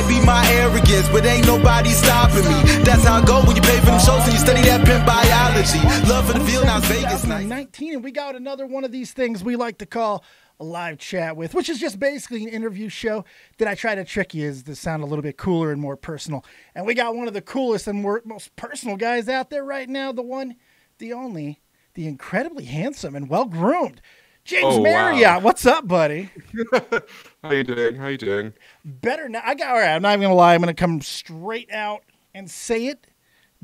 might be my arrogance, but ain't nobody stopping me. That's how I go when you pay for them shows and you study that pimp biology. Love for the field, now Vegas night. 2019, and we got another one of these things we like to call a live chat with, which is just basically an interview show that I try to trick you is to sound a little bit cooler and more personal. And we got one of the coolest and most personal guys out there right now, the one, the only, the incredibly handsome and well-groomed James Marriott. Wow. What's up, buddy? How you doing? How you doing? Better now. All right, I'm not even gonna lie. I'm gonna come straight out and say it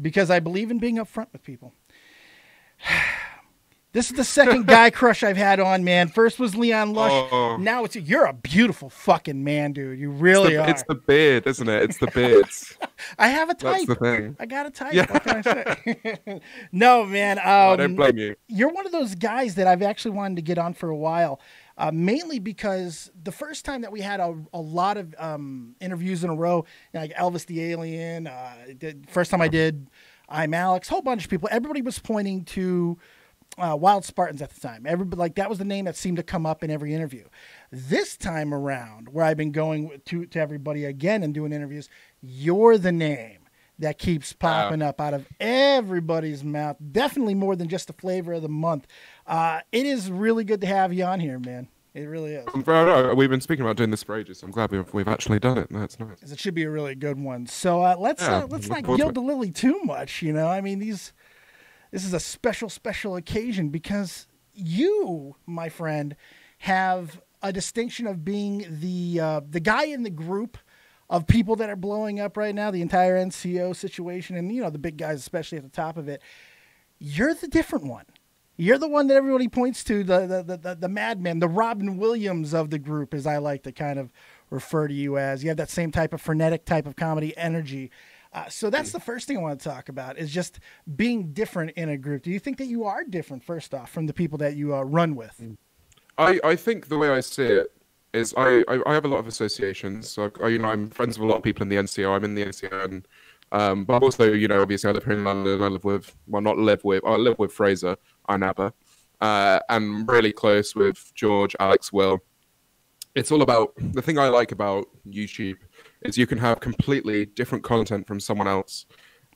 because I believe in being upfront with people. This is the second guy crush I've had on, man. First was Leon Lush. Oh. Now you're a beautiful fucking man, dude. You really are. It's the beard, isn't it? It's the beards. I have a type. That's the thing. I got a type. Yeah. What can I say? No, man. I don't blame you. You're one of those guys that I've actually wanted to get on for a while, mainly because the first time that we had a lot of interviews in a row, like Elvis the Alien, first time I did I'm Alex, whole bunch of people, everybody was pointing to Wild Spartans at the time. Everybody, like, that was the name that seemed to come up in every interview. This time around, where I've been going to everybody again and doing interviews, you're the name that keeps popping up out of everybody's mouth. Definitely more than just the flavor of the month. It is really good to have you on here, man. It really is. We've been speaking about doing this for ages. I'm glad we've actually done it. That's nice. It should be a really good one. So let's not gild the lily too much. You know, I mean, this is a special occasion because you, my friend, have a distinction of being the guy in the group of people that are blowing up right now, the entire NCO situation, and the big guys, especially at the top of it. You're the different one. You're the one that everybody points to, the madman, the Robin Williams of the group, as I like to kind of refer to you as. You have that same type of frenetic type of comedy energy. So that's the first thing I want to talk about is just being different in a group. Do you think that you are different, first off, from the people that you run with? I think the way I see it is I have a lot of associations. So I'm friends with a lot of people in the NCO. I'm in the NCO, and but also obviously I live here in London. I live with Fraser, Inaba, and really close with George, Alex, Will. It's all about the thing I like about YouTube is you can have completely different content from someone else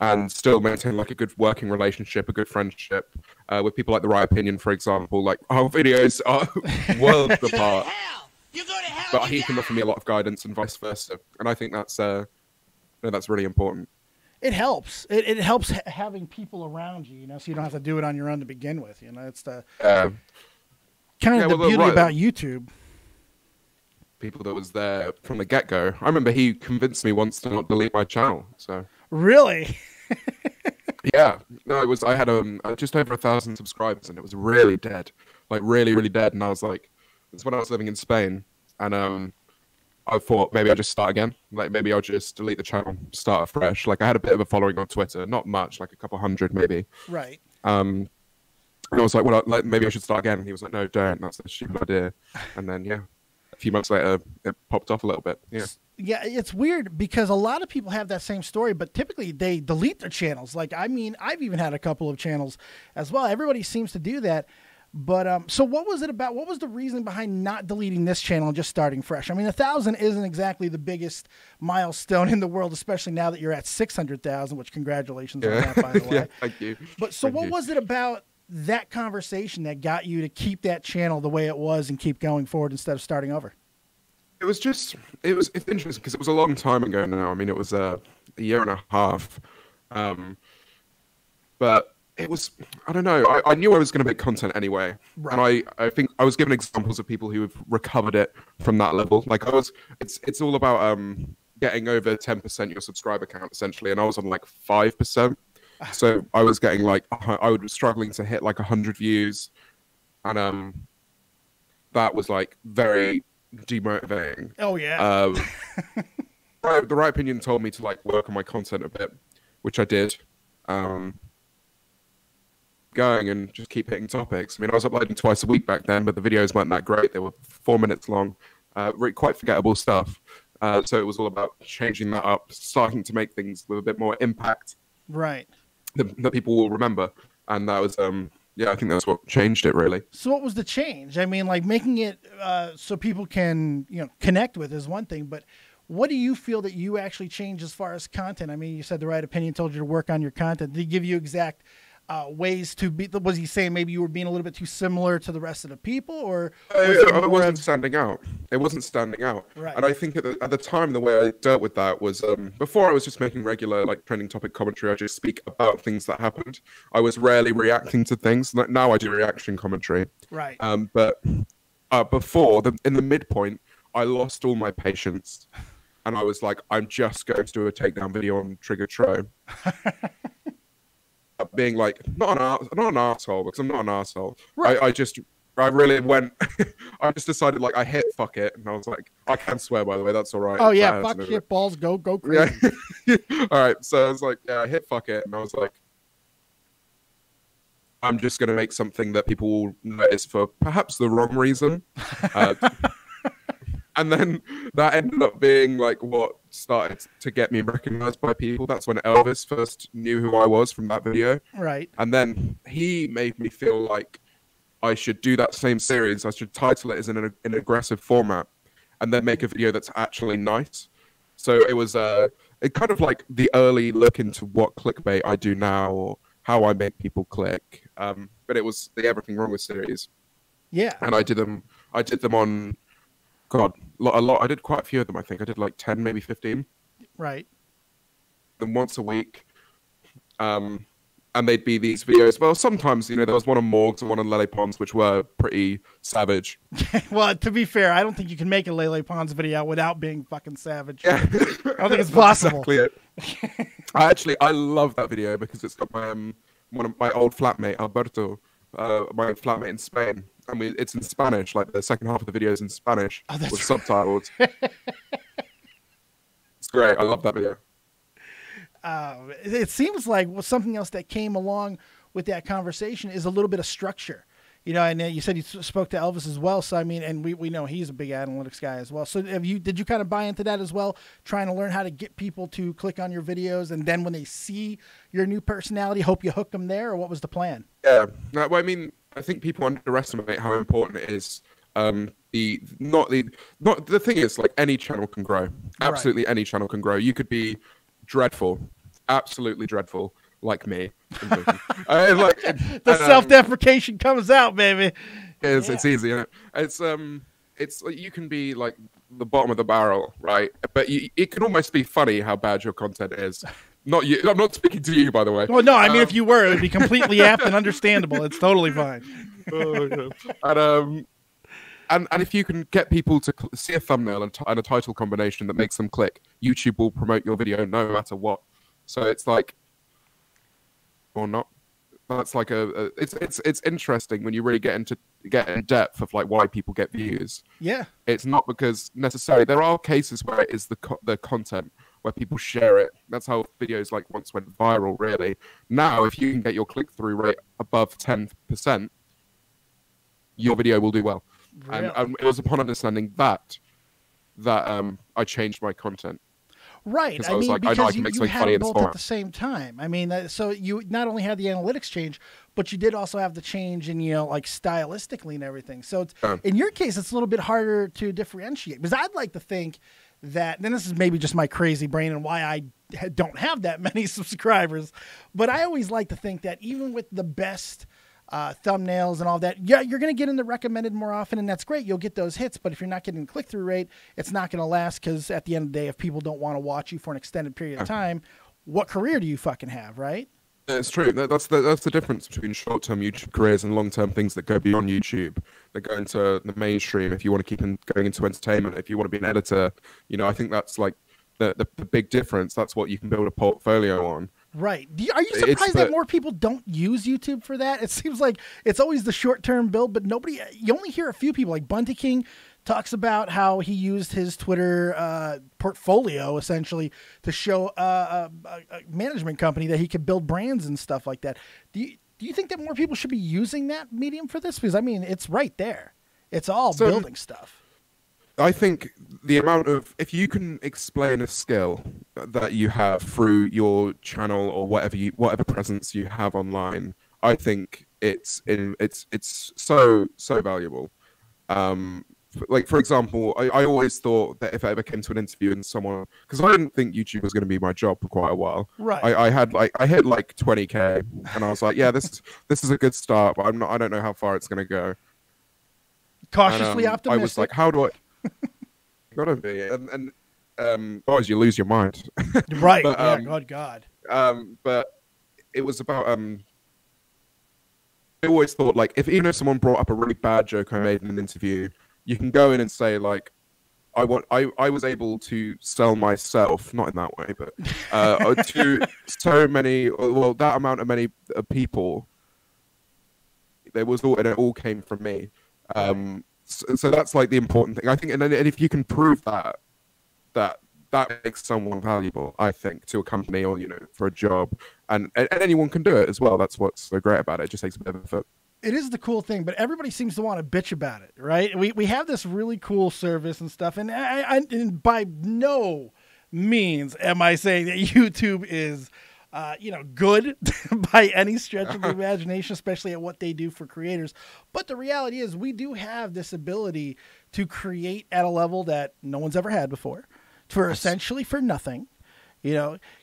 and still maintain like a good working relationship, a good friendship with people like The Right Opinion, for example. Like our videos are worlds apart, but he can offer me a lot of guidance and vice versa. And I think that's really important. It helps. It helps having people around you, so you don't have to do it on your own to begin with. It's the kind of the beauty about YouTube. People that was there from the get-go. I remember he convinced me once to not delete my channel. So really, yeah, no, it was. I had just over 1,000 subscribers, and it was really dead, like really, really dead. And I was like, it's when I was living in Spain, and I thought maybe I'll just start again. Like maybe I'll just delete the channel, start afresh. Like I had a bit of a following on Twitter, not much, like a couple hundred maybe. Right. And I was like, well, maybe I should start again. And he was like, no, don't. That's a stupid idea. And then a few months later, it popped off a little bit. Yeah, it's weird because a lot of people have that same story, but typically they delete their channels. Like, I mean, I've even had a couple of channels as well. Everybody seems to do that. But so what was it about? What was the reason behind not deleting this channel and just starting fresh? I mean, 1,000 isn't exactly the biggest milestone in the world, especially now that you're at 600,000, which congratulations on that, by the way. Yeah, thank you. But so what was it about that conversation that got you to keep that channel the way it was and keep going forward instead of starting over? It's interesting because it was a long time ago now. I mean, it was a year and a half. But it was, I don't know, I knew I was going to make content anyway. Right. And I think I was given examples of people who have recovered it from that level. Like it's all about getting over 10% your subscriber count essentially. And I was on like 5%. So I was getting like, I was struggling to hit like 100 views. And that was like very demotivating. Oh yeah. The Right Opinion told me to like work on my content a bit, which I did. Going and just keep hitting topics. I mean, I was uploading twice a week back then, but the videos weren't that great. They were 4 minutes long, really quite forgettable stuff. So it was all about changing that up, starting to make things with a bit more impact. Right. That people will remember. And that was, I think that's what changed it, really. So what was the change? I mean, like making it so people can, connect with is one thing, but what do you feel that you actually changed as far as content? I mean, you said the right opinion told you to work on your content. Did he give you exact ways to be? Was he saying maybe you were being a little bit too similar to the rest of the people, or it wasn't standing out? It wasn't standing out. Right. And I think at the time, the way I dealt with that was before I was just making regular like trending topic commentary. I just speak about things that happened. I was rarely reacting to things. Now I do reaction commentary. Right. But before in the midpoint, I lost all my patience. And I was like, I'm just going to do a takedown video on Trigger Tro. Being like, not an asshole, because I'm not an asshole. Right. I really went, I just decided, like, I hit fuck it. And I was like, I can swear, by the way, that's all right. Oh, yeah, fuck shit balls, go crazy. Yeah. All right, so I was like, yeah, I hit fuck it. And I was like, I'm just going to make something that people will notice for perhaps the wrong reason. And then that ended up being like what started to get me recognized by people. That's when Elvis first knew who I was from that video. Right. And then he made me feel like I should do that same series. I should title it as an aggressive format and then make a video that's actually nice. So it was it kind of like the early look into what clickbait I do now or how I make people click. But it was the Everything Wrong With series. Yeah. And I did them on... God, a lot. I did quite a few of them, I think. I did like 10, maybe 15. Right. Then once a week. And they'd be these videos. Well, sometimes, there was one on Morgs and one on Lele Pons, which were pretty savage. Well, to be fair, I don't think you can make a Lele Pons video without being fucking savage. Yeah. I don't think it's possible. That's exactly it. I love that video because it's got my one of my old flatmate, Alberto, my flatmate in Spain. I mean, it's in Spanish. Like the second half of the video is in Spanish with subtitles. It's great. I love that video. It seems like something else that came along with that conversation is a little bit of structure. And you said you spoke to Elvis as well. So, I mean, and we know he's a big analytics guy as well. So did you kind of buy into that as well? Trying to learn how to get people to click on your videos. And then when they see your new personality, hope you hook them there, or what was the plan? Yeah. Well, I mean, I think people underestimate how important it is. The thing is, like, any channel can grow. Absolutely, any channel can grow. You could be dreadful, absolutely dreadful, like me. The self-deprecation comes out, baby. It's easy. It's like you can be like the bottom of the barrel, right? But it can almost be funny how bad your content is. Not you. I'm not speaking to you, by the way. Well, no, I mean, if you were, it would be completely apt and understandable. It's totally fine. And if you can get people to see a thumbnail and a title combination that makes them click, YouTube will promote your video no matter what. So it's like, or not. That's like it's interesting when you really get in depth of like why people get views. Yeah, it's not because necessarily there are cases where it is the content where people share it. That's how videos like once went viral. Really, now if you can get your click-through rate above 10%, your video will do well. Really? And it was upon understanding that I changed my content. Right. I mean, because you had both at the same time. I mean, so you not only had the analytics change, but you did also have the change in, like stylistically and everything. So it's, in your case, it's a little bit harder to differentiate, because I'd like to think that, and this is maybe just my crazy brain and why I don't have that many subscribers, but I always like to think that even with the best thumbnails and all that, yeah, you're going to get in the recommended more often, and that's great. You'll get those hits, but if you're not getting click-through rate, it's not going to last, because at the end of the day, if people don't want to watch you for an extended period of time, what career do you fucking have, right? It's true. That's the difference between short-term YouTube careers and long-term things that go beyond YouTube. That go into the mainstream. If you want to keep going into entertainment, if you want to be an editor, I think that's like the big difference. That's what you can build a portfolio on. Right. Are you surprised that more people don't use YouTube for that? It seems like it's always the short-term build, but you only hear a few people. Like Bunty King talks about how he used his Twitter portfolio essentially to show a management company that he could build brands and stuff like that. Do you think that more people should be using that medium for this? Because, I mean, it's right there. It's all building stuff. I think the amount of, if you can explain a skill that you have through your channel or whatever presence you have online, I think it's so valuable. like for example, I always thought that if I ever came to an interview and someone, because I didn't think YouTube was going to be my job for quite a while. Right. I hit like 20K, and I was like, yeah, this is a good start, but I don't know how far it's going to go. Cautiously optimistic. I was like, how do I? Gotta be, and otherwise you lose your mind. Right. But, yeah. God. But it was about I always thought like even if someone brought up a really bad joke I made in an interview, you can go in and say like, I was able to sell myself, not in that way, but to so many, well, that amount of many people. There was all, and it all came from me. So that's like the important thing, I think. And if you can prove that makes someone valuable, I think, to a company or for a job, and anyone can do it as well. That's what's so great about it. It just takes a bit of effort. It is the cool thing, but everybody seems to want to bitch about it, right? We have this really cool service and stuff, and and by no means am I saying that YouTube is good by any stretch of the imagination, especially at what they do for creators. But the reality is we do have this ability to create at a level that no one's ever had before, for essentially for nothing,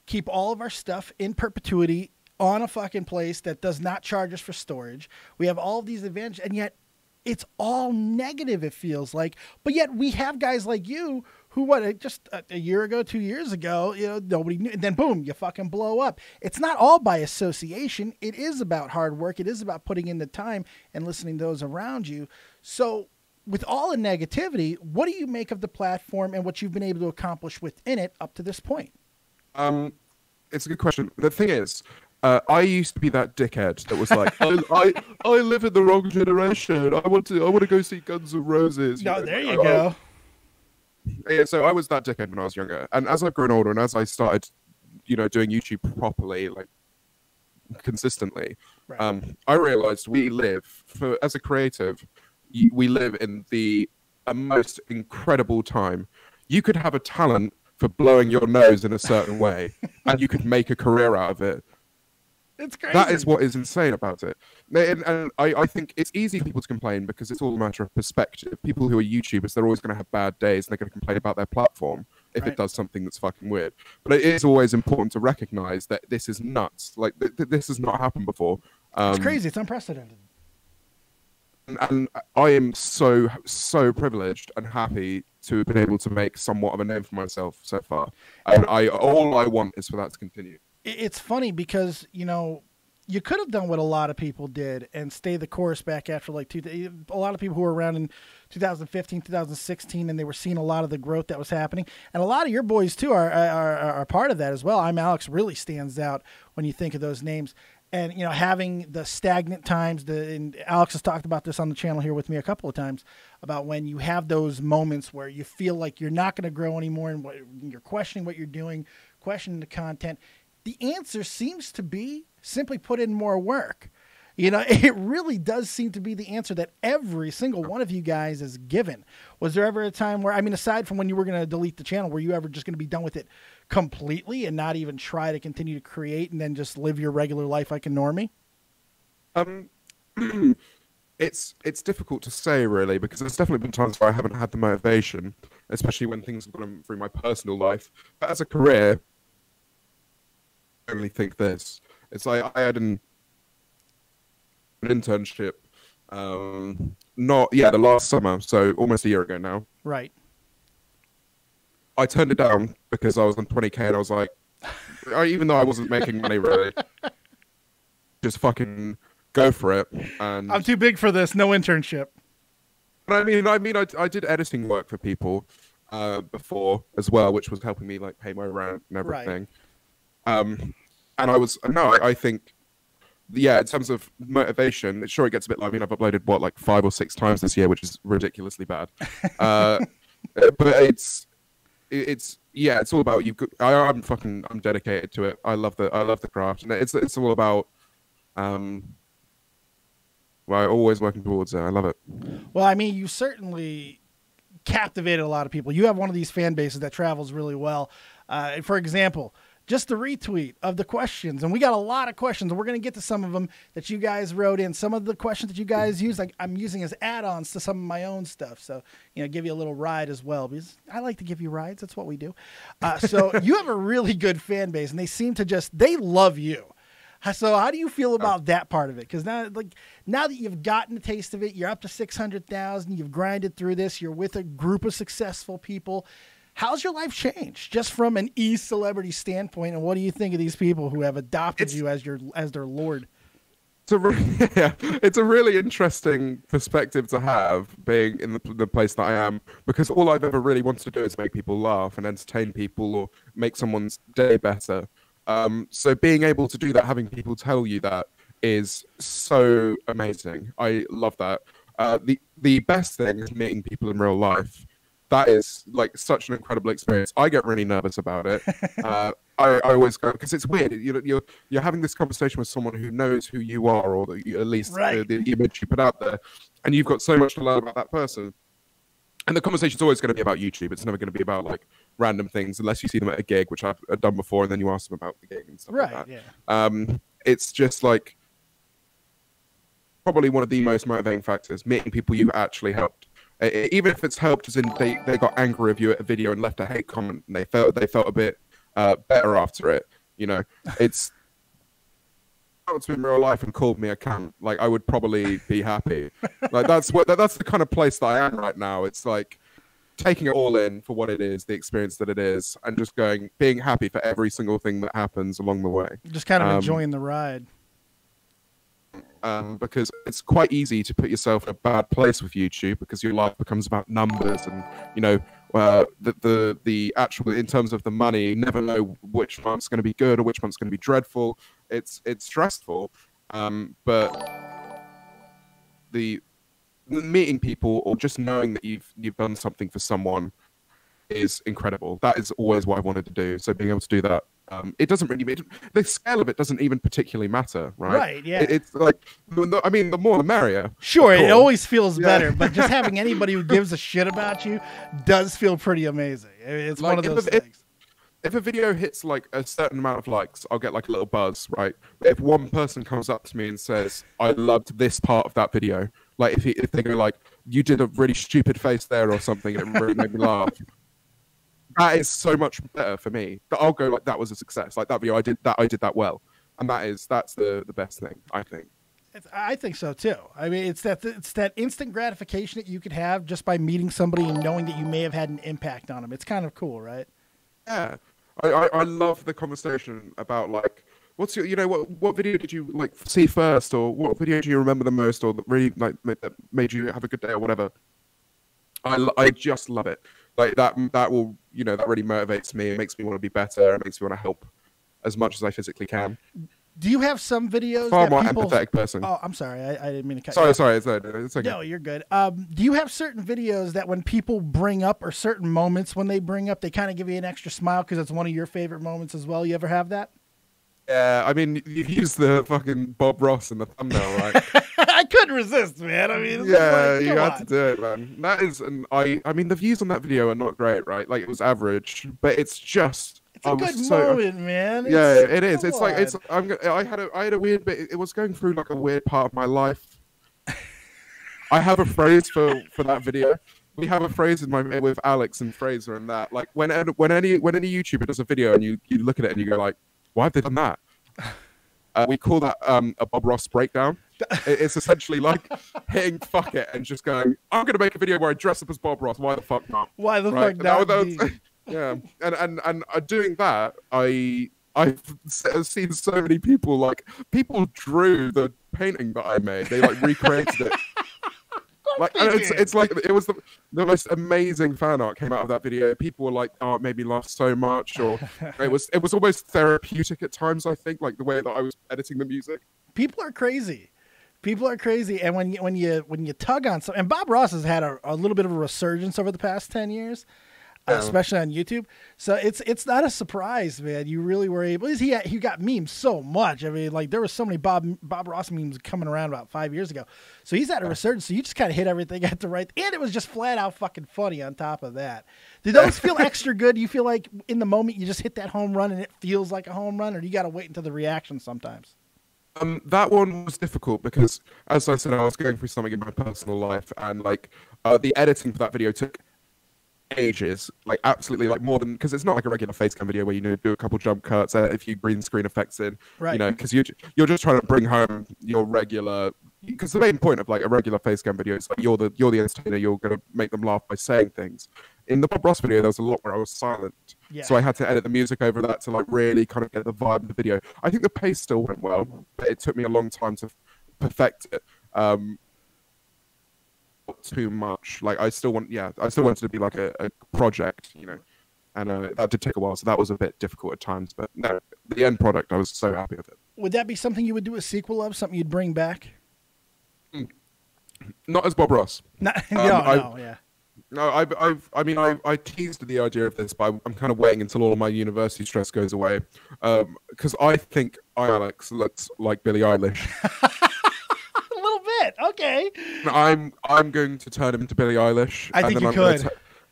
keep all of our stuff in perpetuity on a fucking place that does not charge us for storage. We have all of these advantages, and yet it's all negative, it feels like. But yet we have guys like you who, just a year ago, 2 years ago, nobody knew. And then boom, you fucking blow up. It's not all by association. It is about hard work. It is about putting in the time and listening to those around you. So with all the negativity, what do you make of the platform and what you've been able to accomplish within it up to this point? It's a good question. The thing is, I used to be that dickhead that was like, I live in the wrong generation. I want to go see Guns N' Roses. No, there you go. Yeah, so I was that dickhead when I was younger, and as I've grown older and as I started, doing YouTube properly, like consistently, right. I realized as a creative, we live in the most incredible time. You could have a talent for blowing your nose in a certain way, and you could make a career out of it. It's crazy. That is what is insane about it. And I think it's easy for people to complain because it's all a matter of perspective. People who are YouTubers, they're always going to have bad days and they're going to complain about their platform if it does something that's fucking weird. But it is always important to recognize that this is nuts. Like, this has not happened before. It's crazy. It's unprecedented. And I am so privileged and happy to have been able to make somewhat of a name for myself so far. And all I want is for that to continue. It's funny because, you could have done what a lot of people did and stay the course back after a lot of people who were around in 2015, 2016, and they were seeing a lot of the growth that was happening. And a lot of your boys, too, are part of that as well. I'm Alex really stands out when you think of those names. And, having the stagnant times, and Alex has talked about this on the channel here with me a couple of times, about when you have those moments where you feel like you're not going to grow anymore and you're questioning what you're doing, questioning the content. The answer seems to be simply put in more work. It really does seem to be the answer that every single one of you guys is given. Was there ever a time where, aside from when you were going to delete the channel, were you ever just going to be done with it completely and not even try to continue to create and then just live your regular life like a normie? It's difficult to say, really, because there's definitely been times where I haven't had the motivation, especially when things have gone through my personal life. But as a career, only think this. It's like I had an internship the last summer, so almost a year ago now. Right. I turned it down because I was on 20K and I was like, even though I wasn't making money really, just fucking go for it. And I'm too big for this, no internship. I did editing work for people before as well, which was helping me like pay my rent and everything. Right. I think, in terms of motivation, sure, it gets a bit low. I've uploaded, 5 or 6 times this year, which is ridiculously bad. But it's all about you. I'm dedicated to it. I love the craft, and it's all about, always working towards it. I love it. Well, you certainly captivated a lot of people. You have one of these fan bases that travels really well. For example, just the retweet of the questions. And we got a lot of questions, and we're going to get to some of them that you guys wrote in. Some of the questions that you guys use, like I'm using as add-ons to some of my own stuff. So, give you a little ride as well, because I like to give you rides. That's what we do. So you have a really good fan base, and they seem to they love you. So how do you feel about that part of it? Because now that you've gotten a taste of it, you're up to 600,000, you've grinded through this, you're with a group of successful people. How's your life changed just from an celebrity standpoint? And what do you think of these people who have adopted you as their lord? It's a really interesting perspective to have, being in the place that I am, because all I've ever really wanted to do is make people laugh and entertain people or make someone's day better. So being able to do that, having people tell you that, is so amazing. I love that. The best thing is meeting people in real life. That is like such an incredible experience. I get really nervous about it. I always go, because it's weird. You're having this conversation with someone who knows who you are, or at least the image you put out there, and you've got so much to learn about that person. And the conversation's always going to be about YouTube. It's never going to be about like random things, unless you see them at a gig, which I've done before, and then you ask them about the gig and stuff like that. Yeah. It's just like probably one of the most motivating factors, meeting people you actually helped. Even if it's helped as in they got angry with you at a video and left a hate comment, and they felt a bit better after it. It's out to in real life and called me a cunt, like I would probably be happy. Like that's the kind of place that I am right now. It's like taking it all in for what it is, the experience that it is, and just being happy for every single thing that happens along the way. Just kind of enjoying the ride. Because it's quite easy to put yourself in a bad place with YouTube, because your life becomes about numbers, and the actual, in terms of the money, you never know which month's going to be good or which month's going to be dreadful. It's stressful, but the meeting people or just knowing that you've done something for someone is incredible. That is always what I wanted to do. So being able to do that, it doesn't really, the scale of it doesn't even particularly matter, right? Right, yeah. It's like, I mean, the more the merrier. Sure, it always feels better, but just having anybody who gives a shit about you does feel pretty amazing. It's like, one of those things. If a video hits like a certain amount of likes, I'll get like a little buzz, right? If one person comes up to me and says, I loved this part of that video, like if they go like, you did a really stupid face there or something, and it really made me laugh. That is so much better for me. That I'll go like, that was a success. Like that video, I did that well, and that's the best thing, I think. I think so too. I mean, it's that instant gratification that you could have just by meeting somebody and knowing that you may have had an impact on them. It's kind of cool, right? Yeah, I love the conversation about like, what's your, what video did you like see first, or what video do you remember the most, or that really like made you have a good day or whatever. I just love it. Like that will, that really motivates me. It makes me want to be better. It makes me want to help as much as I physically can. Do you have some videos far that more people... empathetic person? Oh, I'm sorry. I didn't mean to cut you off. Sorry. It's okay. No, you're good. Do you have certain videos that when people bring up, or certain moments when they bring up, they kind of give you an extra smile because it's one of your favorite moments as well? You ever have that? Yeah, I mean, you use the fucking Bob Ross in the thumbnail, right? I couldn't resist, man. I mean, yeah, you had to do it, man. That is, and I mean, the views on that video are not great, right? Like, it was average, but it's just... It's a good moment, man. Yeah, it is. It's like, I had a weird bit. It was going through like a weird part of my life. I have a phrase for that video. We have a phrase with Alex and Fraser and that. Like, when any YouTuber does a video and you look at it and you go like, why have they done that? We call that a Bob Ross breakdown. It's essentially like hitting fuck it and just going, I'm going to make a video where I dress up as Bob Ross. Why the fuck not? Why the fuck not? Yeah, and doing that, I've seen so many people, like, people drew the painting that I made. They like recreated it. Like, and it's like it was the most amazing fan art came out of that video. People were like, "Oh, it made me laugh so much," or it was almost therapeutic at times. I think, like the way that I was editing the music. People are crazy. And when you tug on something, and Bob Ross has had a little bit of a resurgence over the past 10 years. especially on YouTube. So it's not a surprise, man. You really were able. He got memes so much. I mean, like there were so many Bob Ross memes coming around about 5 years ago. So he's at a resurgence. So you just kind of hit everything at the right, and it was just flat out fucking funny on top of that. Did those feel extra good? Do you feel like in the moment you just hit that home run and it feels like a home run, or do you got to wait until the reaction sometimes? That one was difficult because, as I said, I was going through something in my personal life, and like the editing for that video took ages, like absolutely, like more than, because it's not like a regular face cam video where you do a couple jump cuts, a few green screen effects in, right? You know, because you're just trying to bring home your regular. Because the main point of like a regular face cam video is like you're the entertainer, you're gonna make them laugh by saying things. In the Bob Ross video, there was a lot where I was silent, so I had to edit the music over that to like really kind of get the vibe of the video. I think the pace still went well, but it took me a long time to perfect it. Not too much. Like I still wanted to be like a project, you know, and that did take a while, so that was a bit difficult at times. But no, the end product, I was so happy with it. Would that be something you would do a sequel of? Something you'd bring back? Not as Bob Ross. No, I teased the idea of this, but I'm kind of waiting until all of my university stress goes away, because I think Alex looks like Billie Eilish. A little bit, okay. I'm going to turn him into Billie Eilish. I think you could.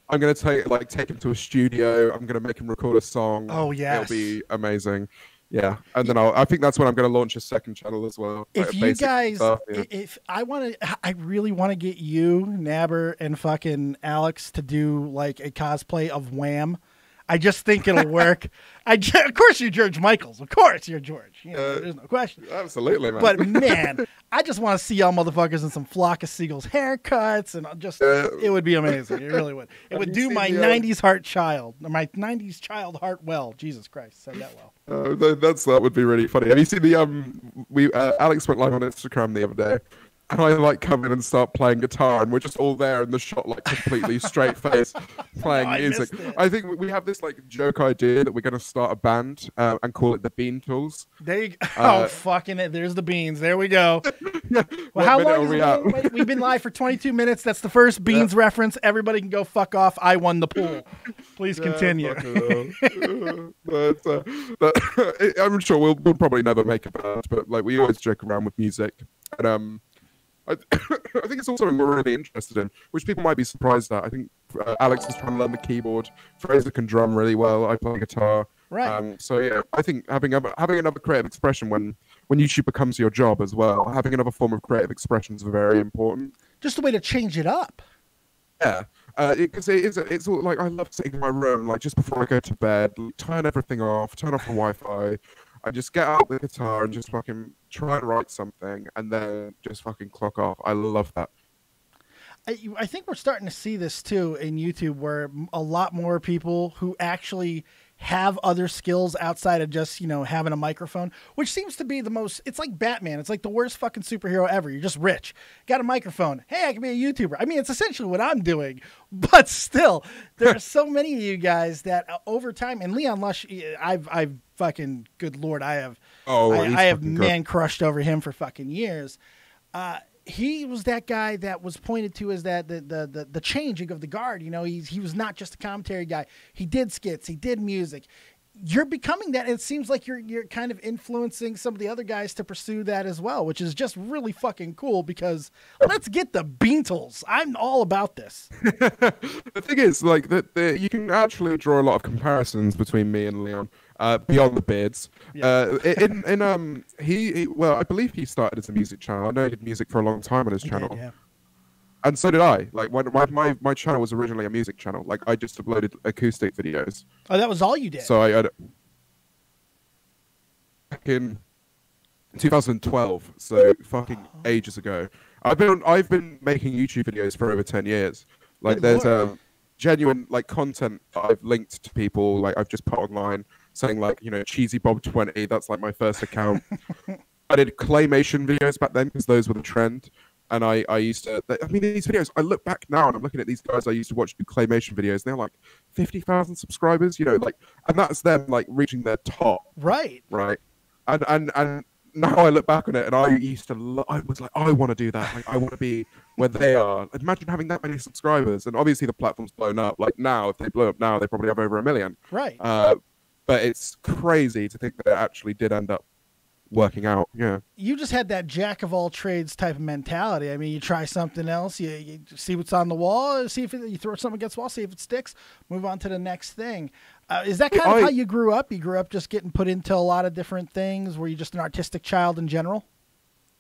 I'm going to take him to a studio. I'm going to make him record a song. Oh yes, it'll be amazing. Yeah, and then I think that's when I'm going to launch a second channel as well. If you guys, if I really want to get you, Nabber, and fucking Alex to do like a cosplay of Wham. I just think it'll work. Of course you're George Michaels. Of course you're George. You know, there's no question. Absolutely, man. But man, I just want to see y'all motherfuckers in some Flock of Seagulls haircuts, and just it would be amazing. It really would. It would do my '90s child heart well. Jesus Christ, said that well. That would be really funny. Have you seen the Alex went live on Instagram the other day, and I like come in and start playing guitar, and we're just all there in the shot, like completely straight face, playing music. I think we have this like joke idea that we're going to start a band and call it the Bean Tools. There you go. Fucking it! There's the beans. There we go. Well, how long are we at? We've been live for 22 minutes. That's the first Beans reference. Everybody can go fuck off. I won the pool. Please continue. But I'm sure we'll probably never make a band, but like we always joke around with music, and I think it's also something we're really interested in, which people might be surprised at. I think Alex is trying to learn the keyboard. Fraser can drum really well. I play guitar. Right. So yeah, I think having another creative expression when YouTube becomes your job as well, having another form of creative expression is very important. Just a way to change it up. Yeah. Because it's all like I love sitting in my room, like just before I go to bed, like, turn everything off, turn off the Wi-Fi. I just get out the guitar and just fucking try and write something, and then just fucking clock off. I love that. I think we're starting to see this too in YouTube, where a lot more people who actually have other skills outside of just, you know, having a microphone, which seems to be the most, it's like Batman. It's like the worst fucking superhero ever. You're just rich, got a microphone. Hey, I can be a YouTuber. I mean, it's essentially what I'm doing, but still there are so many of you guys that over time, and Leon Lush, I've fucking, good Lord, I have man crushed over him for fucking years. He was that guy that was pointed to as that the changing of the guard. You know, he was not just a commentary guy. He did skits. He did music. You're becoming that. It seems like you're kind of influencing some of the other guys to pursue that as well, which is just really fucking cool, because let's get the Beatles. I'm all about this. The thing is, like, you can actually draw a lot of comparisons between me and Leon. Beyond the beards. Yeah. Well, I believe he started as a music channel. I know he did music for a long time on his channel. Yeah. And so did I. Like, my channel was originally a music channel. Like, I just uploaded acoustic videos. Oh, that was all you did? So back in 2012, so fucking ages ago. I've been making YouTube videos for over 10 years. Like, there's genuine like content that I've linked to people. Like, I've just put online saying, like, you know, Cheesy Bob 20. That's like my first account. I did claymation videos back then because those were the trend. And I used to, I mean, these videos, I look back now and I'm looking at these guys I used to watch do claymation videos. They're like 50,000 subscribers, you know, like, and that's them like reaching their top. Right. Right. And now I look back on it, and I used to, I was like, I want to do that. Like, I want to be where they are. Imagine having that many subscribers, and obviously the platform's blown up. Like now, if they blow up now, they probably have over 1 million. Right. But it's crazy to think that it actually did end up working out. Yeah. You just had that jack of all trades type of mentality. I mean, you try something else, you see what's on the wall, see if you throw something against the wall, see if it sticks, move on to the next thing. Is that kind of how you grew up? You grew up just getting put into a lot of different things? Were you just an artistic child in general?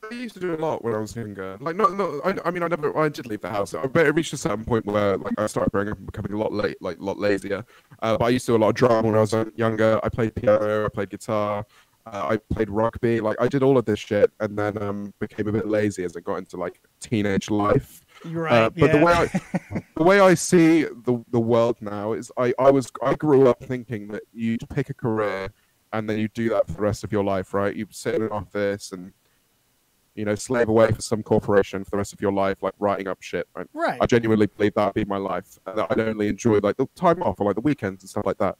I used to do a lot when I was younger. Like, I mean, I did leave the house, but it reached a certain point where, like, I started growing up and becoming a lot lazier. But I used to do a lot of drama when I was younger. I played piano, I played guitar, I played rugby. Like, I did all of this shit, and then became a bit lazy as I got into like teenage life. You're right. But the way I see the world now is, I grew up thinking that you'd pick a career and then you do that for the rest of your life, right? You sit in an office and, you know, slave away for some corporation for the rest of your life, like writing up shit. Right. I genuinely believe that'd be my life. And I'd only enjoy like the time off or like the weekends and stuff like that.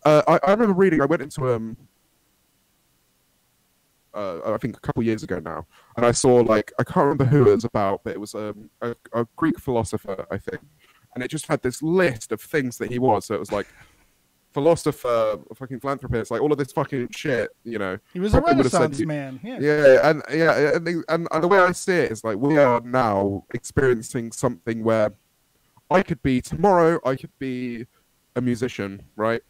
I remember reading. I went into I think a couple years ago now, and I saw, like, I can't remember who it was about, but it was a Greek philosopher, I think, and it just had this list of things that he was. So it was like philosopher, fucking philanthropist, like all of this fucking shit, you know. He was a Renaissance man. Yeah. And the way I see it is, like, we are now experiencing something where tomorrow I could be a musician, right?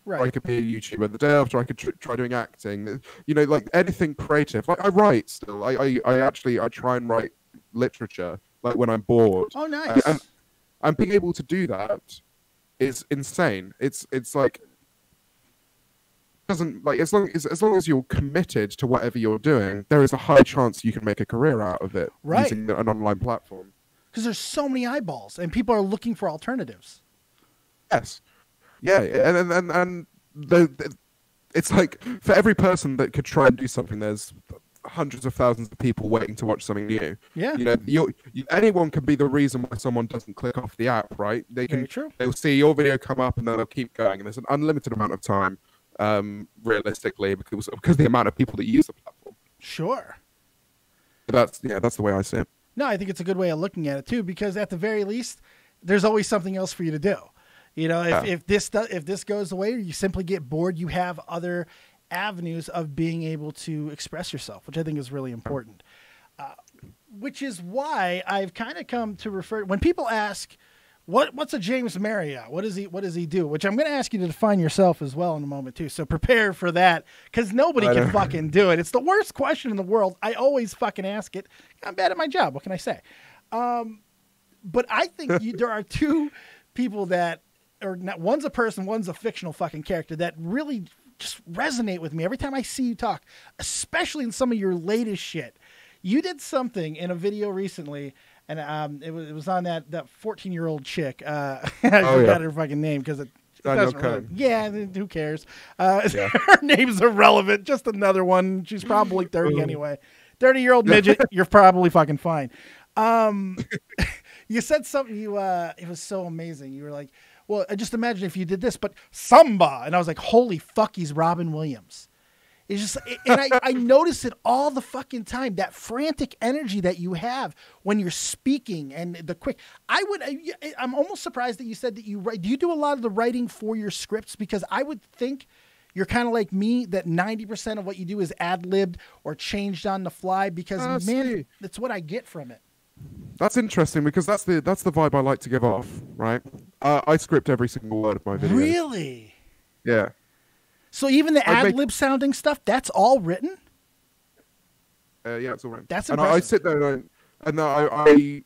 Right. I could be a YouTuber the day after. I could try doing acting. You know, like anything creative. Like I write still. I try and write literature, like when I'm bored. Oh, nice. And being able to do that is insane. It's like, doesn't, like, as long as you're committed to whatever you're doing, there is a high chance you can make a career out of it, right, using an online platform. Because there's so many eyeballs and people are looking for alternatives. Yes. Yeah, and it's like, for every person that could try and do something, there's hundreds of thousands of people waiting to watch something new. Yeah. You know, anyone can be the reason why someone doesn't click off the app, right? They'll see your video come up and then they'll keep going, and there's an unlimited amount of time, realistically, because of the amount of people that use the platform. Sure. That's the way I see it. No, I think it's a good way of looking at it too, because at the very least, there's always something else for you to do. You know, if this goes away, or you simply get bored, you have other avenues of being able to express yourself, which I think is really important. Which is why I've kind of come to refer, when people ask, what's a James Marriott? What does he do? Which I'm going to ask you to define yourself as well in a moment too. So prepare for that, because nobody can fucking do it. It's the worst question in the world. I always fucking ask it. I'm bad at my job. What can I say? But I think there are two people that, or not, one's a person, one's a fictional fucking character that really just resonate with me every time I see you talk, especially in some of your latest shit. You did something in a video recently, and it was on that 14-year-old chick. I forgot her fucking name because it doesn't really, yeah, who cares? Her name's irrelevant. Just another one. She's probably 30 anyway. 30-year-old midget. You're probably fucking fine. You said something. It was so amazing. You were like, well, I just imagine if you did this, but samba. And I was like, holy fuck, he's Robin Williams. It's just, and I notice it all the fucking time, that frantic energy that you have when you're speaking and the quick. I'm almost surprised that you said that you write. Do you do a lot of the writing for your scripts? Because I would think you're kind of like me, that 90% of what you do is ad-libbed or changed on the fly, because man, that's what I get from it. That's interesting, because that's the vibe I like to give off, right? I script every single word of my video. Really? Yeah. So even the ad-lib sounding stuff, that's all written? Yeah, it's all written. That's impressive. impressive. I sit there and I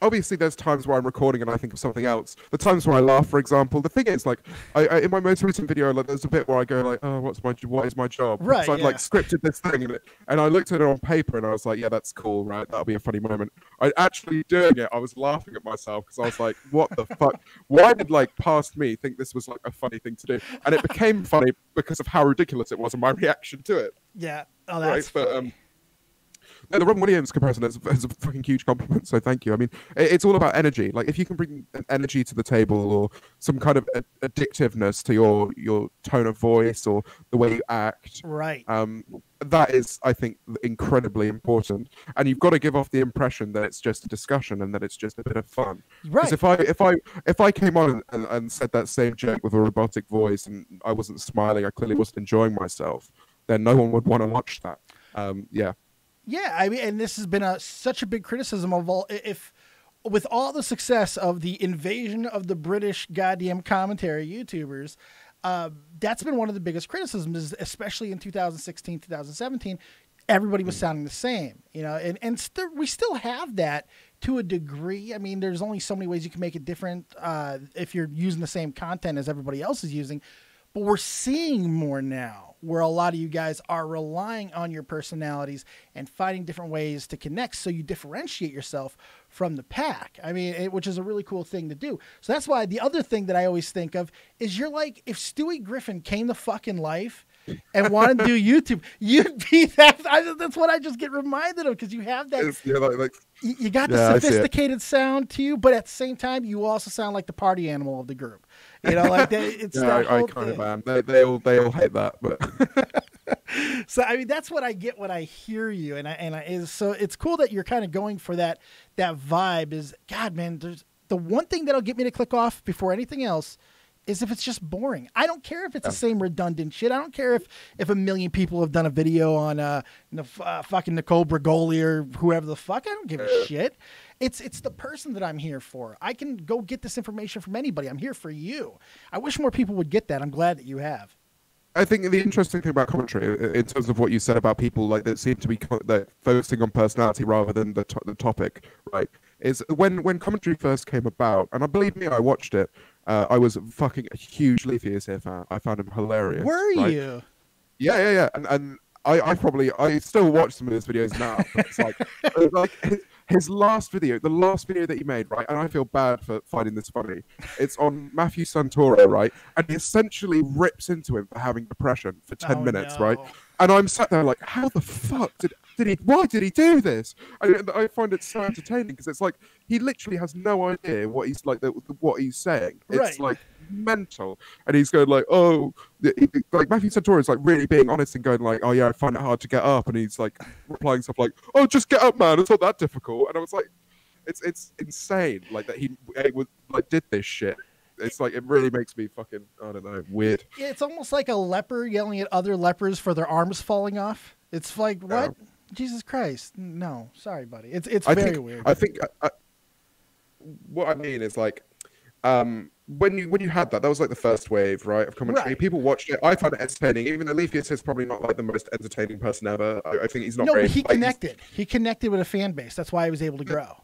obviously there's times where I'm recording and I think of something else. The times where I laugh, for example. The thing is, like, I in my most recent video, like, there's a bit where I go like, oh, what is my job? Right. So I'd like scripted this thing and I looked at it on paper and I was like, yeah, that's cool, right? That'll be a funny moment. I actually doing it, I was laughing at myself because I was like, what the fuck? Why did, like, past me think this was like a funny thing to do? And it became funny because of how ridiculous it was and my reaction to it. Yeah. Oh, that's funny. the Robin Williams comparison is a fucking huge compliment. So thank you. I mean, it's all about energy. Like if you can bring an energy to the table or some kind of addictiveness to your tone of voice or the way you act, right? That is, I think, incredibly important. And you've got to give off the impression that it's just a discussion and that it's just a bit of fun. Right. Because if I came on and said that same joke with a robotic voice and I wasn't smiling, I clearly wasn't enjoying myself, then no one would want to watch that. Yeah. Yeah, I mean, and this has been such a big criticism of with all the success of the invasion of the British goddamn commentary YouTubers, that's been one of the biggest criticisms, especially in 2016, 2017. Everybody was sounding the same, you know, and we still have that to a degree. I mean, there's only so many ways you can make it different if you're using the same content as everybody else is using. But we're seeing more now where a lot of you guys are relying on your personalities and finding different ways to connect so you differentiate yourself from the pack. I mean, which is a really cool thing to do. So that's why the other thing that I always think of is you're like, if Stewie Griffin came to fucking life and wanted to do YouTube, you'd be that. That's what I just get reminded of, because you have that. You got the sophisticated sound to you, but at the same time, you also sound like the party animal of the group. You know, like it's I kind of am. They all hate that, but so I mean, that's what I get when I hear you, so it's cool that you're kind of going for that vibe. Is God, man, there's the one thing that'll get me to click off before anything else is if it's just boring. I don't care if it's the same redundant shit. I don't care if a million people have done a video on fucking Nicole Brigoli or whoever the fuck. I don't give a shit. It's the person that I'm here for. I can go get this information from anybody. I'm here for you. I wish more people would get that. I'm glad that you have. I think the interesting thing about commentary, in terms of what you said about people like that seem to be focusing on personality rather than the topic, right? Is when commentary first came about, and I believe me, I watched it. I was fucking a huge Leafy as fan. I found him hilarious. Were you? Yeah. And I still watch some of his videos now. But it's like his last video, the last video that he made, right? And I feel bad for finding this funny. It's on Matthew Santoro, right? And he essentially rips into him for having depression for 10 minutes, right? And I'm sat there like, how the fuck why did he do this? I find it so entertaining because it's like he literally has no idea what he's like, what he's saying. It's like mental, and he's going like, like Matthew Santoro is like really being honest and going like, oh yeah, I find it hard to get up, and he's like replying stuff like, oh, just get up, man, it's not that difficult. And I was like, it's insane, like that he did this shit. It's like, it really makes me fucking, I don't know, weird. Yeah, it's almost like a leper yelling at other lepers for their arms falling off. It's like, what? Jesus Christ. No, sorry, buddy. It's very weird. I think what I mean is like, when you had that was like the first wave, right, of commentary. Right. People watched it. I found it entertaining. Even though Leafius is probably not like the most entertaining person ever. I think he's not. No, but he connected. He connected with a fan base. That's why he was able to grow.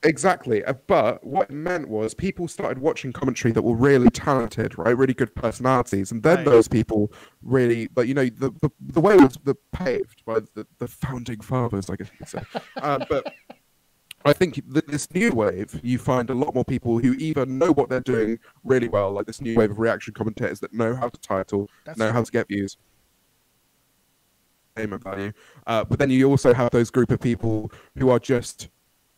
Exactly. But what it meant was people started watching commentary that were really talented, right? Really good personalities. And then those people really, like, you know, the way was paved by the founding fathers, I guess you could say. But I think this new wave, you find a lot more people who either know what they're doing really well, like this new wave of reaction commentators that know how to title, know how to get views, name and value. But then you also have those group of people who are just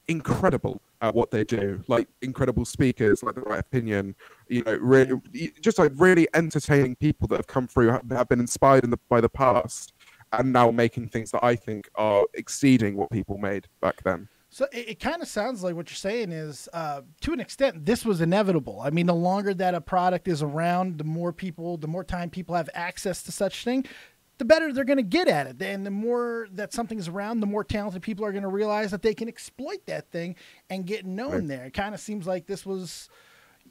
incredible at what they do, like incredible speakers, like the right opinion, you know, really, just like really entertaining people that have come through, have been inspired by the past, and now making things that I think are exceeding what people made back then. So it kind of sounds like what you're saying is, to an extent, this was inevitable. I mean, the longer that a product is around, the more time people have access to such thing, the better they're going to get at it. And the more that something's around, the more talented people are going to realize that they can exploit that thing and get known there. It kind of seems like this was,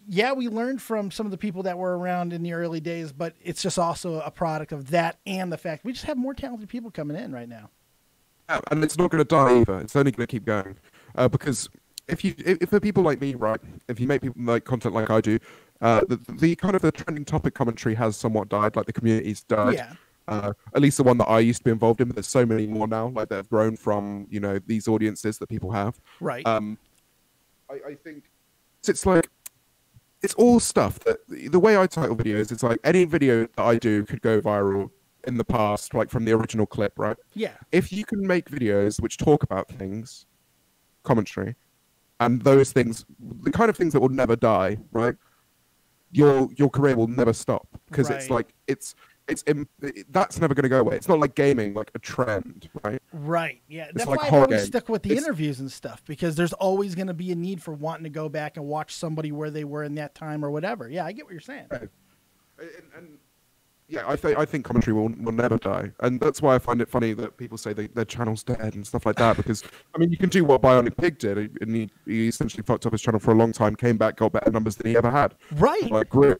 we learned from some of the people that were around in the early days, but it's just also a product of that and the fact we just have more talented people coming in right now. Yeah, and it's not going to die either. It's only going to keep going. Because if for people like me, right, if you make people like content like I do, the kind of the trending topic commentary has somewhat died, like the community's died. Yeah. At least the one that I used to be involved in, but there's so many more now, like that have grown from, you know, these audiences that people have. Right. I think it's like, it's all stuff that, the way I title videos, it's like any video that I do could go viral in the past, like from the original clip, right? Yeah. If you can make videos which talk about things, commentary, and those things, the kind of things that will never die, right? Your career will never stop because it's like that's never going to go away. It's not like gaming, like a trend, right? Right. Yeah. That's like why I've always stuck with the interviews and stuff, because there's always going to be a need for wanting to go back and watch somebody where they were in that time or whatever. Yeah, I get what you're saying. Right. And yeah, I think commentary will never die, and that's why I find it funny that people say their channel's dead and stuff like that. Because I mean, you can do what Bionic Pig did, and he essentially fucked up his channel for a long time, came back, got better numbers than he ever had. Right. Like grew.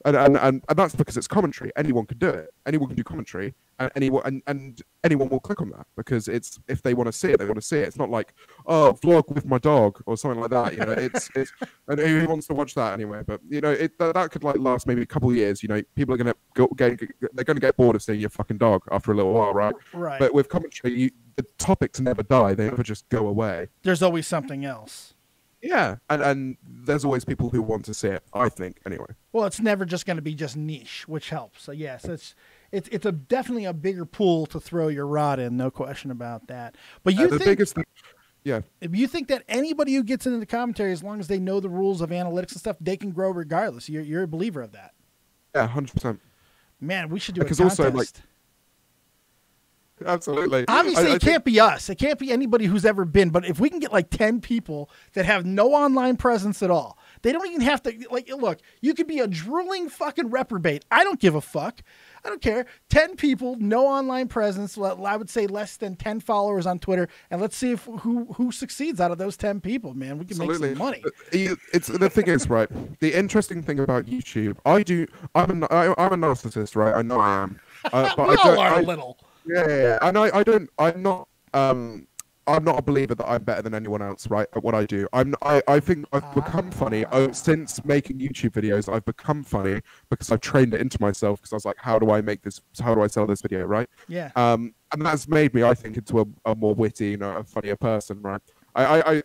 And that's because it's commentary. Anyone can do it. Anyone can do commentary, and anyone will click on that because it's if they want to see it, they want to see it. It's not like vlog with my dog or something like that. You know, it's and who wants to watch that anyway? But you know, that could like last maybe a couple of years. You know, people are gonna get bored of seeing your fucking dog after a little while, right? Right. But with commentary, the topics never die. They never just go away. There's always something else. Yeah, and there's always people who want to see it, I think, anyway. Well, it's never just going to be just niche, which helps. So, yes, it's definitely a bigger pool to throw your rod in, no question about that. But you think, biggest thing, yeah. If you think that anybody who gets into the commentary, as long as they know the rules of analytics and stuff, they can grow regardless. You're a believer of that. Yeah, 100%. Man, we should do a contest. Also, like, absolutely. Obviously, it can't be us. It can't be anybody who's ever been. But if we can get like 10 people that have no online presence at all, they don't even have to, like, look, you could be a drooling fucking reprobate. I don't give a fuck. I don't care. 10 people, no online presence. I would say less than 10 followers on Twitter. And let's see if who succeeds out of those 10 people, man. We can make some money. The thing is, right, the interesting thing about YouTube, I'm a narcissist, right? I know I am. But we all are a little. Yeah, and I'm not a believer that I'm better than anyone else, right, at what I do. I think I've become funny since making YouTube videos. I've become funny because I've trained it into myself. Because I was like, how do I sell this video, right? Yeah. And that's made me, I think, into a more witty, you know, a funnier person, right? I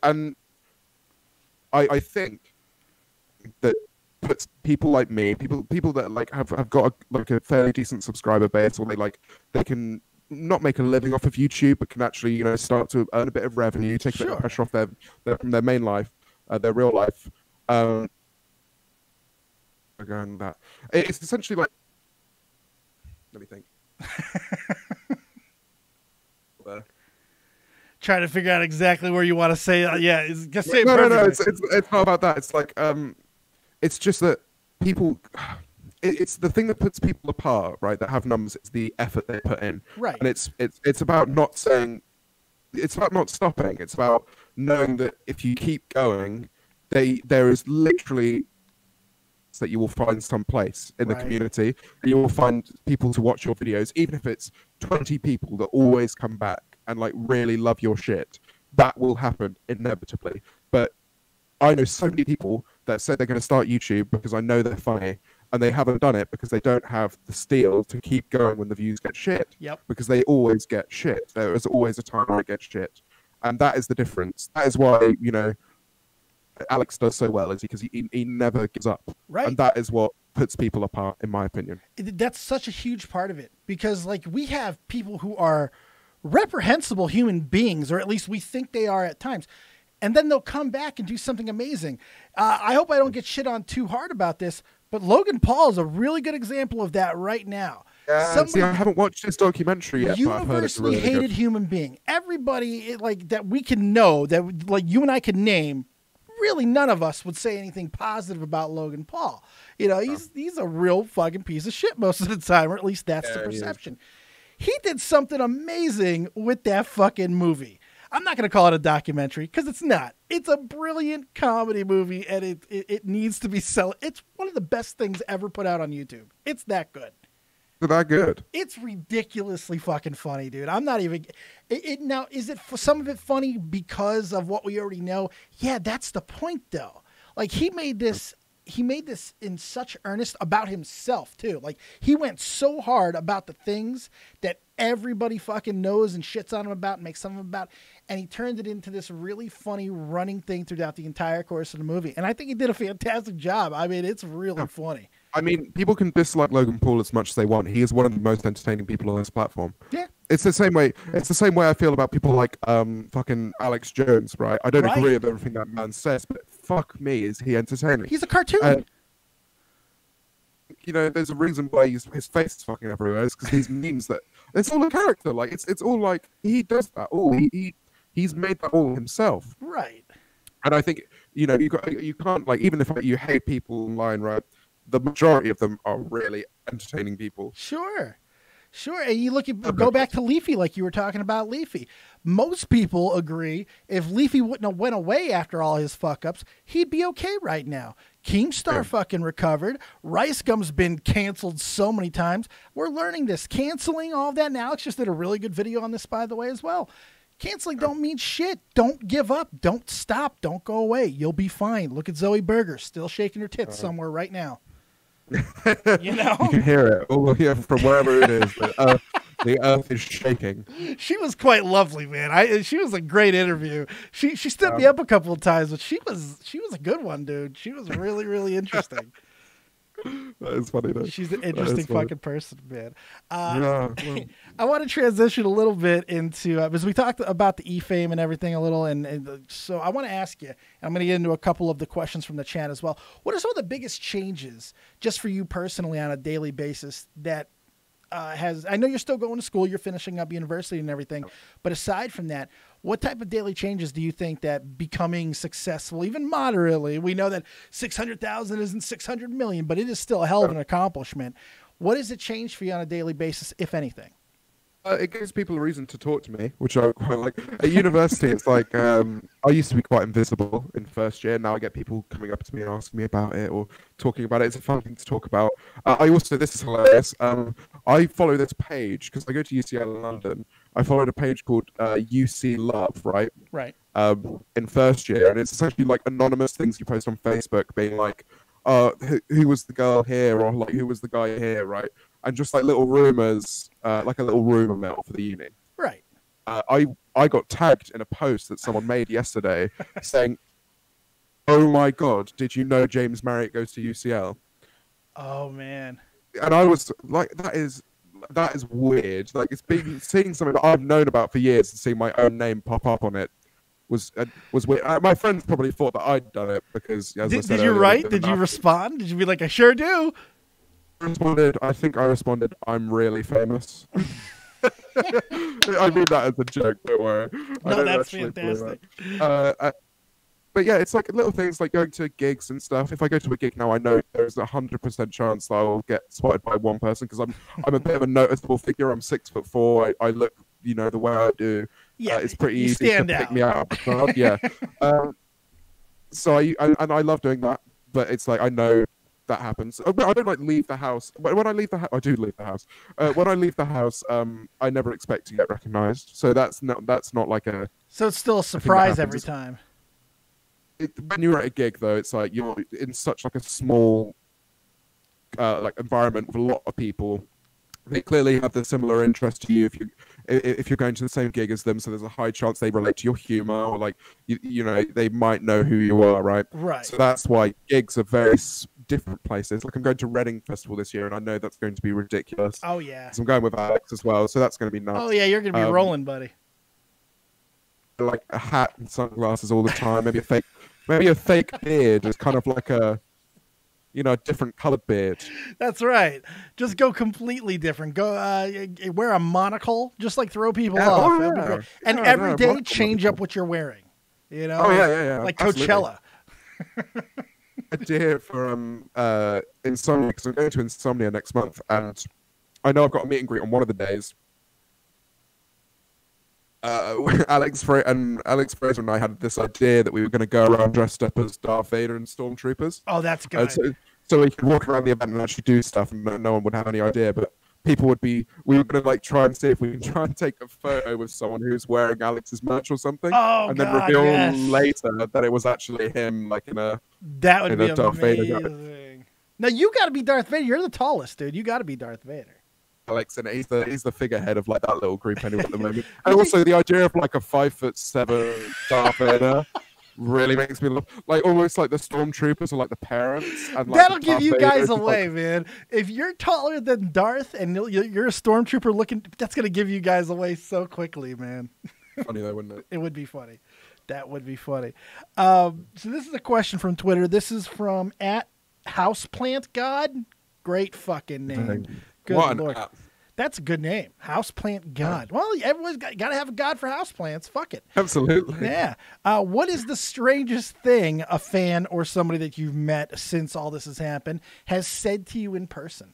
think that puts people like me, people that like have got a fairly decent subscriber base, or they can not make a living off of YouTube, but can actually, you know, start to earn a bit of revenue, take a bit of pressure off from their main life, their real life. Again, that it's essentially like, let me think. Trying to figure out exactly where you want to say. Yeah, just say it. No. It's not about that. It's like it's just that people. It's the thing that puts people apart, right? That have numbers. It's the effort they put in, right? And it's about not saying. It's about not stopping. It's about knowing that if you keep going, there is literally that you will find some place in the community, and you will find people to watch your videos, even if it's 20 people that always come back and like really love your shit. That will happen inevitably. But I know so many people that said they're going to start YouTube because I know they're funny, and they haven't done it because they don't have the steel to keep going when the views get shit. Yep. Because they always get shit. There is always a time where it gets shit. And that is the difference. That is why, you know, Alex does so well, is because he never gives up. Right. And that is what puts people apart, in my opinion. That's such a huge part of it, because like we have people who are reprehensible human beings, or at least we think they are at times. And then they'll come back and do something amazing. I hope I don't get shit on too hard about this, but Logan Paul is a really good example of that right now. See, I haven't watched this documentary yet. Universally but I've heard it's really hated good. Human being. Everybody like that we can know, that like you and I can name. Really, none of us would say anything positive about Logan Paul. You know, he's a real fucking piece of shit most of the time, or at least that's the perception. He did something amazing with that fucking movie. I'm not going to call it a documentary because it's not. It's a brilliant comedy movie, and it needs to be It's one of the best things ever put out on YouTube. It's that good. Is that good? It's ridiculously fucking funny, dude. I'm not even. Now, is it for some of it funny because of what we already know? Yeah, that's the point, though. Like he made this in such earnest about himself too. Like he went so hard about the things that everybody fucking knows and shits on him about and makes fun of him about, and he turned it into this really funny running thing throughout the entire course of the movie. And I think he did a fantastic job. I mean, it's really funny. I mean, people can dislike Logan Paul as much as they want. He is one of the most entertaining people on this platform. Yeah. It's the same way. It's the same way I feel about people like fucking Alex Jones, right? I don't agree with everything that man says, but fuck me, is he entertaining? He's a cartoon. You know, there's a reason why his face is fucking everywhere. It's because these memes that it's all a character. Like it's all like he does that all. He's made that all himself. Right. And I think you can't like, even if you hate people online, right? The majority of them are really entertaining people. Sure. And you go back to Leafy, like you were talking about Leafy. Most people agree if Leafy wouldn't have went away after all his fuck ups, he'd be okay right now. Keemstar fucking recovered. Rice Gum's been canceled so many times. We're learning this. Canceling, all of that. And Alex just did a really good video on this, by the way, as well. Canceling don't mean shit. Don't give up. Don't stop. Don't go away. You'll be fine. Look at Zoe Berger, still shaking her tits somewhere right now. You know, you can hear it all here from wherever it is. The earth is shaking. She was quite lovely, man. She was a great interview. She stood me up a couple of times, but she was a good one, dude. She was really, really interesting. That is funny, though. She's an interesting fucking person, man. Well. I want to transition a little bit into because we talked about the E-Fame and everything a little, and so I want to ask you, and I'm going to get into a couple of the questions from the chat as well. What are some of the biggest changes, just for you personally, on a daily basis that I know you're still going to school, you're finishing up university and everything, but aside from that, what type of daily changes do you think that becoming successful, even moderately, we know that 600,000 isn't 600 million, but it is still a hell of an accomplishment. What does it change for you on a daily basis, if anything? It gives people a reason to talk to me, which I quite like. At university, it's like I used to be quite invisible in first year. Now I get people coming up to me and asking me about it or talking about it. It's a fun thing to talk about. I also, this is hilarious. I follow this page because I go to UCL in London. I followed a page called UC Love, right? Right. In first year, and it's essentially like anonymous things you post on Facebook, being like, who was the girl here, or like who was the guy here, right? And just like little rumors, like a little rumor mill for the uni. Right. I got tagged in a post that someone made yesterday saying, "Oh my God, did you know James Marriott goes to UCL?" Oh man. And I was like, that is weird. Like seeing something that I've known about for years and seeing my own name pop up on it was weird. My friends probably thought that I'd done it because, as I said, did you write? Did you respond? Did you be like, I sure do? I think I responded, "I'm really famous." I mean that as a joke, don't worry. No, that's fantastic. But yeah, it's like little things like going to gigs and stuff. If I go to a gig now, I know there's 100% chance that I will get spotted by one person because I'm a bit of a noticeable figure. I'm 6'4". I look, the way I do. Yeah, it's pretty easy to pick me out of the crowd. Yeah. So I love doing that, but it's like I know that happens. I don't like leave the house. When I leave the house, I do leave the house. When I leave the house, I never expect to get recognized. So that's not like a. So it's still a surprise every time. When you're at a gig, though, it's like you're in such like a small, like environment with a lot of people. They clearly have the similar interest to you if you're going to the same gig as them. So there's a high chance they relate to your humor, or like they might know who you are, right? Right. So that's why gigs are very different places. Like I'm going to Reading Festival this year, and I know that's going to be ridiculous. Oh yeah. So I'm going with Alex as well, so that's going to be nuts. Oh yeah, you're going to be rolling, buddy. Like a hat and sunglasses all the time. Maybe a fake beard is kind of like a. A different colored beard. That's right. Just go completely different. Go wear a monocle. Just like throw people off. Yeah. And every day change up what you're wearing. Oh yeah. Like absolutely. Coachella. Idea for Insomnia, because I'm going to Insomnia next month, and I know I've got a meet and greet on one of the days. Alex Fraser and I had this idea that we were going to go around dressed up as Darth Vader and Stormtroopers. Oh, that's good. So we could walk around the event and actually do stuff, and no one would have any idea. But people would be. We were going to try and see if we can try and take a photo with someone who's wearing Alex's merch or something, and then reveal later that it was actually him, like in a. That would be Darth amazing. Vader. Now you got to be Darth Vader. You're the tallest, dude. You got to be Darth Vader. Alex, and he's the figurehead of like that little group anyway at the moment. And also the idea of like a 5'7" Darth Vader really makes me laugh. Like almost like the stormtroopers are like the parents. And, like, that'll give you guys away, man. If you're taller than Darth and you're a stormtrooper looking, that's gonna give you guys away so quickly, man. Funny though, wouldn't it? It would be funny. That would be funny. So this is a question from Twitter. This is from @HouseplantGod. Great fucking name. Good Lord. That's a good name. Houseplant God. Well, everyone's got to have a God for houseplants. Fuck it. Absolutely. Yeah. What is the strangest thing a fan or somebody that you've met since all this has happened has said to you in person?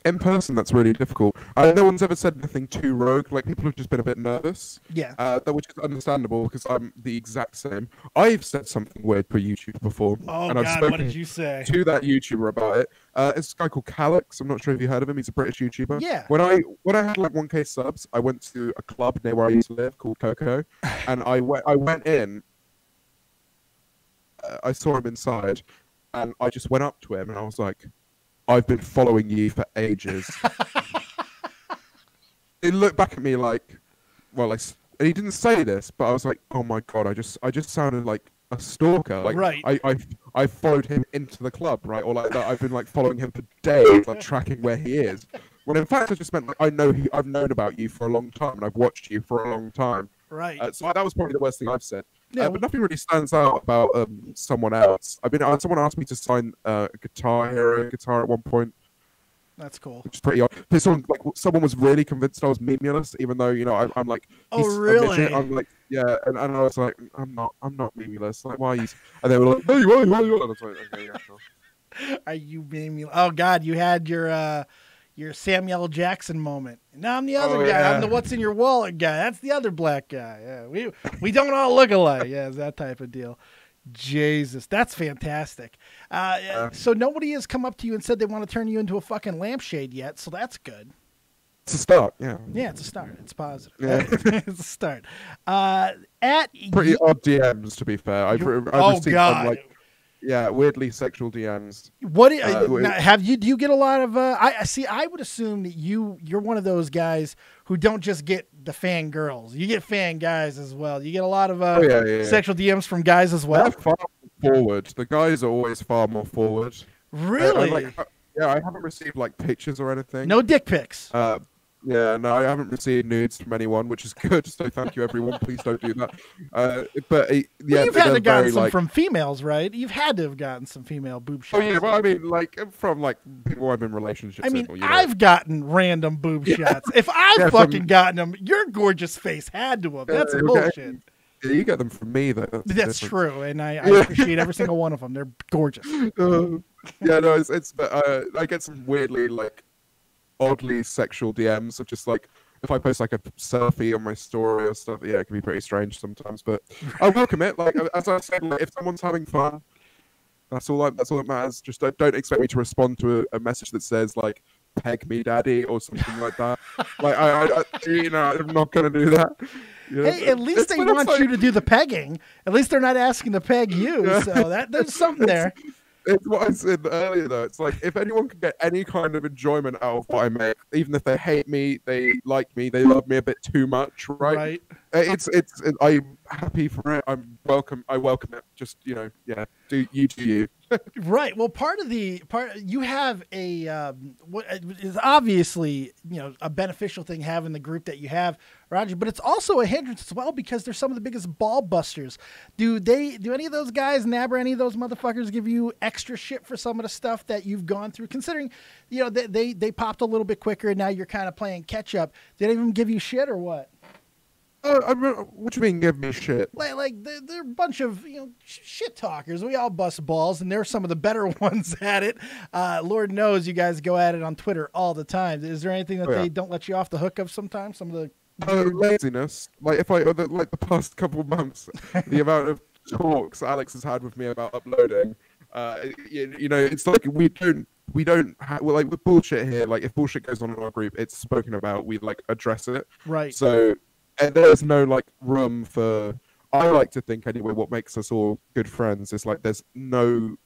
In person, that's really difficult. No one's ever said anything too rogue. Like, people have just been a bit nervous. Yeah. Which is understandable because I'm the exact same. I've said something weird for YouTube before. Oh, and God, I've spoken what did you say? to that YouTuber about it. It's a guy called Calix. I'm not sure if you heard of him. He's a British YouTuber. Yeah. When I had like 1K subs, I went to a club near where I used to live called Coco, and I went in. I saw him inside, and I just went up to him and I was like, I've been following you for ages. He looked back at me like, well, and he didn't say this, but I was like, oh my God, I just sounded like a stalker. Like, right. I followed him into the club, right? Or like that. I've been like following him for days, like tracking where he is. When in fact, I just meant like, I've known about you for a long time and I've watched you for a long time. Right. So that was probably the worst thing I've said. Yeah, but nothing really stands out about someone else. Someone asked me to sign a Guitar Hero guitar at one point. That's cool. Which is pretty odd. Someone was really convinced I was memeless, even though I'm like, oh really? I'm like, yeah, and I was like, I'm not memeless. Like, why are you? And they were like, hey, why are you? And I was like, okay, yeah, sure. Are you memeless? Oh God, you had your Samuel Jackson moment. Now I'm the other guy. Yeah. I'm the what's in your wallet guy. That's the other black guy. Yeah, we don't all look alike. Yeah, it's that type of deal. Jesus, that's fantastic. So nobody has come up to you and said they want to turn you into a fucking lampshade yet. So that's good. It's a start. Yeah. Yeah, it's a start. It's positive. Yeah. It's a start. Pretty odd DMs, to be fair. I've received God. Like, yeah, weirdly sexual DMs. What now, do you get a lot of? I would assume that you're one of those guys who don't just get the fan girls. You get fan guys as well. You get a lot of sexual DMs from guys as well. They're far more forward. The guys are always far more forward. Really? I haven't received like pictures or anything. No dick pics. Yeah, no, I haven't received nudes from anyone, which is good. So thank you, everyone. Please don't do that. You've had to have gotten some from females, right? You've had to have gotten some female boob shots. Oh yeah, well, I mean, like from like people I've been in relationships. I mean, with, I've gotten random boob shots. If I've fucking gotten them, your gorgeous face had to have. That's bullshit. Yeah, you get them from me, though. That's true, and I appreciate every single one of them. They're gorgeous. Yeah, no, I get some weirdly like oddly sexual DMs of just like if I post like a selfie on my story or stuff. Yeah, it can be pretty strange sometimes, but I welcome it. Like as I said, like, if someone's having fun, that's all that matters. Just don't expect me to respond to a message that says like "peg me, daddy" or something like that. Like I'm not gonna do that. You know? Hey, at least they want you to do the pegging. At least they're not asking to peg you. Yeah. So there's something there. It's what I said earlier, though. It's like if anyone can get any kind of enjoyment out of what I make, even if they hate me, they like me, they love me a bit too much, right? I'm happy for it. I welcome it. Just do you. Right. Well, you have what is obviously a beneficial thing having the group that you have, Roger, but it's also a hindrance as well because they're some of the biggest ball busters. Do any of those guys, Nabber, any of those motherfuckers give you extra shit for some of the stuff that you've gone through? Considering they popped a little bit quicker and now you're kind of playing catch up. Did they even give you shit or what? What do you mean give me shit? Like they're a bunch of shit talkers. We all bust balls, and they're some of the better ones at it. Lord knows you guys go at it on Twitter all the time. Is there anything that they don't let you off the hook of sometimes? Some of the laziness. Like if the past couple of months, the amount of talks Alex has had with me about uploading. It's like we don't have like with bullshit here. Like if bullshit goes on in our group, it's spoken about. We like address it. Right. So. And there's no like room for. I like to think anyway. What makes us all good friends is like there's no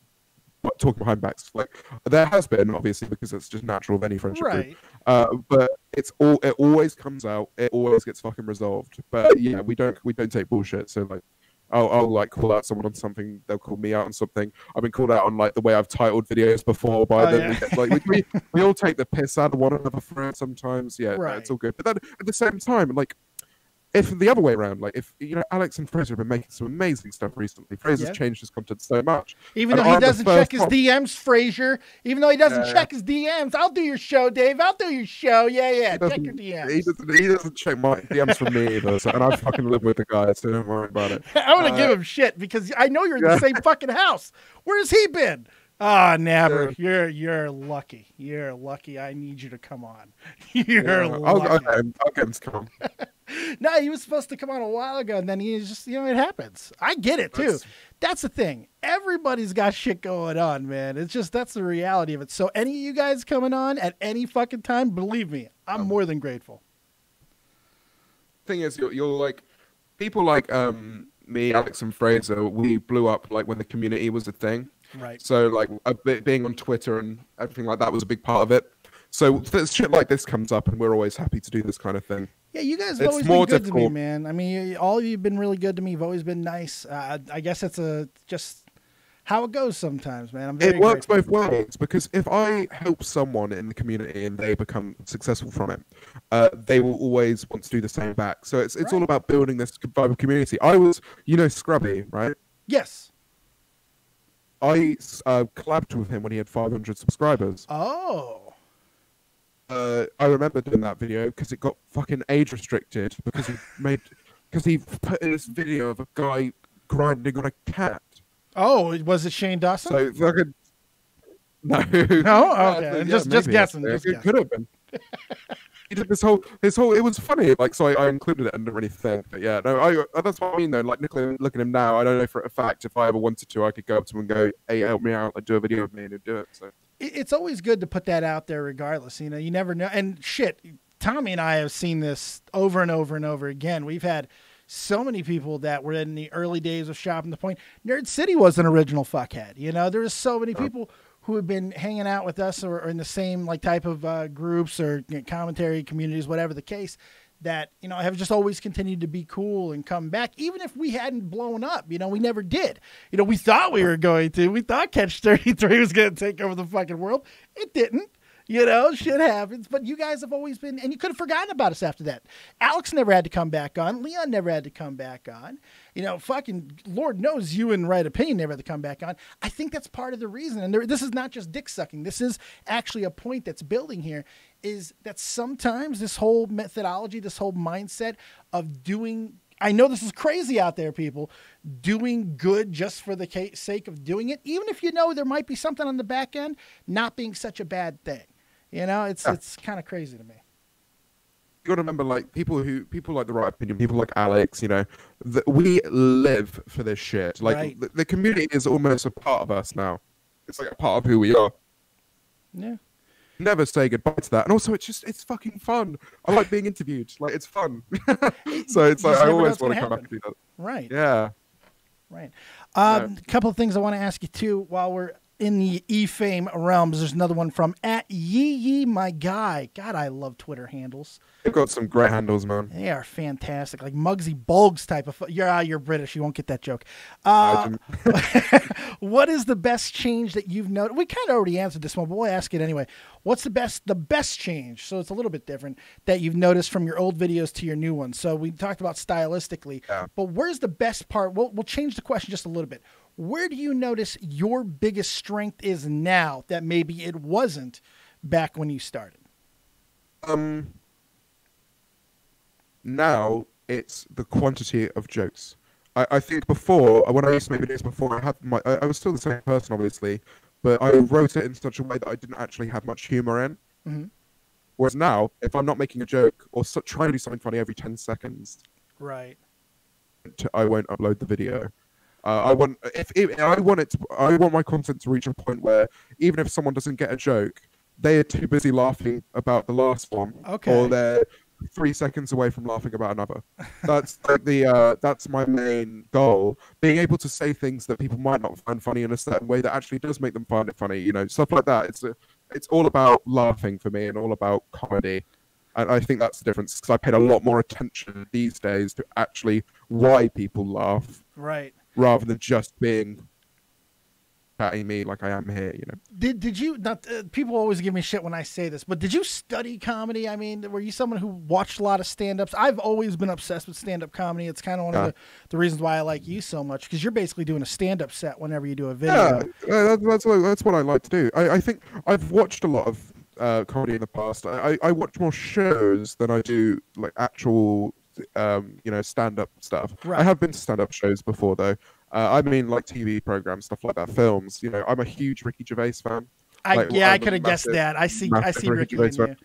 talking behind backs. Like there has been, obviously, because it's just natural of any friendship right. group. But it always comes out. It always gets fucking resolved. But yeah, we don't take bullshit. So like, I'll like call out someone on something. They'll call me out on something. I've been called out on like the way I've titled videos before by them. Yeah. Like we all take the piss out of one another for it sometimes. Yeah, right. It's all good. But then at the same time, like if the other way around, like if Alex and Fraser have been making some amazing stuff recently. Fraser's changed his content so much. Even though he doesn't check his DMs, Fraser. Even though he doesn't check his DMs, I'll do your show, Dave. I'll do your show. Yeah. Check your DMs. He doesn't check my DMs from me either. So, and I fucking live with the guy, so don't worry about it. I'm gonna give him shit because I know you're in the same fucking house. Where has he been? Never. You're lucky. You're lucky. I need you to come on. You're lucky. I'll get him to come. No, he was supposed to come on a while ago, and then he just, it happens. I get it, too. That's the thing. Everybody's got shit going on, man. It's just, that's the reality of it. So any of you guys coming on at any fucking time, believe me, I'm more than grateful. Thing is, you're like, people like me, Alex, and Fraser, we blew up like when the community was a thing. Right. So like being on Twitter and everything like that was a big part of it. So shit like this comes up, and we're always happy to do this kind of thing. Yeah, you guys have always been good to me, man. I mean, all of you have been really good to me. You've always been nice. I guess it's just how it goes sometimes, man. It works both ways, because if I help someone in the community and they become successful from it, they will always want to do the same back. So it's all about building this vibe of community. I was, Scrubby, right? Yes. I collabed with him when he had 500 subscribers. Oh. I remember doing that video because it got fucking age restricted because he put in this video of a guy grinding on a cat. Oh, was it Shane Dawson? So fucking no. No, okay. Just guessing. It could have been. He did this whole. It was funny. Like, so I included it and didn't really think. But yeah, no, that's what I mean though. Like, looking at him now, I don't know for a fact if I ever wanted to, I could go up to him and go, "Hey, help me out! Like, do a video of me," and he'd do it. So. It's always good to put that out there regardless. You never know. And shit, Tommy and I have seen this over and over and over again. We've had so many people that were in the early days of Shopping the Point. Nerd City was an original fuckhead. There was so many people who have been hanging out with us or in the same like type of groups or commentary communities, whatever the case, that, have just always continued to be cool and come back. Even if we hadn't blown up, we never did. We thought we were going to. We thought Catch 33 was going to take over the fucking world. It didn't. Shit happens. But you guys have always been, and you could have forgotten about us after that. Alex never had to come back on. Leon never had to come back on. Fucking Lord knows you and Right Opinion never had to come back on. I think that's part of the reason. And this is not just dick sucking. This is actually a point that's building here, is that sometimes this whole methodology, this whole mindset of doing, I know this is crazy out there, people, doing good just for the sake of doing it, even if there might be something on the back end, not being such a bad thing. It's kind of crazy to me. You got to remember, like, people like the Right Opinion, people like Alex, we live for this shit. Like, right. the community is almost a part of us now. It's like a part of who we are. Yeah. Never say goodbye to that. And also, it's fucking fun. I like being interviewed. Like, it's fun. So it's like, I always want to come back and do that. Right. Yeah. Right. A couple of things I want to ask you, too, while we're in the E-Fame realms. There's another one from @Yee my guy. God, I love Twitter handles. They've got some great handles, man. They are fantastic, like Muggsy Bogues type of. You're British. You won't get that joke. What is the best change that you've noticed? We kind of already answered this one, but we'll ask it anyway. What's the best change? So it's a little bit different that you've noticed from your old videos to your new ones. So we talked about stylistically, but where's the best part? We'll change the question just a little bit. Where do you notice your biggest strength is now that maybe it wasn't back when you started? Now it's the quantity of jokes. I think before, when I used to make videos before, I was still the same person, obviously, but I wrote it in such a way that I didn't actually have much humor in. Mm-hmm. Whereas now, if I'm not making a joke or trying to do something funny every 10 seconds, right, I won't upload the video. I want my content to reach a point where even if someone doesn't get a joke, they are too busy laughing about the last one, okay, or 3 seconds away from laughing about another. That's like that's my main goal. Being able to say things that people might not find funny in a certain way that actually does make them find it funny. Stuff like that. It's all about laughing for me and all about comedy. And I think that's the difference, because I paid a lot more attention these days to actually why people laugh, right, rather than just being patting me like I am here. Did you not? People always give me shit when I say this, but did you study comedy? I mean, were you someone who watched a lot of stand-ups? I've always been obsessed with stand-up comedy. It's kind of one of the reasons why I like you so much, because you're basically doing a stand-up set whenever you do a video. Yeah, that's what I like to do. I think I've watched a lot of comedy in the past. I watch more shows than I do like actual stand-up stuff. Right. I have been to stand-up shows before though. I mean, like TV programs, stuff like that, films. I'm a huge Ricky Gervais fan. I could have guessed that. I see Ricky in you.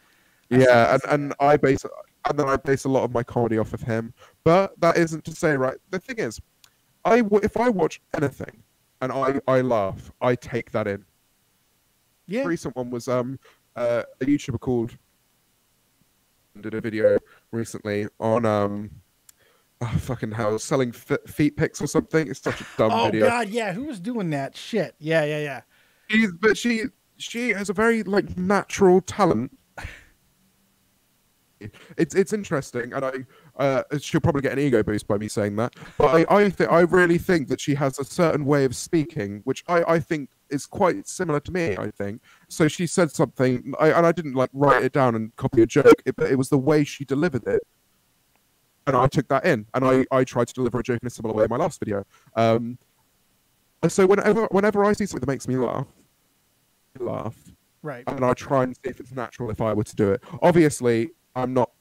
Yeah, and I base a lot of my comedy off of him. But that isn't to say, right? The thing is, if I watch anything and I laugh, I take that in. Yeah. The recent one was a YouTuber called did a video recently on fucking hell, selling feet pics or something. It's such a dumb video. Oh god, yeah, who was doing that shit? Yeah. She has a very like natural talent. It's interesting, and she'll probably get an ego boost by me saying that. But I really think that she has a certain way of speaking, which I think is quite similar to me. I think so. She said something, and I didn't like write it down and copy a joke, but it was the way she delivered it. And I took that in, and I tried to deliver a joke in a similar way in my last video. So whenever I see something that makes me laugh, right, and I try and see if it's natural if I were to do it. Obviously, I'm not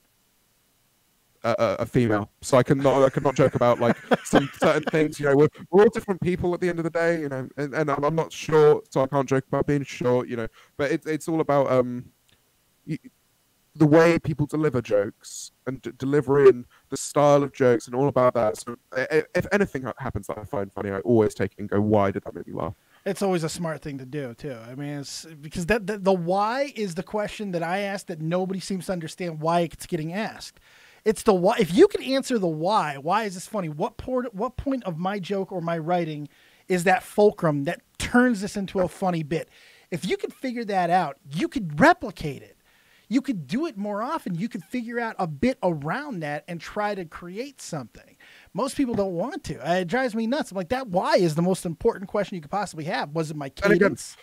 a female, so I cannot joke about like some certain things. We're all different people at the end of the day, and I'm not short, so I can't joke about being short. But it's all about the way people deliver jokes and delivering the style of jokes and all about that. So if anything happens that I find funny, I always take it and go, why did that make me laugh? It's always a smart thing to do too. I mean, it's because the why is the question that I ask that nobody seems to understand why it's getting asked. It's the why. If you can answer the why is this funny? What point of my joke or my writing is that fulcrum that turns this into a funny bit? If you could figure that out, you could replicate it. You could do it more often. You could figure out a bit around that and try to create something. Most people don't want to. It drives me nuts. I'm like, that why is the most important question you could possibly have. Was it my cadence?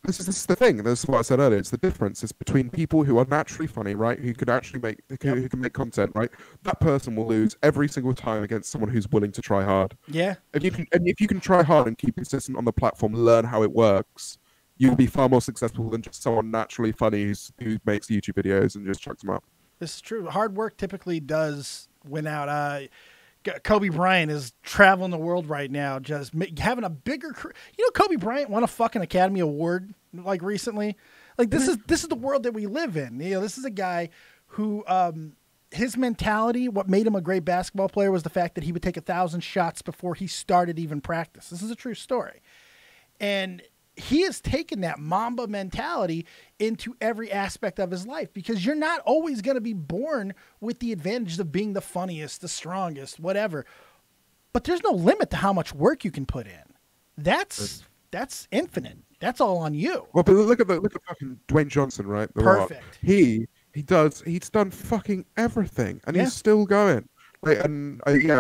This is the thing. This is what I said earlier. It's the difference. It's between people who are naturally funny, right? Who could actually who can make content, right? That person will lose every single time against someone who's willing to try hard. Yeah. If you can try hard and keep consistent on the platform, learn how it works, you'll be far more successful than just someone naturally funny who makes YouTube videos and just chucks them up. This is true. Hard work typically does win out. Kobe Bryant is traveling the world right now, just having a bigger career. Kobe Bryant won a fucking Academy Award like recently. Like this is the world that we live in. This is a guy who his mentality, what made him a great basketball player, was the fact that he would take 1,000 shots before he started even practice. This is a true story, and he has taken that Mamba mentality into every aspect of his life, because you're not always going to be born with the advantage of being the funniest, the strongest, whatever. But there's no limit to how much work you can put in. That's infinite. That's all on you. Well, but look at fucking Dwayne Johnson, right? Perfect. He's done fucking everything, and he's still going. I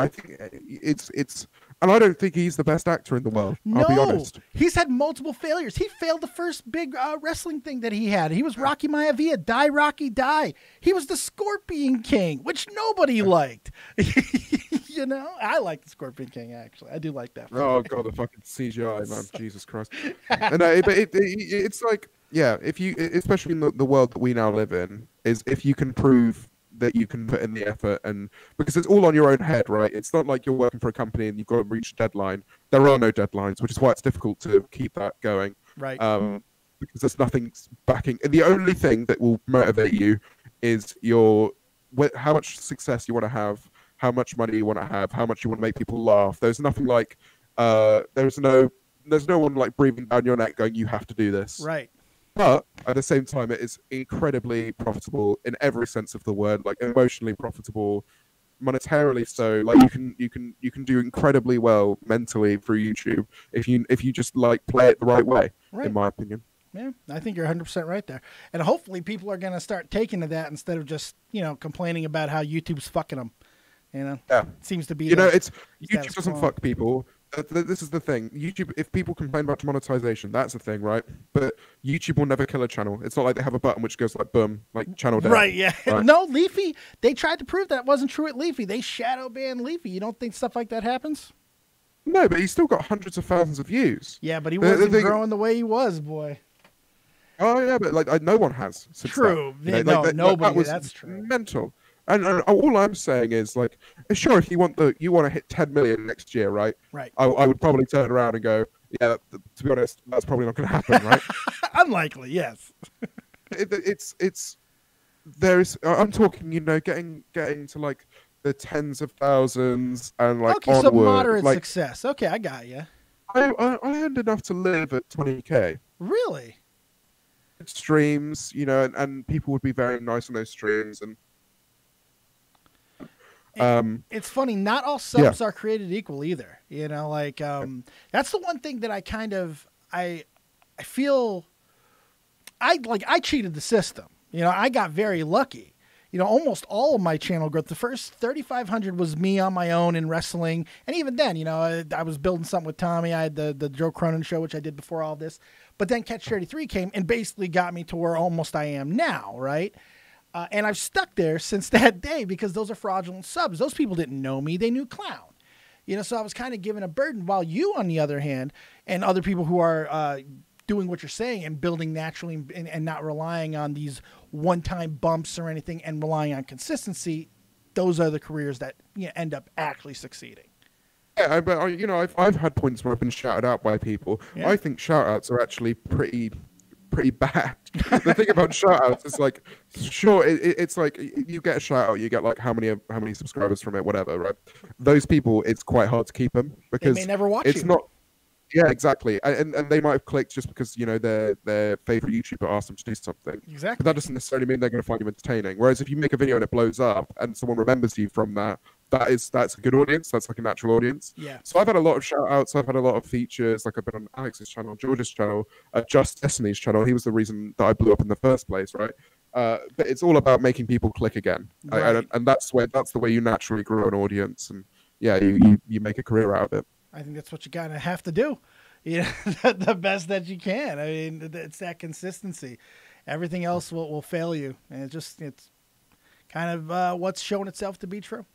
think it's. And I don't think he's the best actor in the world. I'll be honest. He's had multiple failures. He failed the first big wrestling thing that he had. He was Rocky Maivia, Die Rocky Die. He was the Scorpion King, which nobody liked. I like the Scorpion King, actually. I do like that. Oh god, the fucking CGI, man. Jesus Christ. But it's like, if you, especially in the world that we now live in, is if you can prove that you can put in the effort, and because it's all on your own head, right? It's not like you're working for a company and you've got to reach a deadline. There are no deadlines, which is why it's difficult to keep that going. Right. Because there's nothing backing. The only thing that will motivate you is how much success you want to have, how much money you want to have, how much you want to make people laugh. There's nothing like there's no one like breathing down your neck going, you have to do this. Right. But at the same time, it is incredibly profitable in every sense of the word, like emotionally profitable, monetarily so. Like you can do incredibly well mentally through YouTube if you just like play it the right way, in my opinion. Yeah, I think you're 100% right there. And hopefully people are going to start taking to that instead of just, complaining about how YouTube's fucking them. Yeah. It seems to be, it's YouTube doesn't fuck people. This is the thing. YouTube, if people complain about monetization, that's the thing, right? But YouTube will never kill a channel. It's not like they have a button which goes like, boom, like channel down. Right, yeah. Right? No, Leafy, they tried to prove that wasn't true at Leafy. They shadow banned Leafy. You don't think stuff like that happens? No, but he's still got hundreds of thousands of views. Yeah, but he wasn't growing the way he was, boy. Oh, yeah, but no one has. True. Nobody. That's true. Mental. And all I'm saying is, like, sure, if you want to hit 10 million next year, right? Right. I would probably turn around and go, yeah. To be honest, that's probably not going to happen, right? Unlikely, yes. I'm talking, getting to like the tens of thousands and like okay, onward. So moderate success. Okay, I got you. I earned enough to live at 20K. Really? Streams, and people would be very nice on those streams and. It's funny. Not all subs are created equal either. That's the one thing that I feel I cheated the system. I got very lucky. Almost all of my channel growth, the first 3,500 was me on my own in wrestling. And even then, I was building something with Tommy. I had the Joe Cronin show, which I did before all this. But then Catch 33 came and basically got me to where almost I am now, right? And I've stuck there since that day because those are fraudulent subs. Those people didn't know me. They knew Clown. So I was kind of given a burden, while you, on the other hand, and other people who are doing what you're saying and building naturally and not relying on these one-time bumps or anything and relying on consistency, those are the careers that end up actually succeeding. Yeah, but I've had points where I've been shouted out by people. Yeah. I think shout-outs are actually pretty bad. The thing about shout-outs is like, sure, it's like you get a shout-out, you get like how many subscribers from it, whatever, right? Those people, it's quite hard to keep them because they may never watch it's not. Yeah, exactly, and they might have clicked just because their favorite YouTuber asked them to do something. Exactly, but that doesn't necessarily mean they're going to find you entertaining. Whereas if you make a video and it blows up and someone remembers you from that, that's a good audience. That's like a natural audience. Yeah. So I've had a lot of shout outs. I've had a lot of features. Like I've been on Alex's channel, George's channel, Just Destiny's channel. He was the reason that I blew up in the first place, right? But it's all about making people click again, right. And that's the way you naturally grow an audience, and you make a career out of it. I think that's what you gotta have to do. The best that you can. I mean, it's that consistency. Everything else will fail you, and it's kind of what's shown itself to be true.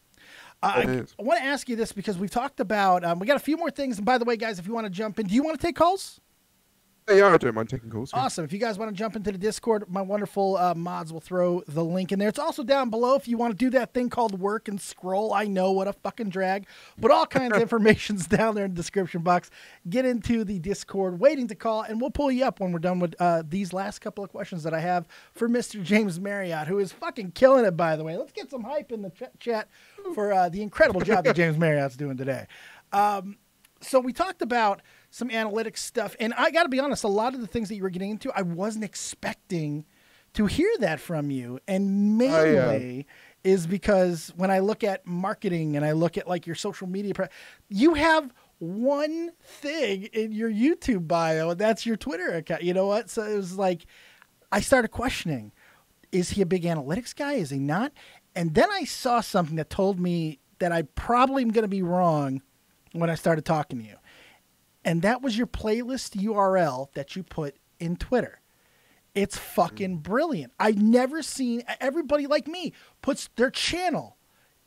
I want to ask you this because we've talked about, we got a few more things. And by the way, guys, if you want to jump in, do you want to take calls? Yeah, I don't mind taking calls. Yeah. Awesome. If you guys want to jump into the Discord, my wonderful mods will throw the link in there. It's also down below if you want to do that thing called work and scroll. I know, what a fucking drag. But all kinds of information's down there in the description box. Get into the Discord, waiting to call, and we'll pull you up when we're done with these last couple of questions that I have for Mr. James Marriott, who is fucking killing it, by the way. Let's get some hype in the chat for the incredible job that James Marriott's doing today. So we talked about some analytics stuff, and I got to be honest, a lot of the things that you were getting into, I wasn't expecting to hear that from you, and mainly is because when I look at marketing and I look at like your social media, you have one thing in your YouTube bio, and that's your Twitter account. You know what? So it was like, I started questioning, is he a big analytics guy? Is he not? And then I saw something that told me that I probably am going to be wrong when I started talking to you. And that was your playlist URL that you put in Twitter. It's fucking brilliant. I've never seen everybody like me puts their channel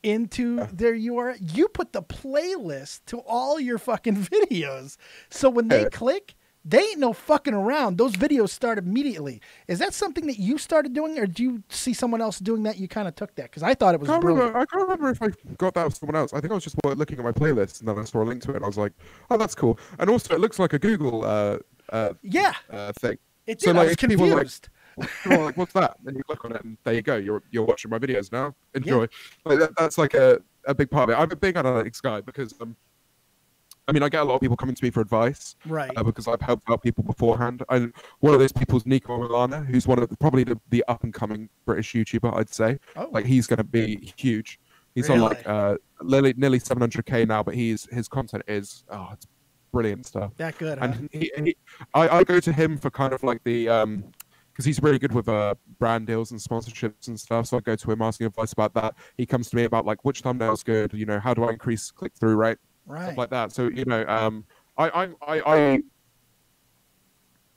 into their URL. You put the playlist to all your fucking videos. So when they click, they ain't no fucking around. Those videos start immediately. Is that something that you started doing, or do you see someone else doing that? You kind of took that because I thought it was brilliant. I can't remember if I got that with someone else. I think I was just looking at my playlist and then I saw a link to it. And I was like, oh, that's cool. And also, it looks like a Google thing. It did. So, I like, was confused. People are like, what's that? And you click on it, and there you go. You're watching my videos now. Enjoy. Yeah. Like that's like a big part of it. I'm a big analytics guy because I mean, I get a lot of people coming to me for advice, right? Because I've helped out people beforehand. And one of those people is Nico Milana, who's one of probably the up and coming British YouTuber, I'd say. Oh. Like he's going to be huge. He's really? on like nearly 700K now, but his content is it's brilliant stuff. That good, huh? And I go to him for kind of like the because he's really good with brand deals and sponsorships and stuff. So I go to him asking advice about that. He comes to me about like which thumbnail's good, you know, how do I increase click through rate, stuff like that. So you know, I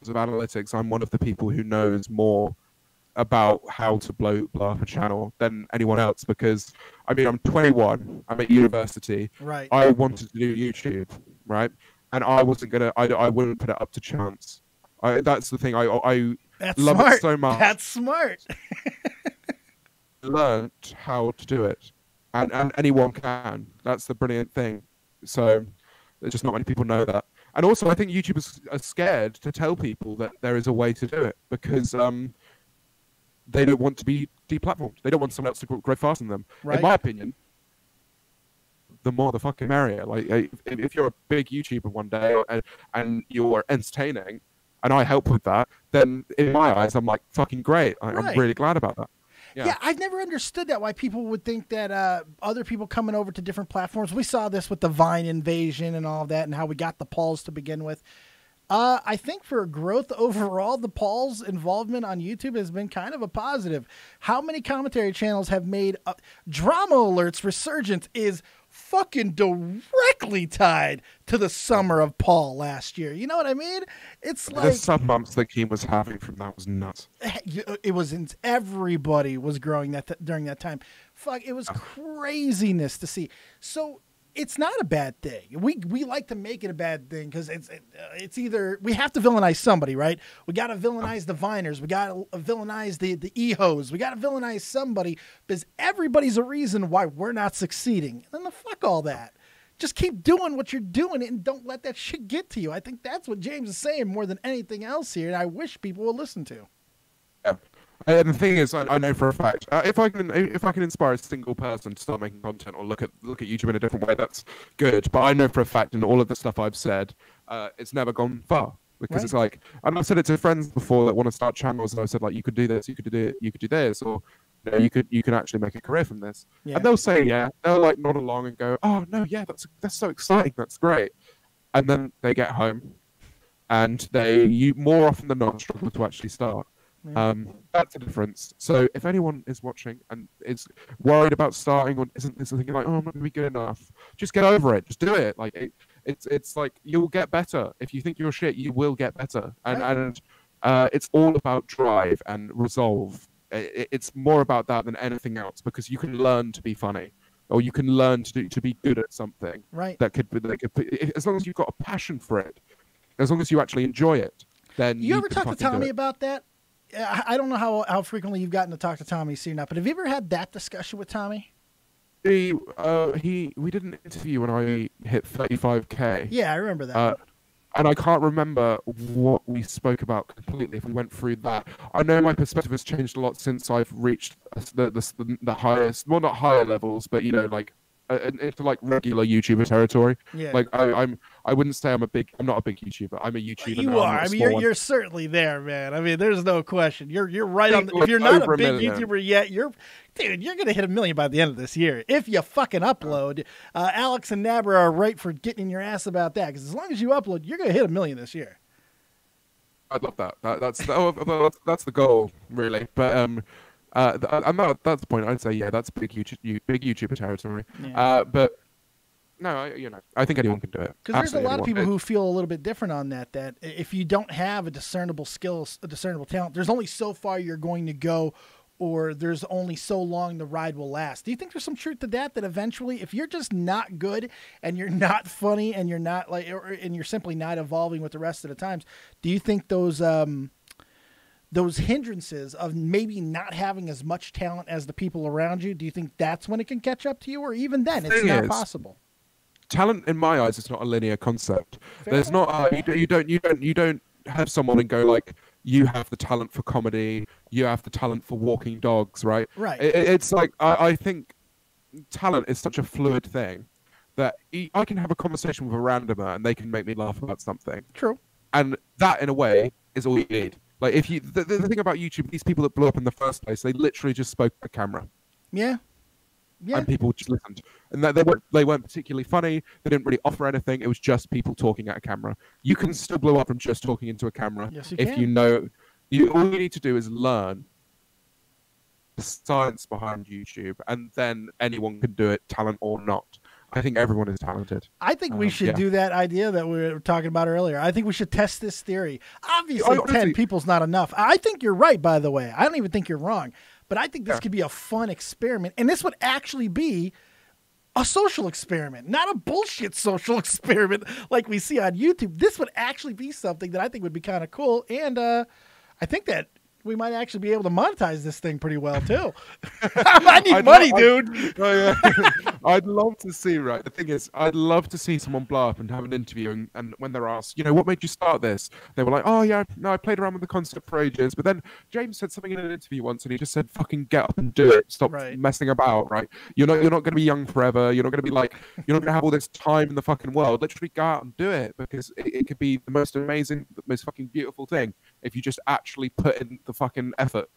of analytics, I'm one of the people who knows more about how to blow up a channel than anyone else, because I mean I'm 21, I'm at university, right? I wanted to do YouTube, right? And I wasn't gonna, I wouldn't put it up to chance. That's the thing. I That's love smart. it so much. That's smart. Learned how to do it, and anyone can. That's the brilliant thing. So there's just not many people know that. And also, I think YouTubers are scared to tell people that there is a way to do it, because they don't want to be deplatformed. They don't want someone else to grow faster than them. Right. In my opinion, the more the fucking merrier. Like, if you're a big YouTuber one day and you're entertaining, and I help with that, then in my eyes, I'm like, fucking great. I'm really glad about that. Yeah, I've never understood that, why people would think that other people coming over to different platforms. We saw this with the Vine invasion and all of that, and how we got the Pauls to begin with. I think for growth overall, the Paul's involvement on YouTube has been kind of a positive. How many commentary channels have made Drama Alert's resurgence is fucking directly tied to the summer of Paul last year. You know what I mean? It's like the sub bumps that Keem was having from that was nuts. It was everybody was growing that during that time. Fuck, it was craziness to see. So it's not a bad thing. We like to make it a bad thing because it's either we have to villainize somebody, right? We got to villainize the Viners. We got to villainize the EHOs. We got to villainize somebody because everybody's a reason why we're not succeeding. And then fuck all that. Just keep doing what you're doing and don't let that shit get to you. I think that's what James is saying more than anything else here, and I wish people would listen to. Yeah. And the thing is, I know for a fact, if I can inspire a single person to start making content or look at YouTube in a different way, that's good. But I know for a fact, in all of the stuff I've said, it's never gone far, because it's like, and I've said it to friends before that want to start channels, and I said like, you could do this, you could do this, or you know, you can actually make a career from this. Yeah. And they'll say they'll like nod along and go, oh no, yeah, that's so exciting, that's great. And then they get home, and you more often than not struggle to actually start. That's the difference. So if anyone is watching and is worried about starting or isn't thinking like, oh, I'm not gonna be good enough, just get over it. Just do it. Like it's like you'll get better. If you think you're shit, you will get better. And it's all about drive and resolve. It's more about that than anything else, because you can learn to be funny, or you can learn to be good at something. Right. That could as long as you've got a passion for it, as long as you actually enjoy it, then you ever talk to Tommy about that? I don't know how frequently you've gotten to talk to Tommy soon enough, but have you ever had that discussion with Tommy? We did an interview when I hit 35K. Yeah, I remember that. And I can't remember what we spoke about completely if we went through that. I know my perspective has changed a lot since I've reached the highest, well, not higher levels, but, you know, like, into like regular YouTuber territory. Yeah. Like I wouldn't say I'm not a big YouTuber. I'm a YouTuber. You are. I mean, you're certainly there, man. I mean, there's no question. You're right on. If you're not a big YouTuber yet, you're gonna hit 1 million by the end of this year if you fucking upload. Alex and Nabra are right for getting your ass about that, because as long as you upload, you're gonna hit 1 million this year. I'd love that. That's the goal, really. But that's the point. I'd say, yeah, that's big YouTuber territory. Yeah. But no, I think anyone can do it. Because there's a lot of people who feel a little bit different on that. That if you don't have a discernible skill, a discernible talent, there's only so far you're going to go, or there's only so long the ride will last. Do you think there's some truth to that? That eventually, if you're just not good and you're not funny and you're not and you're simply not evolving with the rest of the times, do you think those hindrances of maybe not having as much talent as the people around you, do you think that's when it can catch up to you, or even then it's not possible? Talent, in my eyes, is not a linear concept. There's not you don't have someone and go like, you have the talent for comedy, you have the talent for walking dogs, right? Right. It's like I think talent is such a fluid thing that I can have a conversation with a randomer and they can make me laugh about something. True. And that, in a way, is all you need. Like, if you, the thing about YouTube, these people that blew up in the first place, they literally just spoke to the camera. Yeah. Yeah. And people just listened. And they weren't particularly funny. They didn't really offer anything. It was just people talking at a camera. You can still blow up from just talking into a camera. Yes, you if can. you know, all you need to do is learn the science behind YouTube, and then anyone can do it, talent or not. I think everyone is talented. I think we should do that idea that we were talking about earlier. I think we should test this theory. Obviously, 10 people's not enough. I think you're right, by the way. I don't even think you're wrong. But I think this could be a fun experiment. And this would actually be a social experiment, not a bullshit social experiment like we see on YouTube. This would actually be something that I think would be kind of cool. And I think that we might actually be able to monetize this thing pretty well, too. I need money, dude. I'd love to see, right? The thing is, I'd love to see someone blow up and have an interview. And when they're asked, what made you start this? They were like, oh, yeah, no, I played around with the concept for ages. But then James said something in an interview once, and he just said, fucking get up and do it. Stop messing about, right? You're not going to be young forever. You're not going to be like, you're not going to have all this time in the fucking world. Literally go out and do it, because it could be the most amazing, the most fucking beautiful thing if you just actually put in the fucking effort.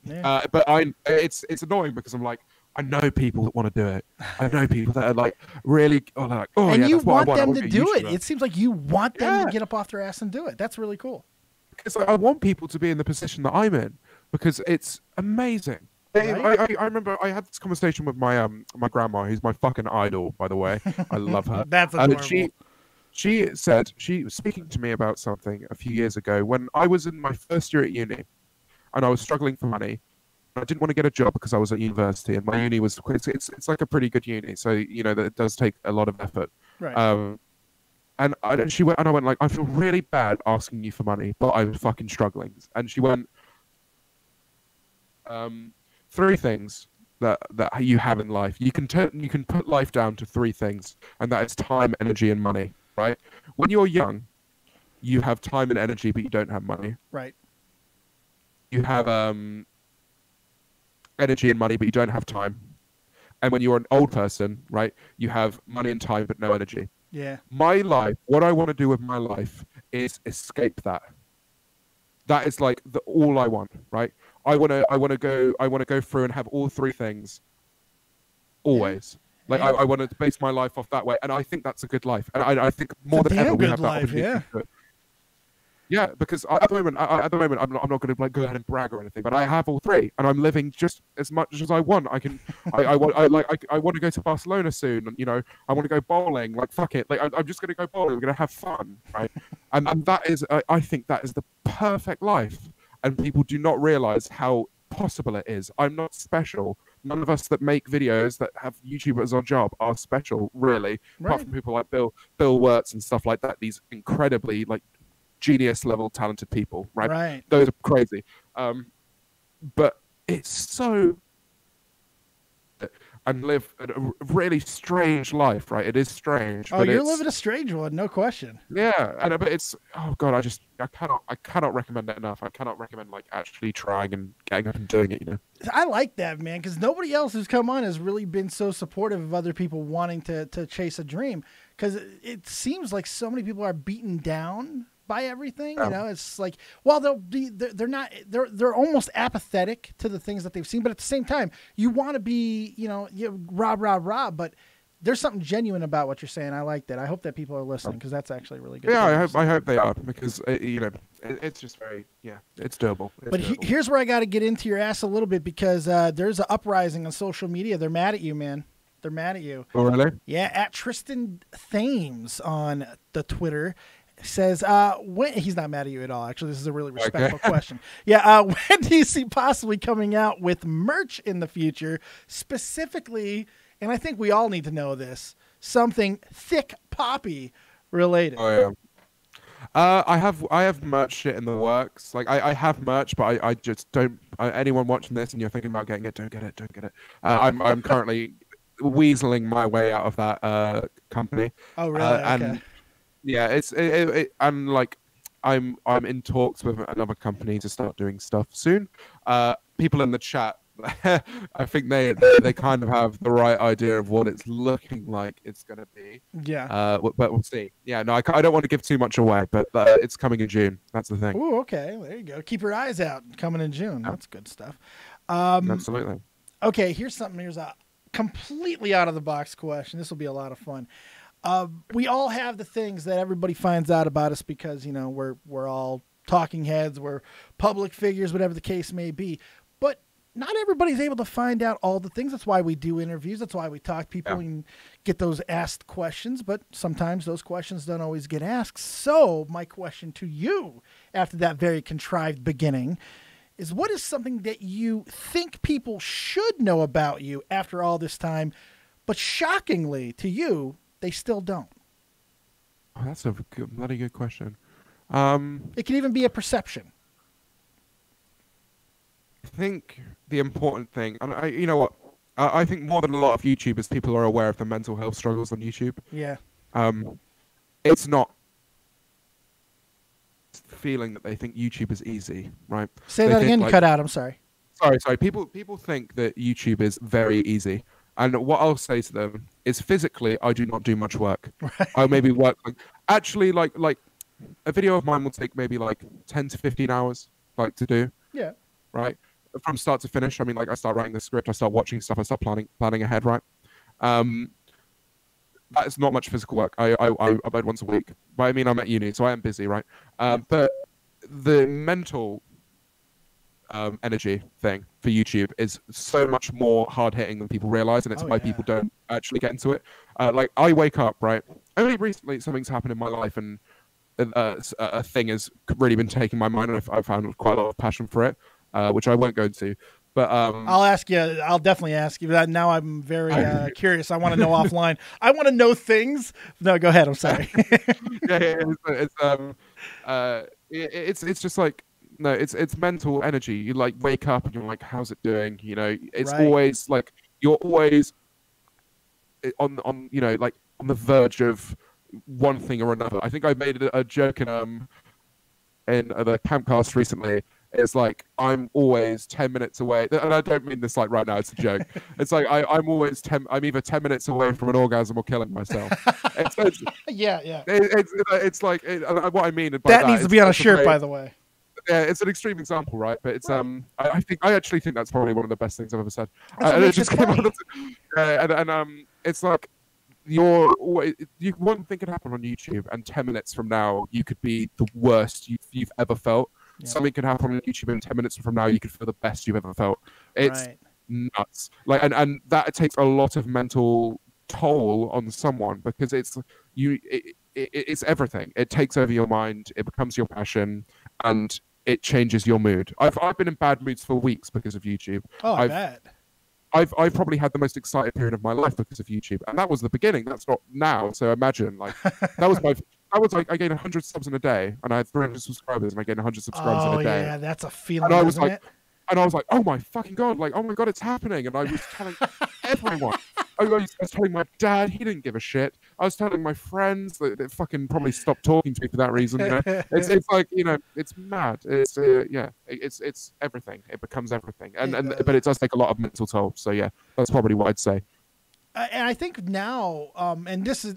Yeah. But it's annoying, because I'm like, I know people that want to do it. I know people that are like really, like, oh, and yeah, you that's what want I want. them to do it. It seems like you want them to get up off their ass and do it. That's really cool. Because I want people to be in the position that I'm in, because it's amazing. Right? I remember I had this conversation with my my grandma, who's my fucking idol, by the way. I love her. That's adorable. She said, she was speaking to me about something a few years ago when I was in my first year at uni and I was struggling for money. I didn't want to get a job because I was at university, and my uni was, it's like a pretty good uni. So, that it does take a lot of effort. Right. And I went like, I feel really bad asking you for money, but I'm fucking struggling. And she went, 3 things that you have in life. You can put life down to 3 things, and that is time, energy, and money. Right? When you're young, you have time and energy, but you don't have money. Right. You have energy and money, but you don't have time. And when you're an old person, right, you have money and time, but no energy. Yeah. My life, what I want to do with my life is escape that. That is like all I want, right? I want to go through and have all 3 things. Always. Yeah. Like, I want to base my life off that way, and I think that's a good life. And I think more than ever we have that opportunity. Yeah, because at the moment, I'm not going to like go ahead and brag or anything, but I have all 3, and I'm living just as much as I want. I can, I want to go to Barcelona soon. I want to go bowling. Like, fuck it. Like, I'm just going to go bowling. I'm going to have fun, right? and that is, I think that is the perfect life, and people do not realize how possible it is. I'm not special. None of us that make videos that have YouTube as our job are special, really. Right. Apart from people like Bill Wirtz and stuff like that. These incredibly like genius level talented people, right? Those are crazy. But it's so, and live a really strange life, right? It is strange. Oh, you're living a strange one, no question. Yeah, but it's, oh god, I cannot recommend it enough. I cannot recommend like actually trying and getting up and doing it. I like that, man, because nobody else who's come on has really been so supportive of other people wanting to chase a dream. Because it seems like so many people are beaten down by everything. It's like, well, they're almost apathetic to the things that they've seen, but at the same time, you want to be, rah, but there's something genuine about what you're saying. I like that. I hope that people are listening, because that's actually really good. Yeah, I hope they are, because it's just very, it's doable. Here's where I got to get into your ass a little bit, because there's an uprising on social media. They're mad at you, man. They're mad at you. Oh, really? Yeah, at Tristan Thames on the Twitter. Says, when he's not mad at you at all. Actually, this is a really respectful question. Yeah, when do you see possibly coming out with merch in the future? Specifically, and I think we all need to know this, something thick poppy related. Oh, yeah. I have merch shit in the works. Like I have merch, but I just don't. Anyone watching this and you're thinking about getting it, don't get it. I'm currently weaseling my way out of that company. Oh, really? Okay. And yeah, I'm in talks with another company to start doing stuff soon. People in the chat I think they kind of have the right idea of what it's looking like it's going to be. Yeah. But we'll see. Yeah, no, I don't want to give too much away, but it's coming in June. That's the thing. Ooh, okay. There you go. Keep your eyes out. Coming in June. Yeah. That's good stuff. Absolutely. Okay, here's a completely out of the box question. This will be a lot of fun. We all have the things that everybody finds out about us because, you know, we're all talking heads, we're public figures, whatever the case may be. But not everybody's able to find out all the things. That's why we do interviews. That's why we talk to people and get those asked questions. But sometimes those questions don't always get asked. So my question to you after that very contrived beginning is, what is something that you think people should know about you after all this time, but shockingly to you, they still don't? Oh, that's a bloody good question. It can even be a perception. I think the important thing, and you know what, I think more than a lot of YouTubers, people are aware of the mental health struggles on YouTube. Yeah. It's not the feeling that they think YouTube is easy, right? Say that again. You cut out. I'm sorry. Sorry. People think that YouTube is very easy. And what I'll say to them is, physically, I do not do much work. Right. I maybe work actually like a video of mine will take maybe like 10 to 15 hours to do. Yeah. Right. From start to finish. I mean, I start writing the script, I start watching stuff, I start planning ahead. Right. That is not much physical work. I upload once a week. But I mean, I'm at uni, so I am busy. Right. But the mental energy thing for YouTube is so much more hard hitting than people realize, and it's why people don't actually get into it. I wake up, right? Only recently something's happened in my life, and a thing has really been taking my mind, and I've found quite a lot of passion for it, which I won't go into. But I'll ask you. I'll definitely ask you that. Now I'm very curious. I want to know offline. I want to know things. No, go ahead. I'm sorry. It's just like, no, it's mental energy. You wake up and you're like, how's it doing? You know, it's Right. always like you're always on the verge of one thing or another. I think I made a joke in the Campcast recently. It's like, I'm always 10 minutes away, and I don't mean this like right now, it's a joke. It's like I'm always I'm either 10 minutes away from an orgasm or killing myself. Yeah. It's like what I mean by that needs to be on a shirt, by the way. Yeah, it's an extreme example, right? But it's I actually think that's probably one of the best things I've ever said. And it just came out. It's like one thing could happen on YouTube, and 10 minutes from now you could be the worst you've ever felt. Yeah. Something could happen on YouTube, and 10 minutes from now you could feel the best you've ever felt. It's nuts. And that takes a lot of mental toll on someone, because it's everything. It takes over your mind. It becomes your passion, and it changes your mood. I've been in bad moods for weeks because of YouTube. Oh, I bet. I've probably had the most excited period of my life because of YouTube, and that was the beginning. That's not now. So imagine, I gained 100 subs in a day, and I had 300 subscribers, and I gained 100 subscribers in a day. Oh yeah, that's a feeling. And I was like, oh my fucking god, oh my god, it's happening. And I was telling everyone. I was telling my dad, he didn't give a shit. I was telling my friends that they fucking probably stopped talking to me for that reason. You know? It's like, you know, it's mad. It's it's everything. It becomes everything, but it does take a lot of mental toll. So yeah, that's probably what I'd say. And I think now, and this is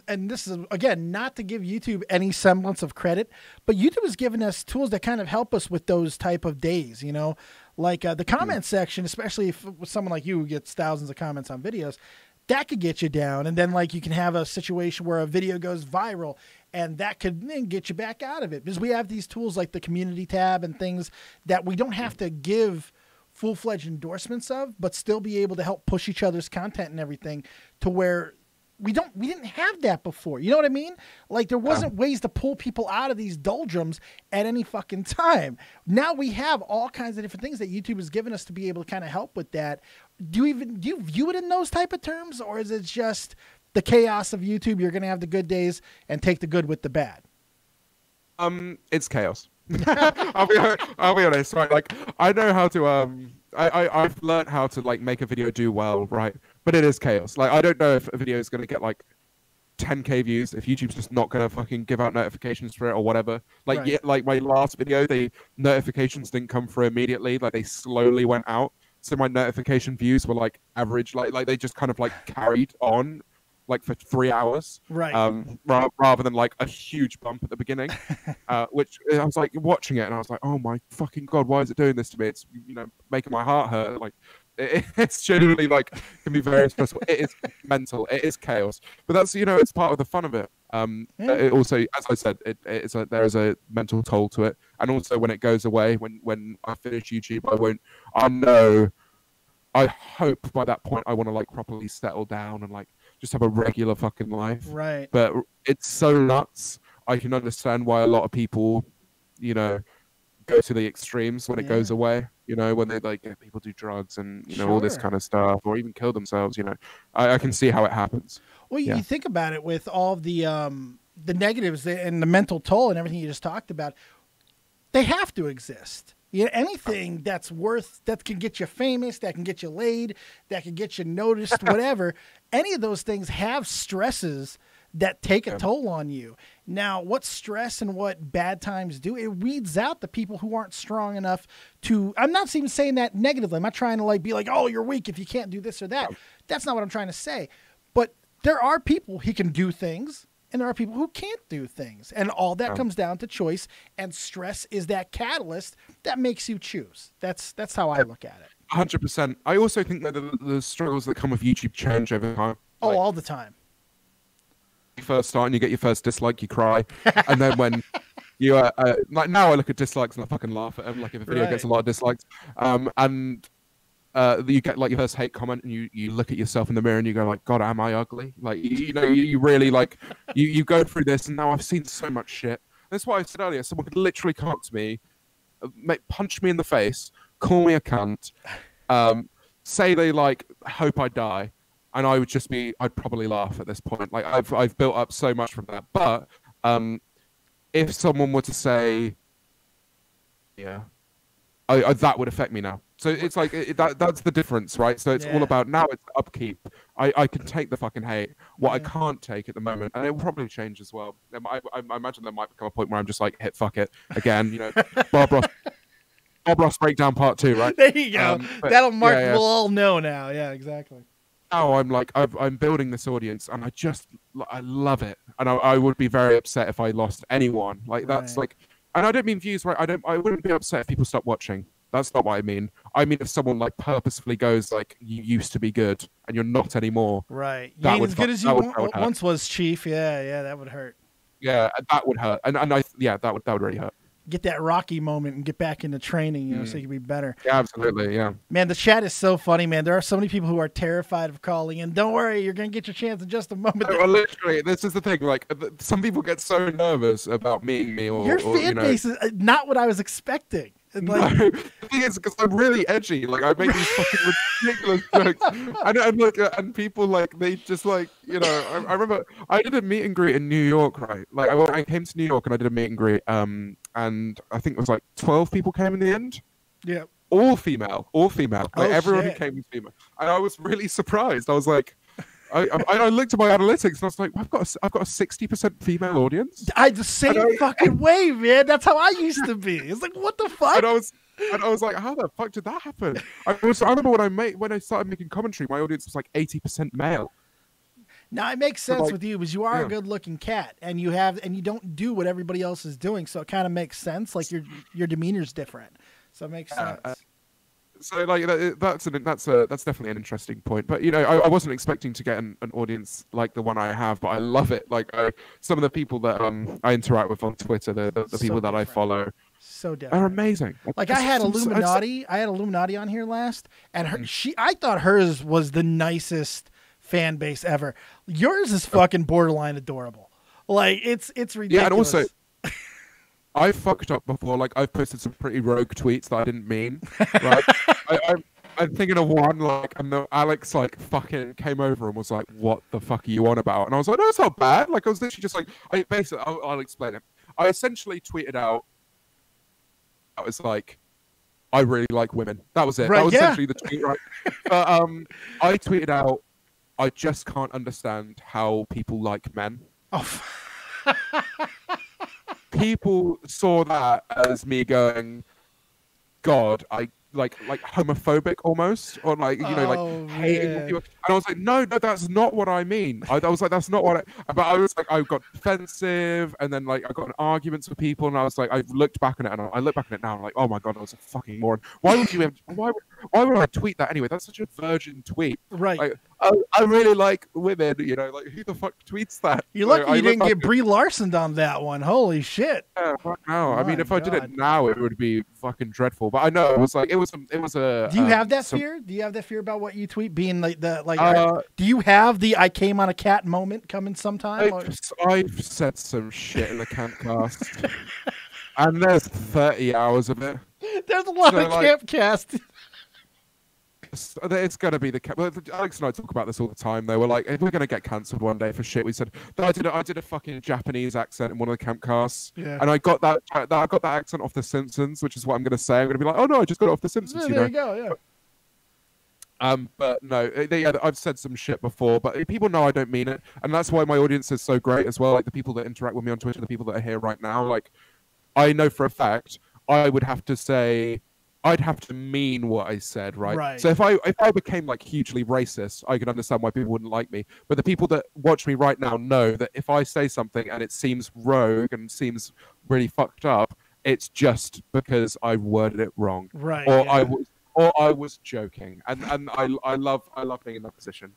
again, not to give YouTube any semblance of credit, but YouTube has given us tools that kind of help us with those type of days, you know, like the comment section, especially if with someone like you who gets thousands of comments on videos, that could get you down. And then like you can have a situation where a video goes viral, and that could then get you back out of it, because we have these tools like the community tab and things that we don't have to give full-fledged endorsements of, but still be able to help push each other's content and everything, to where we didn't have that before. You know what I mean? Like there wasn't ways to pull people out of these doldrums at any fucking time. Now we have all kinds of different things that YouTube has given us to be able to kind of help with that. Do you view it in those type of terms, or is it just the chaos of YouTube? You're going to have the good days and take the good with the bad. It's chaos. I'll be honest, right? Like, I know how to I've learned how to like make a video do well, right? But it is chaos. Like, I don't know if a video is going to get like 10k views if YouTube's just not going to fucking give out notifications for it or whatever. Like, right. like my last video, the notifications didn't come through immediately. Like, they slowly went out. so my notification views were like average, like they just kind of like carried on like for 3 hours, right? Rather than like a huge bump at the beginning, which I was like watching it and I was like, oh my fucking god, why is it doing this to me? It's, you know, making my heart hurt. Like it's genuinely like can be very stressful. It is mental. It is chaos, but that's, you know, it's part of the fun of it. It also, as I said, there is a mental toll to it, and also when it goes away, when I finish YouTube, I hope by that point I want to like properly settle down and like just have a regular fucking life. Right. But it's so nuts. I can understand why a lot of people, you know, go to the extremes when it goes away. You know, when they like people do drugs and, you know, all this kind of stuff, or even kill themselves. You know, I can see how it happens. Well, you think about it with all the negatives and the mental toll and everything you just talked about. They have to exist. You know, anything that can get you famous, that can get you laid, that can get you noticed, whatever. Any of those things have stresses that take a toll on you. Now, what stress and what bad times do, it weeds out the people who aren't strong enough to, I'm not even saying that negatively. I'm not trying to like be like, oh, you're weak if you can't do this or that. That's not what I'm trying to say. But there are people who can do things, and there are people who can't do things. And all that comes down to choice, and stress is that catalyst that makes you choose. That's how I look at it. 100%. I also think that the struggles that come with YouTube change over time. Oh, like, all the time. You first start and you get your first dislike, you cry. And then when you like now I look at dislikes and I fucking laugh at them, like if a video gets a lot of dislikes. And you get like your first hate comment and you look at yourself in the mirror and you go like, God, am I ugly? Like, you know, you really like, you go through this, and now I've seen so much shit. That's why I said earlier, someone could literally come up to me, punch me in the face, call me a cunt, say they like hope I die, and I would just be, I'd probably laugh at this point. Like I've built up so much from that. But if someone were to say, that would affect me now. So it's like that's the difference, right? So it's all about now. It's upkeep. I can take the fucking hate. What I can't take at the moment, and it will probably change as well. I imagine there might become a point where I'm just like, fuck it again. You know, Bob Ross breakdown part 2, right? There you go. That'll mark. We'll all know now. Yeah, exactly. Now I'm like, I'm building this audience, and I love it, and I would be very upset if I lost anyone. Like that's like, and I don't mean views, right? I wouldn't be upset if people stop watching. That's not what I mean. I mean if someone like purposefully goes like, you used to be good and you're not anymore. Right. You ain't as good as you once was, Chief. Yeah, that would hurt. Yeah, that would hurt. And that would really hurt. Get that Rocky moment and get back into training, you know, so you can be better. Yeah, absolutely, yeah. Man, the chat is so funny, man. There are so many people who are terrified of calling in. Don't worry, you're going to get your chance in just a moment. Well, literally, this is the thing. Like, some people get so nervous about meeting me. Your fan base is not what I was expecting. Like, no, the thing is, because I'm really edgy. Like, I make these fucking ridiculous jokes, and people like they just like, you know. I remember I did a meet and greet in New York, right? Like, I came to New York and I did a meet and greet. And I think it was like 12 people came in the end. Yeah, all female. Like everyone who came was female, and I was really surprised. I was like, I looked at my analytics and I was like, I've got a 60% female audience. The same fucking way, man. That's how I used to be. It's like, what the fuck? And I was like, how the fuck did that happen? I remember when I started making commentary, my audience was like 80% male. Now it makes sense with you because you are a good-looking cat, and you don't do what everybody else is doing, so it kind of makes sense. Like your demeanor's different, so it makes sense. So like that's definitely an interesting point. But you know, I wasn't expecting to get an audience like the one I have, but I love it. Like some of the people that I interact with on Twitter, the people that I follow, so different, are amazing. Like I had Illuminati on here last, and I thought hers was the nicest fan base ever. Yours is fucking borderline adorable. Like it's ridiculous. Yeah, and also I've fucked up before. Like I've posted some pretty rogue tweets that I didn't mean. Right? I'm thinking of one like, and Alex like fucking came over and was like, "What the fuck are you on about?" And I was like, "No, it's not bad." Like I was literally just like, I'll explain it. I essentially tweeted out, I was like, "I really like women." That was it. Right, that was essentially the tweet, right? But I tweeted out, "I just can't understand how people like men." Oh. People saw that as me going, God, I like homophobic almost, or like, you know, like hating people. And I was like, no, that's not what I mean. I was like, that's not what but I was like, I got defensive, and then like I got in arguments with people, and I was like, I looked back on it, and I look back on it now, and I'm like, oh my God, I was a fucking moron. Why would I tweet that anyway? That's such a virgin tweet. Right. Like, I really like women, you know, like who the fuck tweets that? You're lucky you didn't get Brie Larson on that one. Holy shit. Yeah, no. I mean, if I did it now, it would be fucking dreadful. But I know it was a. Do you have that fear? Do you have that fear about what you tweet being like do you have the I came on a cat moment coming sometime? I've said some shit in the Campcast, and there's 30 hours of it. There's a lot of Campcast. It's going to be Alex and I talk about this all the time. They were like, if we're going to get cancelled one day for shit, we said, I did a fucking Japanese accent in one of the Campcasts, and I got that accent off The Simpsons, which is what I'm going to say. I'm going to be like, oh no, I just got it off The Simpsons. There you go, yeah. But no, I've said some shit before, but people know I don't mean it, and that's why my audience is so great as well. Like the people that interact with me on Twitter, the people that are here right now, like I know for a fact I would have to say. I'd have to mean what I said, right? So if I became like hugely racist, I could understand why people wouldn't like me. But the people that watch me right now know that if I say something and it seems rogue and seems really fucked up, it's just because I worded it wrong, right? Or I was joking, and I love being in that position.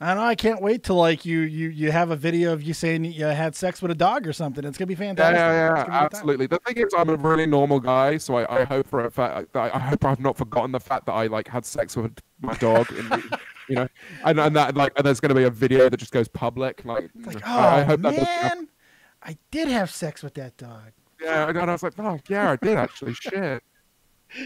I know. I can't wait till like you have a video of you saying you had sex with a dog or something. It's gonna be fantastic. Yeah, absolutely. The thing is, I'm a really normal guy, so I hope for a fact that I hope I've not forgotten the fact that I like had sex with my dog, you know, and that like and there's gonna be a video that just goes public. Like, I hope man, I did have sex with that dog. Yeah, and I was like, oh yeah, I did actually. Shit.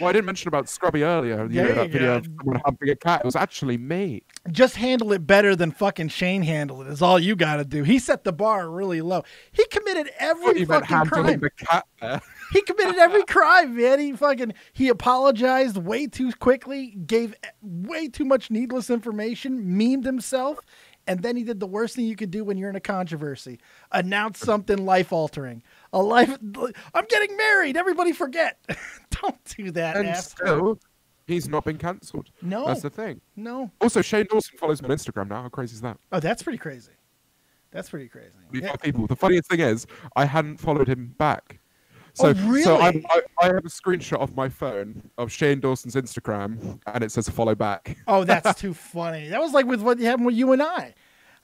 Well, I didn't mention about Scrubby earlier. You know, that video of someone humping a cat. It was actually me. Just handle it better than fucking Shane handled it is all you got to do. He set the bar really low. He committed every fucking crime. The cat there. He committed every crime, man. He apologized way too quickly, gave way too much needless information, memed himself, and then he did the worst thing you could do when you're in a controversy. Announce something life-altering. I'm getting married. Everybody forget. Don't do that, and still, he's not been cancelled. No. That's the thing. No. Also, Shane Dawson follows me on Instagram now. How crazy is that? Oh, that's pretty crazy. That's pretty crazy. People. The funniest thing is, I hadn't followed him back. So, really? So I have a screenshot of my phone of Shane Dawson's Instagram, and it says follow back. Oh, that's too funny. That was like with what happened with you and I.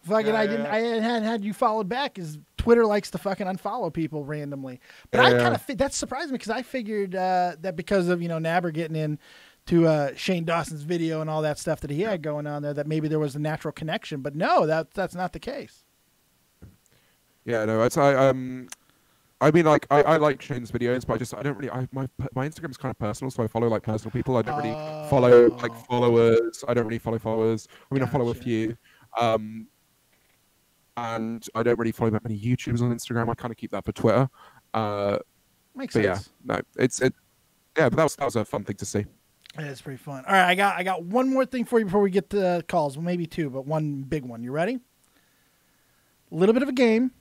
Fucking, I hadn't had you followed back because Twitter likes to fucking unfollow people randomly. But I kind of that surprised me because I figured that because of Nabber getting in to Shane Dawson's video and all that stuff that he had going on there, that maybe there was a natural connection. But no, that's not the case. Yeah, no, I mean, like, I like Shane's videos, but I don't really. My Instagram is kind of personal, so I follow like personal people. I don't really follow like followers. I don't really follow followers. I mean, I follow a few. And I don't really follow that many YouTubers on Instagram. I kind of keep that for Twitter. Makes sense. Yeah, no, but that was a fun thing to see. It's pretty fun. All right, I got one more thing for you before we get to calls. Well, maybe two, but one big one. You ready? A little bit of a game,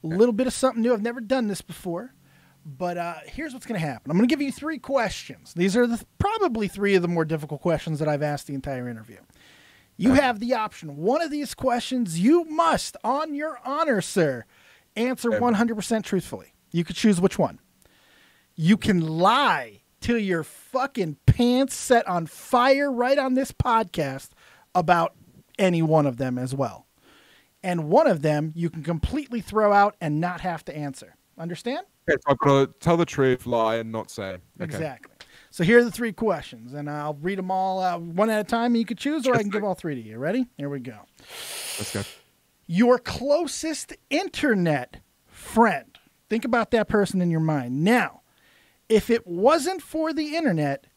a little bit of something new. I've never done this before, but here's what's going to happen. I'm going to give you 3 questions. These are probably 3 of the more difficult questions that I've asked the entire interview. You have the option. One of these questions you must, on your honor, sir, answer 100% truthfully. You could choose which one. You can lie till your fucking pants set on fire right on this podcast about any one of them as well. And one of them you can completely throw out and not have to answer. Understand? Okay, so I've got to tell the truth, lie, and not say. Okay. Exactly. So here are the 3 questions, and I'll read them all one at a time, and you can choose, or I can give all 3 to you. Ready? Here we go. Let's go. Your closest internet friend. Think about that person in your mind. Now, if it wasn't for the internet,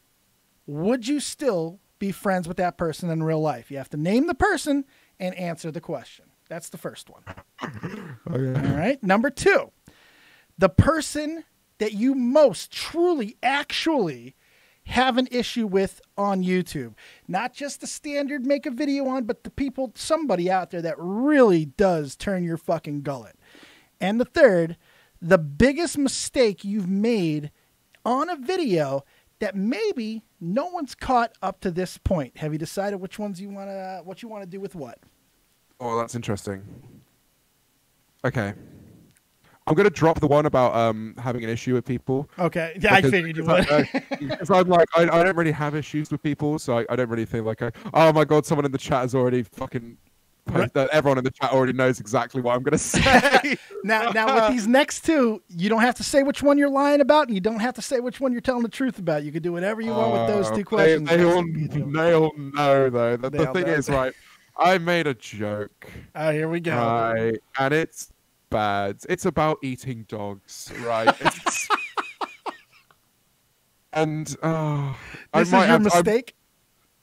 would you still be friends with that person in real life? You have to name the person and answer the question. That's the first one. Okay. All right. Number 2, the person that you most truly, actually have an issue with on YouTube. Not just the standard make a video on, but somebody out there that really does turn your fucking gullet. And the 3rd, the biggest mistake you've made on a video that maybe no one's caught up to this point? Have you decided which ones you want to, what you want to do with what? Oh, that's interesting. Okay. I'm going to drop the one about having an issue with people. Okay. Yeah, I figured you would. Because I'm like, I don't really have issues with people, so I don't really feel like, oh my God, someone in the chat has already fucking... That everyone in the chat already knows exactly what I'm going to say. now, with these next two, you don't have to say which one you're lying about, and you don't have to say which one you're telling the truth about. You can do whatever you want with those two questions. They all know, though. The thing is, right, I made a joke. Oh, here we go. Right, and it's bad. It's about eating dogs, right? And this is your mistake?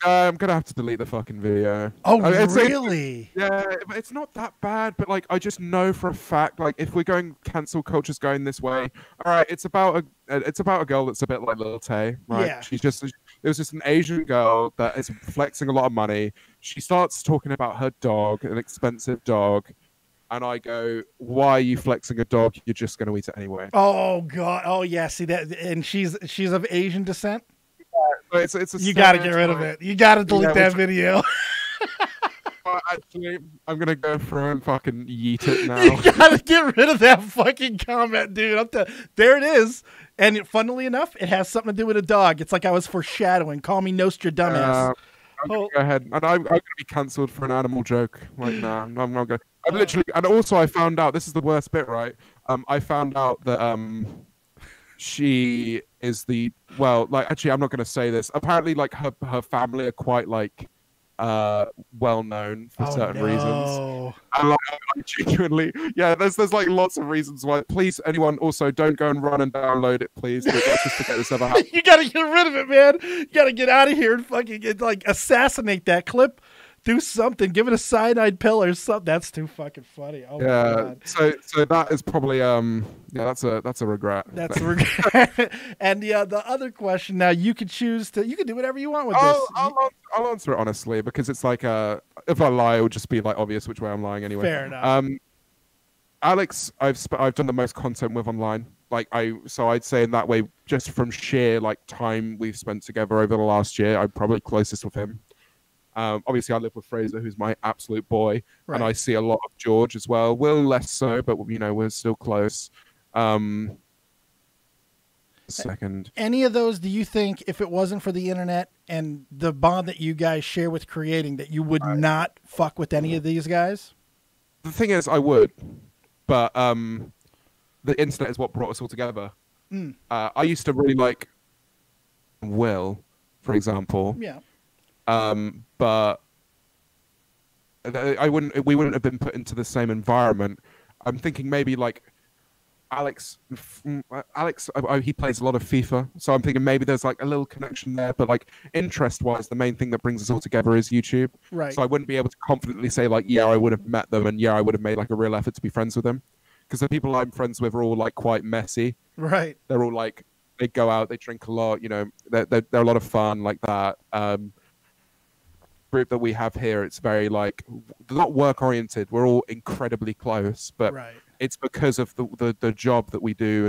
I'm gonna have to delete the fucking video. Oh, really? Yeah, it's not that bad, but like I just know for a fact, like if we're going cancel culture's going this way, all right, it's about a girl that's a bit like Lil Tay, right? Yeah. It was just an Asian girl that is flexing a lot of money. She starts talking about her dog, an expensive dog, and I go, "Why are you flexing a dog? You're just gonna eat it anyway." Oh God! Oh yeah, see that? And she's of Asian descent. You got to get rid of it. You got to delete that video. Actually, I'm gonna go through and fucking yeet it now. You got to get rid of that fucking comment, dude. There it is. And funnily enough, it has something to do with a dog. It's like I was foreshadowing. Call me Nostradamus. Go ahead, and I'm gonna be cancelled for an animal joke right now. I'm not going. I'm literally, and also I found out this is the worst bit, right? I found out that she is actually I'm not going to say this. Apparently, like her family are quite like well known for certain reasons. And like, genuinely, yeah, there's like lots of reasons why. Please, anyone also don't go and run and download it, please. Let's just forget this ever happened. You got to get rid of it, man. You got to get out of here and fucking assassinate that clip. Do something. Give it a cyanide pill or something. That's too fucking funny. Oh my God. So that is probably that's a regret. That's a regret. And the other question. Now you can choose to. You can do whatever you want with this. I'll answer it honestly because it's like if I lie, it would just be like obvious which way I'm lying anyway. Fair enough. Alex, I've done the most content with online. So I'd say in that way, just from sheer like time we've spent together over the last year, I'm probably closest with him. Obviously, I live with Fraser, who's my absolute boy, and I see a lot of George as well. Will less so, but we're still close. Second, any of those? Do you think if it wasn't for the internet and the bond that you guys share with creating, that you would not fuck with any of these guys? The thing is, I would, but the internet is what brought us all together. I used to really like Will, for example. Yeah. But we wouldn't have been put into the same environment. I'm thinking maybe like Alex, he plays a lot of FIFA, so I'm thinking maybe there's like a little connection there. But like interest-wise, the main thing that brings us all together is YouTube. Right. So I wouldn't be able to confidently say like, yeah, I would have met them, and yeah, I would have made like a real effort to be friends with them, because the people I'm friends with are all like quite messy. Right. They're all like they go out, they drink a lot, they're a lot of fun like that. Group that we have here, it's very like not work oriented. We're all incredibly close, but it's because of the job that we do,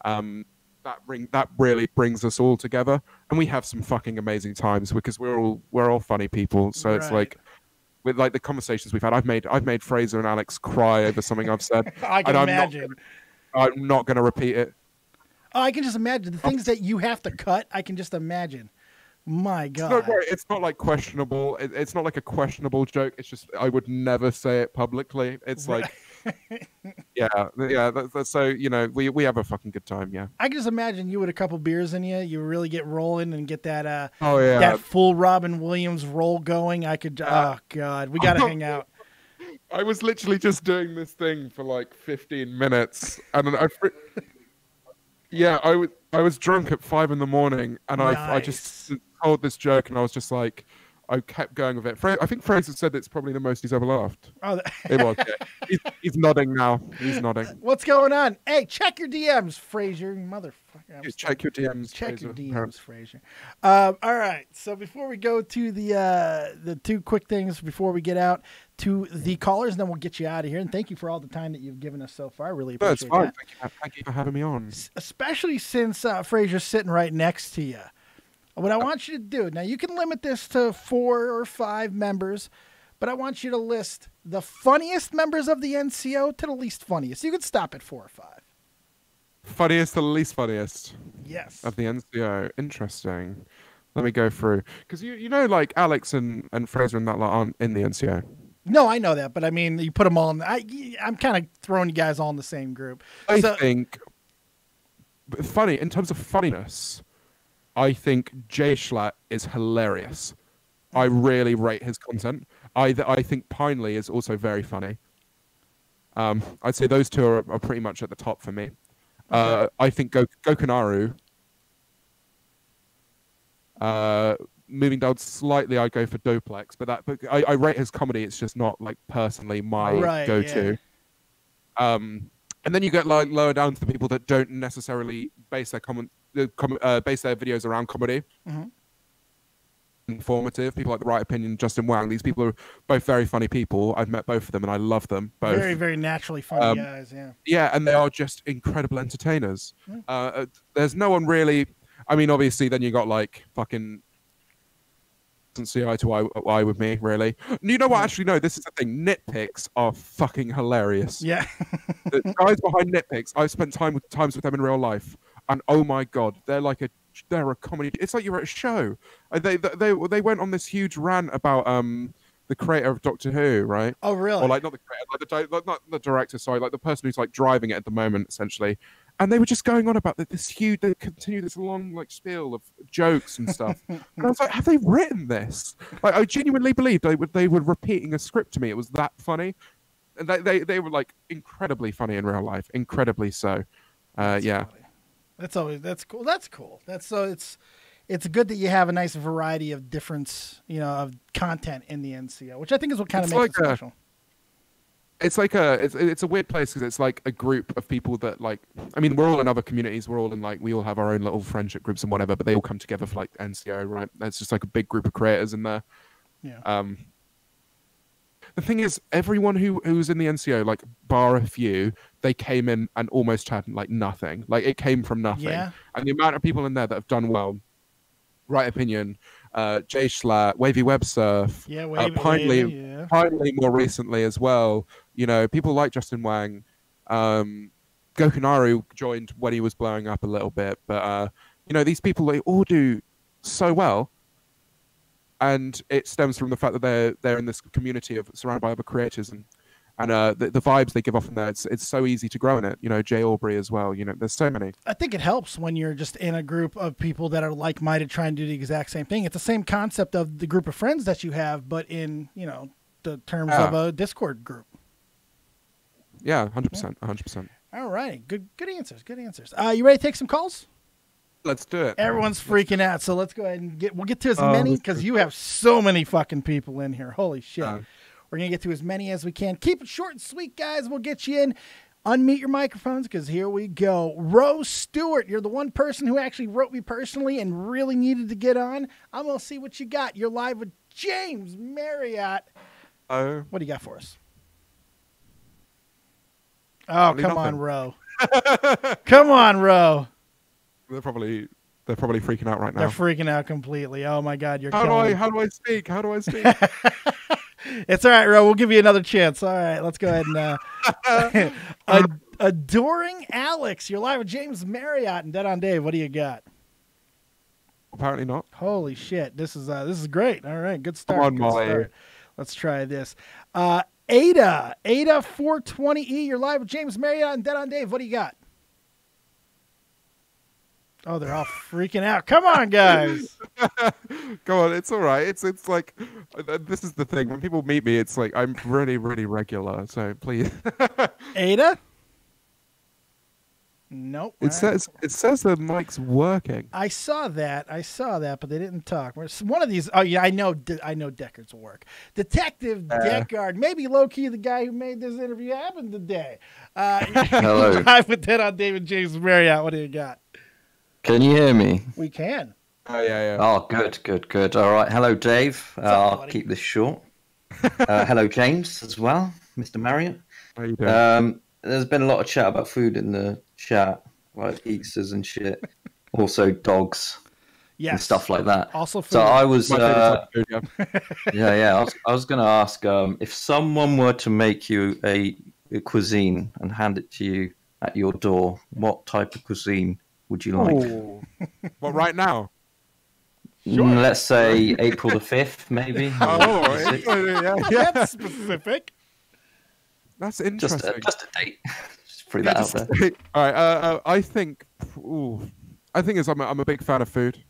and that really brings us all together, and we have some fucking amazing times because we're all funny people. So it's like with like the conversations we've had, I've made Fraser and Alex cry over something I've said. I can imagine. I'm not going to repeat it. Oh, I can just imagine the things that you have to cut. I can just imagine. My God. It's not like questionable. It's not like a questionable joke. It's just I would never say it publicly. It's like, yeah. So we have a fucking good time. Yeah. I can just imagine you with a couple beers in you. You really get rolling and get that that full Robin Williams roll going. I could. Oh God, we gotta hang out. I was literally just doing this thing for like 15 minutes, and then I was drunk at 5 a.m, and I just told this joke, and I was just like, I kept going with it. I think Fraser said it's probably the most he's ever laughed. Oh, it was. Yeah. He's nodding now. He's nodding. What's going on? Hey, check your DMs, Fraser, motherfucker. Check your DMs. Check your DMs, Fraser. All right. So before we go to the two quick things before we get out to the callers, and then we'll get you out of here. And thank you for all the time that you've given us so far. Really appreciate that. Thank you for having me on. Especially since Fraser's sitting right next to you. What I want you to do, now you can limit this to 4 or 5 members, but I want you to list the funniest members of the NCO to the least funniest. You can stop at 4 or 5. Funniest to the least funniest. Yes. Of the NCO. Interesting. Let me go through. Because you know, like, Alex and Fraser and that lot aren't in the NCO. No, I know that, but I mean, you put them all in. I'm kind of throwing you guys all in the same group. I think, funny, in terms of funniness, I think Jay Schlatt is hilarious. I really rate his content. I think Pineley is also very funny. I'd say those two are pretty much at the top for me. Okay. I think Gokanaru. Moving down slightly, I go for Doplex, but I rate his comedy. It's just not like personally my go-to. Yeah. And then you get like lower down to the people that don't necessarily base their base their videos around comedy. Mm-hmm. Informative people like The Right Opinion, Justin Wang. These people are both very funny people. I've met both of them and I love them both. Very, very naturally funny guys. Yeah. Yeah, and they are just incredible entertainers. There's no one really. I mean, obviously, then you got like fucking. See eye to eye with me, really. You know what? Actually, no. This is the thing. Nitpicks are fucking hilarious. Yeah. The guys behind Nitpicks, I've spent times with them in real life, and oh my god, they're a comedy. It's like you're at a show. They went on this huge rant about the creator of Doctor Who, right? Oh, really? Or like not the creator, not the director. Sorry, like the person who's like driving it at the moment, essentially. And they were just going on about this huge. They continue this long like spiel of jokes and stuff. And I was like, have they written this? Like, I genuinely believed they were repeating a script to me. It was that funny. And they were like incredibly funny in real life, incredibly so. Yeah. Funny. That's cool. That's cool. It's good that you have a nice variety of different, of content in the NCO, which I think is what kind of makes it special. It's like it's a weird place because it's like a group of people that like, I mean, we're all in other communities. We're all in like, we all have our own little friendship groups and whatever, but they all come together for like NCO, right? It's just like a big group of creators in there. Yeah. The thing is, everyone who's in the NCO, like bar a few, they came in and almost had like nothing. Like it came from nothing. Yeah. And the amount of people in there that have done well, Right Opinion, Jay Schlatt, Wavy Web Surf, Pineley more recently as well. People like Justin Wang. Gokanaru joined when he was blowing up a little bit, but these people, they all do so well, and it stems from the fact that they're in this community of surrounded by other creators, and the vibes they give off in there. It's so easy to grow in it. Jay Aubrey as well. There's so many. I think it helps when you're just in a group of people that are like-minded, trying to do the exact same thing. It's the same concept of the group of friends that you have, but in the terms of a Discord group. Yeah, 100%, 100%. All right, good answers, good answers. You ready to take some calls? Let's do it. Everyone's freaking out, so let's go ahead and we'll get to as many, because you have so many fucking people in here. Holy shit. We're going to get to as many as we can. Keep it short and sweet, guys. We'll get you in. Unmute your microphones, because here we go. Rose Stewart, you're the one person who actually wrote me personally and really needed to get on. I'm going to see what you got. You're live with James Marriott. Oh. What do you got for us? Oh, come on, Ro. Come on, Ro. They're probably freaking out right now. They're freaking out completely. Oh my God, you're How do I speak? How do I speak? It's all right, Ro. We'll give you another chance. All right, let's go ahead and Adoring Alex, you're live with James Marriott and Dead on Dave. What do you got? Apparently not. Holy shit, this is great. All right, good start. Come on, Molly. Let's try this. Ada 420E, you're live with James Marriott and Dead on Dave. What do you got? Oh, they're all freaking out. Come on, guys. Go on. It's all right. It's like, this is the thing. When people meet me, it's like, I'm really, really regular. So please. Ada? Nope. It says the mic's working. I saw that, but they didn't talk. One of these. Oh yeah, I know Deckard's work. Detective Deckard, maybe low key the guy who made this interview happen today. Hello. Live with Dead on David James Marriott. What do you got? Can you hear me? We can. Oh yeah. Oh, good. All right. Hello, Dave. I'll keep this short. Hello, James, as well, Mr. Marriott. How you doing? There's been a lot of chat about food in the chat, like pizzas and shit. Also, dogs. and stuff like that. Also food. So I was, My favorite type of food, yeah. I was going to ask if someone were to make you a cuisine and hand it to you at your door, what type of cuisine would you like? What, right now? Sure. Let's say April the 5th, maybe. Yeah. That's specific. That's interesting. Just a date. Just put that out there. All right. I think I'm a big fan of food.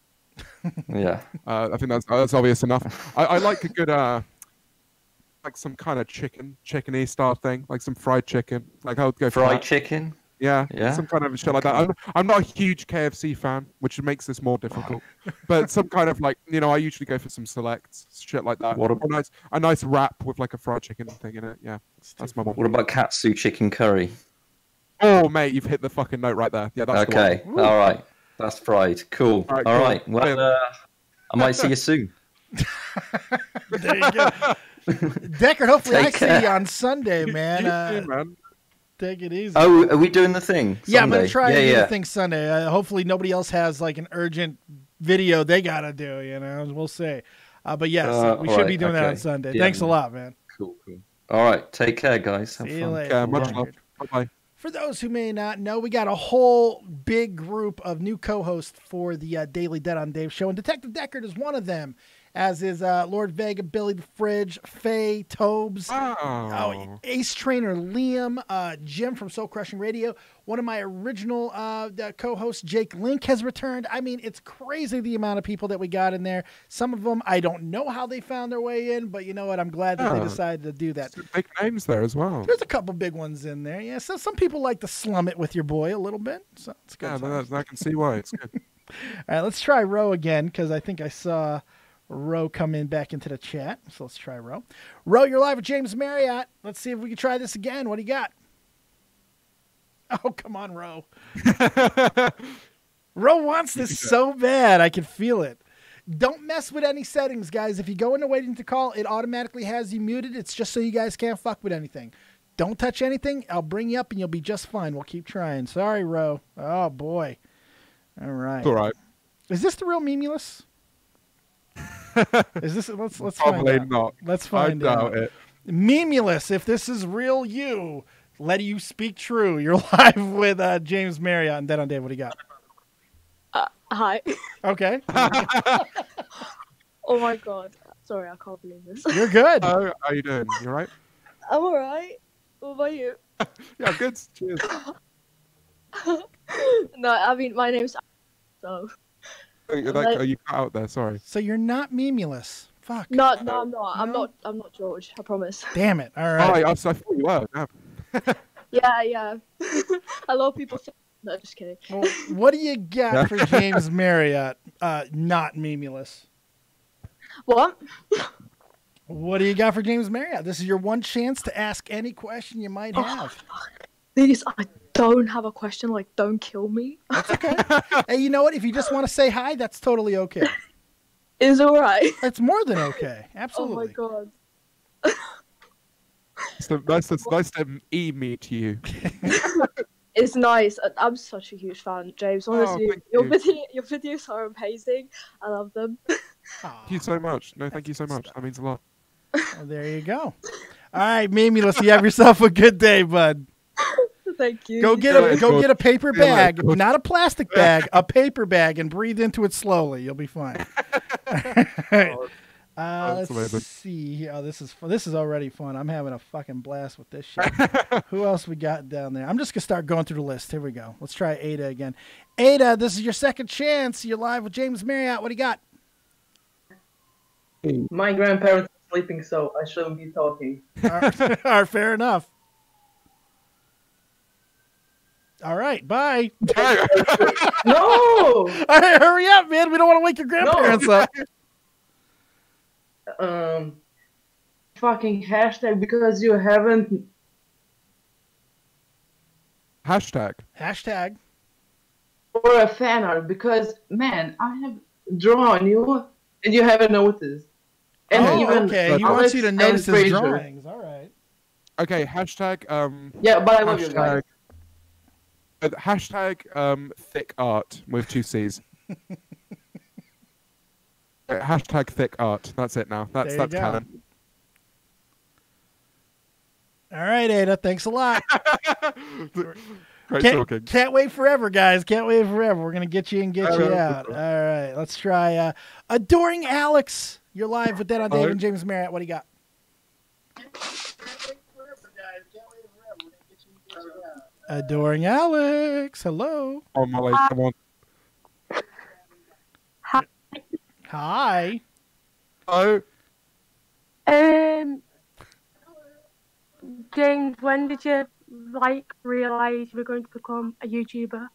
Yeah. I think that's obvious enough. I like a good like some kind of chicken-y style thing, like some fried chicken. Like I would go for fried that. chicken. Yeah, Yeah. some kind of shit like that. I'm not a huge KFC fan, which makes this more difficult. But some kind of like, I usually go for some selects, shit like that. A nice wrap with like a fried chicken thing in it. Yeah, that's my one. What about katsu chicken curry? Oh, mate, you've hit the fucking note right there. Yeah, that's okay. The one. All right, that's fried. Cool. All right. Cool. Well, I might see you soon. There you go. Deckard, hopefully Take see you on Sunday, man. You too, man. Take it easy. Oh, are we doing the thing? Sunday? Yeah, I'm going to try and do the thing Sunday. Hopefully nobody else has like an urgent video they got to do, We'll see. But yes, we should be doing that on Sunday. Yeah, Thanks a lot, man. Cool. All right. Take care, guys. Have See fun. You later. Yeah, much love. Bye-bye. For those who may not know, we got a whole big group of new co-hosts for the Daily Dead on Dave show, and Detective Deckard is one of them, as is Lord Vega, Billy the Fridge, Faye, Tobes, Ace Trainer Liam, Jim from Soul Crushing Radio. One of my original co-hosts, Jake Link, has returned. I mean, it's crazy the amount of people that we got in there. Some of them, I don't know how they found their way in, but you know what? I'm glad that they decided to do that. Some big names there as well. There's a couple big ones in there. Yeah, so some people like to slum it with your boy a little bit. So it's good. Yeah, I can see why. It's good. All right, let's try Ro again, because I think I saw Ro come in back into the chat. So let's try Ro. Ro, you're live with James Marriott. Let's see if we can try this again. What do you got? Oh, come on, Ro. Ro wants this so bad. I can feel it. Don't mess with any settings, guys. If you go into waiting to call, it automatically has you muted. It's just so you guys can't fuck with anything. Don't touch anything. I'll bring you up and you'll be just fine. We'll keep trying. Sorry, Ro. Oh, boy. All right. It's all right. Is this the real Memulus? Is this? Let's Probably find out. not. Let's find out. I doubt it. Memulus, if this is real you, let you speak true. You're live with James Marriott and Dead on Dave. What do you got? Hi. Okay. Oh my god. Sorry, I can't believe this. You're good. How are you doing? You alright? I'm alright. What about you? Yeah, good. Cheers. No, I mean, my name's so. Are you cut out there? Sorry. So you're not Memulus. Fuck. No, I'm not. I'm not George. I promise. Damn it. All right. I thought you were. Yeah. A lot of people think. No, just kidding. Well, what do you got for James Marriott? Not Memulus. What? What do you got for James Marriott? This is your one chance to ask any question you might have. Please, I don't have a question. Like, don't kill me. That's okay. Hey, you know what? If you just want to say hi, that's totally okay. It's alright. That's more than okay. Absolutely. Oh my god. So nice to meet you. It's nice. I'm such a huge fan, James. Honestly, your videos are amazing. I love them. Thank you so much. No, thank you so much. That means a lot. Well, there you go. All right, Memulus, you have yourself a good day, bud. Thank you. Go get a paper bag, not a plastic bag, a paper bag, and breathe into it slowly. You'll be fine. Let's see. Oh, this is already fun. I'm having a fucking blast with this shit. Who else we got down there? I'm just gonna start going through the list. Here we go. Let's try Ada again. Ada, this is your second chance. You're live with James Marriott. What do you got? My grandparents are sleeping, so I shouldn't be talking. All right, fair enough. All right, bye. No! All right, hurry up, man. We don't want to wake your grandparents up. Fucking hashtag because you haven't. Hashtag. Or a fan art because, man, I have drawn you and you haven't noticed. And okay. He wants you to notice his drawings. All right. Okay, hashtag. Yeah, but I love you guys. Hashtag thick art with 2 C's. Hashtag thick art. That's it now. That's canon. All right, Ada. Thanks a lot. Great talking. Can't wait forever, guys. Can't wait forever. We're going to get you and get you out. All right. Let's try Adoring Alex. You're live with Dead on Dave and James Marriott. What do you got? Adoring Alex. Hello. Oh, Molly, come on. Hi. Hello. James, when did you realize you were going to become a YouTuber?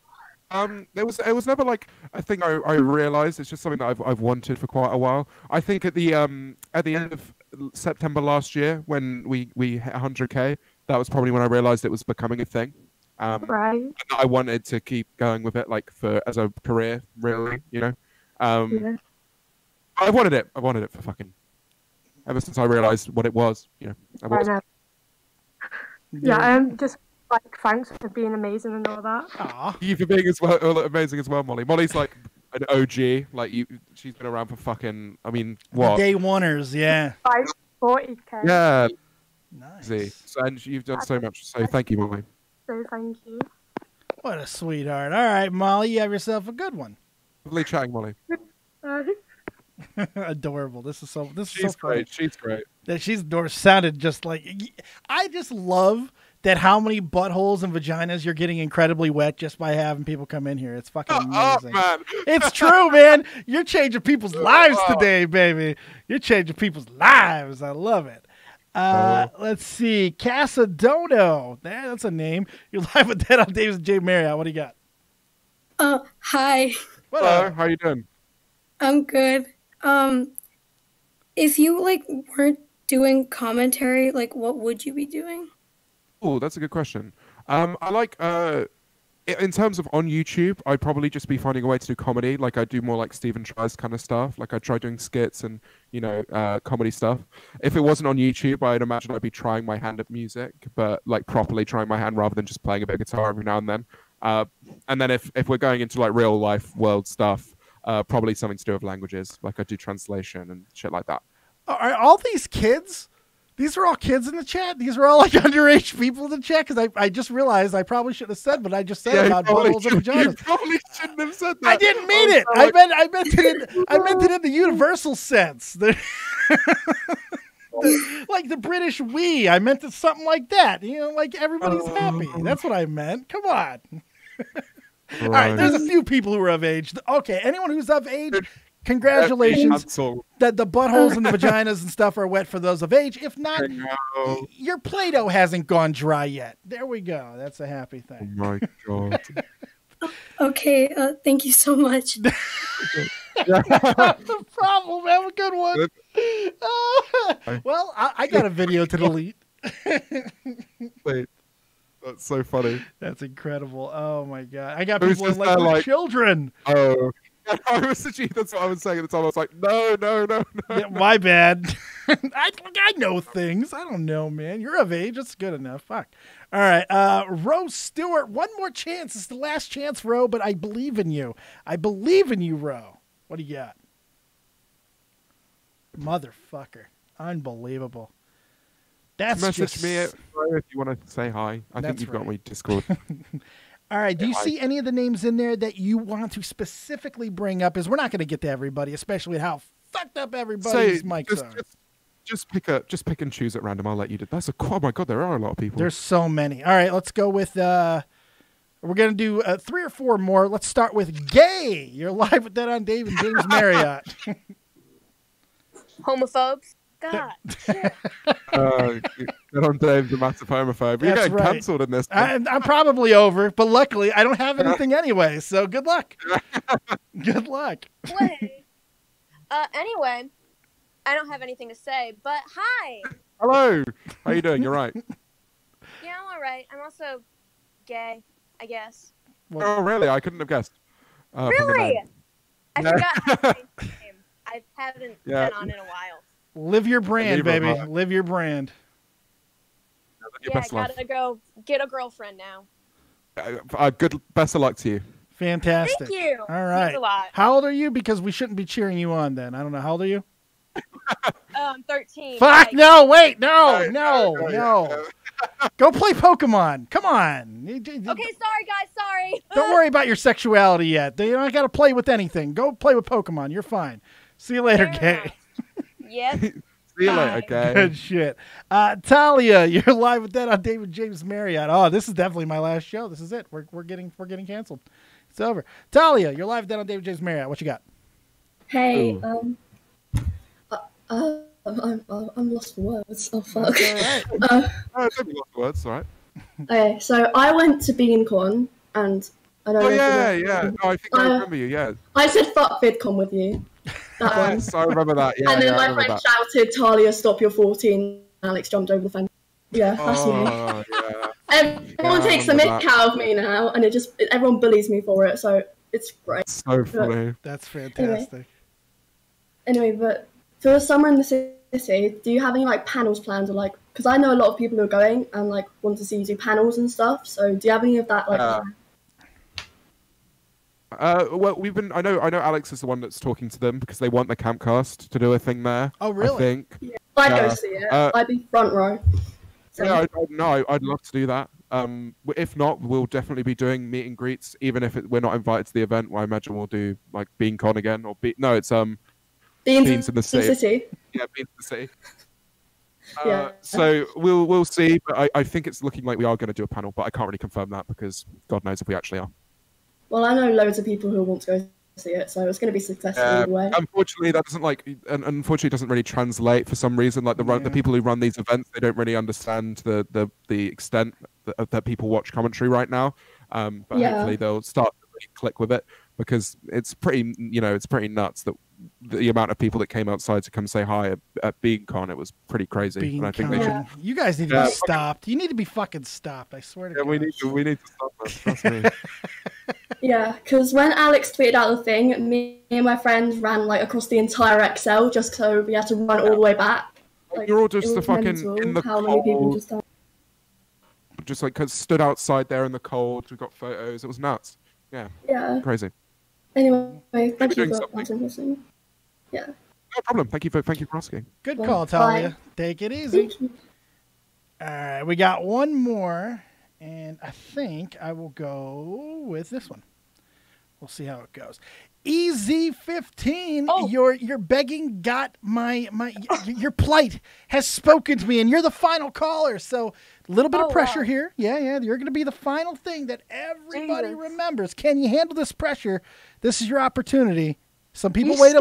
It was never like a thing I realized. It's just something that I've wanted for quite a while. I think at the end of September last year, when we hit 100K, that was probably when I realized it was becoming a thing. Right. And I wanted to keep going with it, as a career, really. Yeah. I wanted it for fucking ever since I realized what it was. Just thanks for being amazing and all that. Aww. You for being amazing as well, Molly. Molly's like an OG. She's been around for fucking. I mean, what? Day oneers, yeah. 40K. Yeah. Nice. And you've done so much. So thank you, Molly. So thank you. What a sweetheart. All right, Molly, you have yourself a good one. Lovely chatting, Molly. Adorable. She's so great. She's great. She's adorable. Sounded just like. I just love that how many buttholes and vaginas you're getting incredibly wet just by having people come in here. It's fucking amazing. Man. It's true, man. You're changing people's lives today, baby. You're changing people's lives. I love it. Let's see. Casadono. That's a name. You're live with Dead on Dave's J. Marriott. What do you got? Hi. Hello. How you doing? I'm good. If you weren't doing commentary, what would you be doing? Oh, that's a good question. I like in terms of on YouTube, I'd probably just be finding a way to do comedy. I do more Stephen Tries kind of stuff. I try doing skits and comedy stuff. If it wasn't on YouTube, I'd imagine I'd be trying my hand at music, but properly trying my hand rather than just playing a bit of guitar every now and then. And then if we're going into real life world stuff, probably something to do with languages. I do translation and shit like that. Are all these kids? These are all kids in the chat. These are all underage people in the chat. Because I just realized I probably should have said what I just said about buttholes and vaginas. You probably shouldn't have said that. I didn't mean it. I meant it in the universal sense. The British we. I meant it something like that. Everybody's happy. That's what I meant. Come on. All right, there's a few people who are of age. Okay, anyone who's of age, congratulations. That the buttholes and the vaginas and stuff are wet for those of age. If not, your Play-Doh hasn't gone dry yet. There we go. That's a happy thing. Oh my God. Okay, thank you so much. No problem. Have a good one. Well, I got a video to delete. Wait. That's so funny. That's incredible. Oh my God. I got people like children. Oh. That's what I was saying at the time. I was like, no. Yeah, my bad. I know things. I don't know, man. You're of age. That's good enough. Fuck. All right. Rose Stewart. One more chance. It's the last chance, Ro, but I believe in you. I believe in you, Ro. What do you got? Motherfucker. Unbelievable. That's message me if you want to say hi. I think you've got my Discord. All right. Do you see any of the names in there that you want to specifically bring up? Is we're not going to get to everybody, especially how fucked up everybody's mics are. Just pick and choose at random. I'll let you do. Oh my God, there are a lot of people. There's so many. All right, let's go with. We're gonna do 3 or 4 more. Let's start with Gay. You're live with Dead on Dave and James Marriott. Homophobes. God. Dead on Dave's a massive homophobe. You're getting cancelled in this. I'm probably over, but luckily I don't have anything anyway. So good luck. Good luck. Wait. Anyway, I don't have anything to say, but hi. Hello. How you doing? You're right. Yeah, I'm all right. I'm also gay, I guess. Oh, really? I couldn't have guessed. Really? I forgot my name. I haven't been on in a while. Live your brand, baby. Live your brand. Yeah, I gotta go get a girlfriend now. Good. Best of luck to you. Fantastic. Thank you. All right. Means a lot. How old are you? Because we shouldn't be cheering you on then. I don't know. How old are you? 13. Fuck, no, wait, no. Go play Pokemon. Come on. Okay, sorry, guys. Sorry. Don't worry about your sexuality yet. You don't got to play with anything. Go play with Pokemon. You're fine. See you later, Gay. Yep. See you later, Gay. Good shit. Talia, you're live with that on David James Marriott. Oh, this is definitely my last show. This is it. We're getting canceled. It's over. Talia, you're live with that on David James Marriott. What you got? Hey, I'm lost for words. Oh fuck. Don't be lost for words, all right. Okay, so I went to BeanCon and I don't know. Yeah. No, I think I remember you. Yeah. I said fuck VidCon with you. That one. Yes, I remember that. Yeah. And then my I friend that. shouted, "Talia, stop! You're 14." Alex jumped over the fence. Yeah, that's me. Yeah. Everyone takes the mick out of me now, and everyone bullies me for it. So it's great. So funny. That's fantastic. Anyway, but for summer in the city, do you have any like panels planned or like? Because I know a lot of people who are going and like want to see you do panels and stuff. So do you have any of that like? Well, I know Alex is the one that's talking to them because they want the Campcast to do a thing there. Oh, really? I think. Yeah. I'd go see it. I'd be front row. So. Yeah, I'd love to do that. If not, we'll definitely be doing meet and greets, even if we're not invited to the event. Well, I imagine we'll do like BeanCon again, or it's Beans in the City. Yeah, Beans in the City. Yeah. So we'll see, but I think it's looking like we are going to do a panel, but I can't really confirm that because God knows if we actually are. Well, I know loads of people who want to go see it, so it's going to be successful either way. Unfortunately, that doesn't really translate for some reason. Like the people who run these events, they don't really understand the extent that people watch commentary right now. But hopefully they'll start to really click with it because it's pretty nuts that the amount of people that came outside to come say hi at BeanCon, it was pretty crazy. And I think they should. You guys need to be stopped. You need to be fucking stopped. I swear to God. We need to stop that. Trust me. Yeah, because when Alex tweeted out the thing, me and my friends ran like across the entire Excel just so we had to run all the way back. Like, you're all just the fucking in the cold. Many people just like stood outside there in the cold. We got photos. It was nuts. Yeah. Crazy. Anyway, thank you for answering the question. Yeah. No problem. Thank you for asking. Good call, Talia. Bye. Take it easy. All right, we got one more, and I think I will go with this one. We'll see how it goes. EZ15, your begging got your plight has spoken to me, and you're the final caller. So a little bit of pressure here. Yeah, you're going to be the final thing that everybody remembers. Can you handle this pressure? This is your opportunity. Some people wait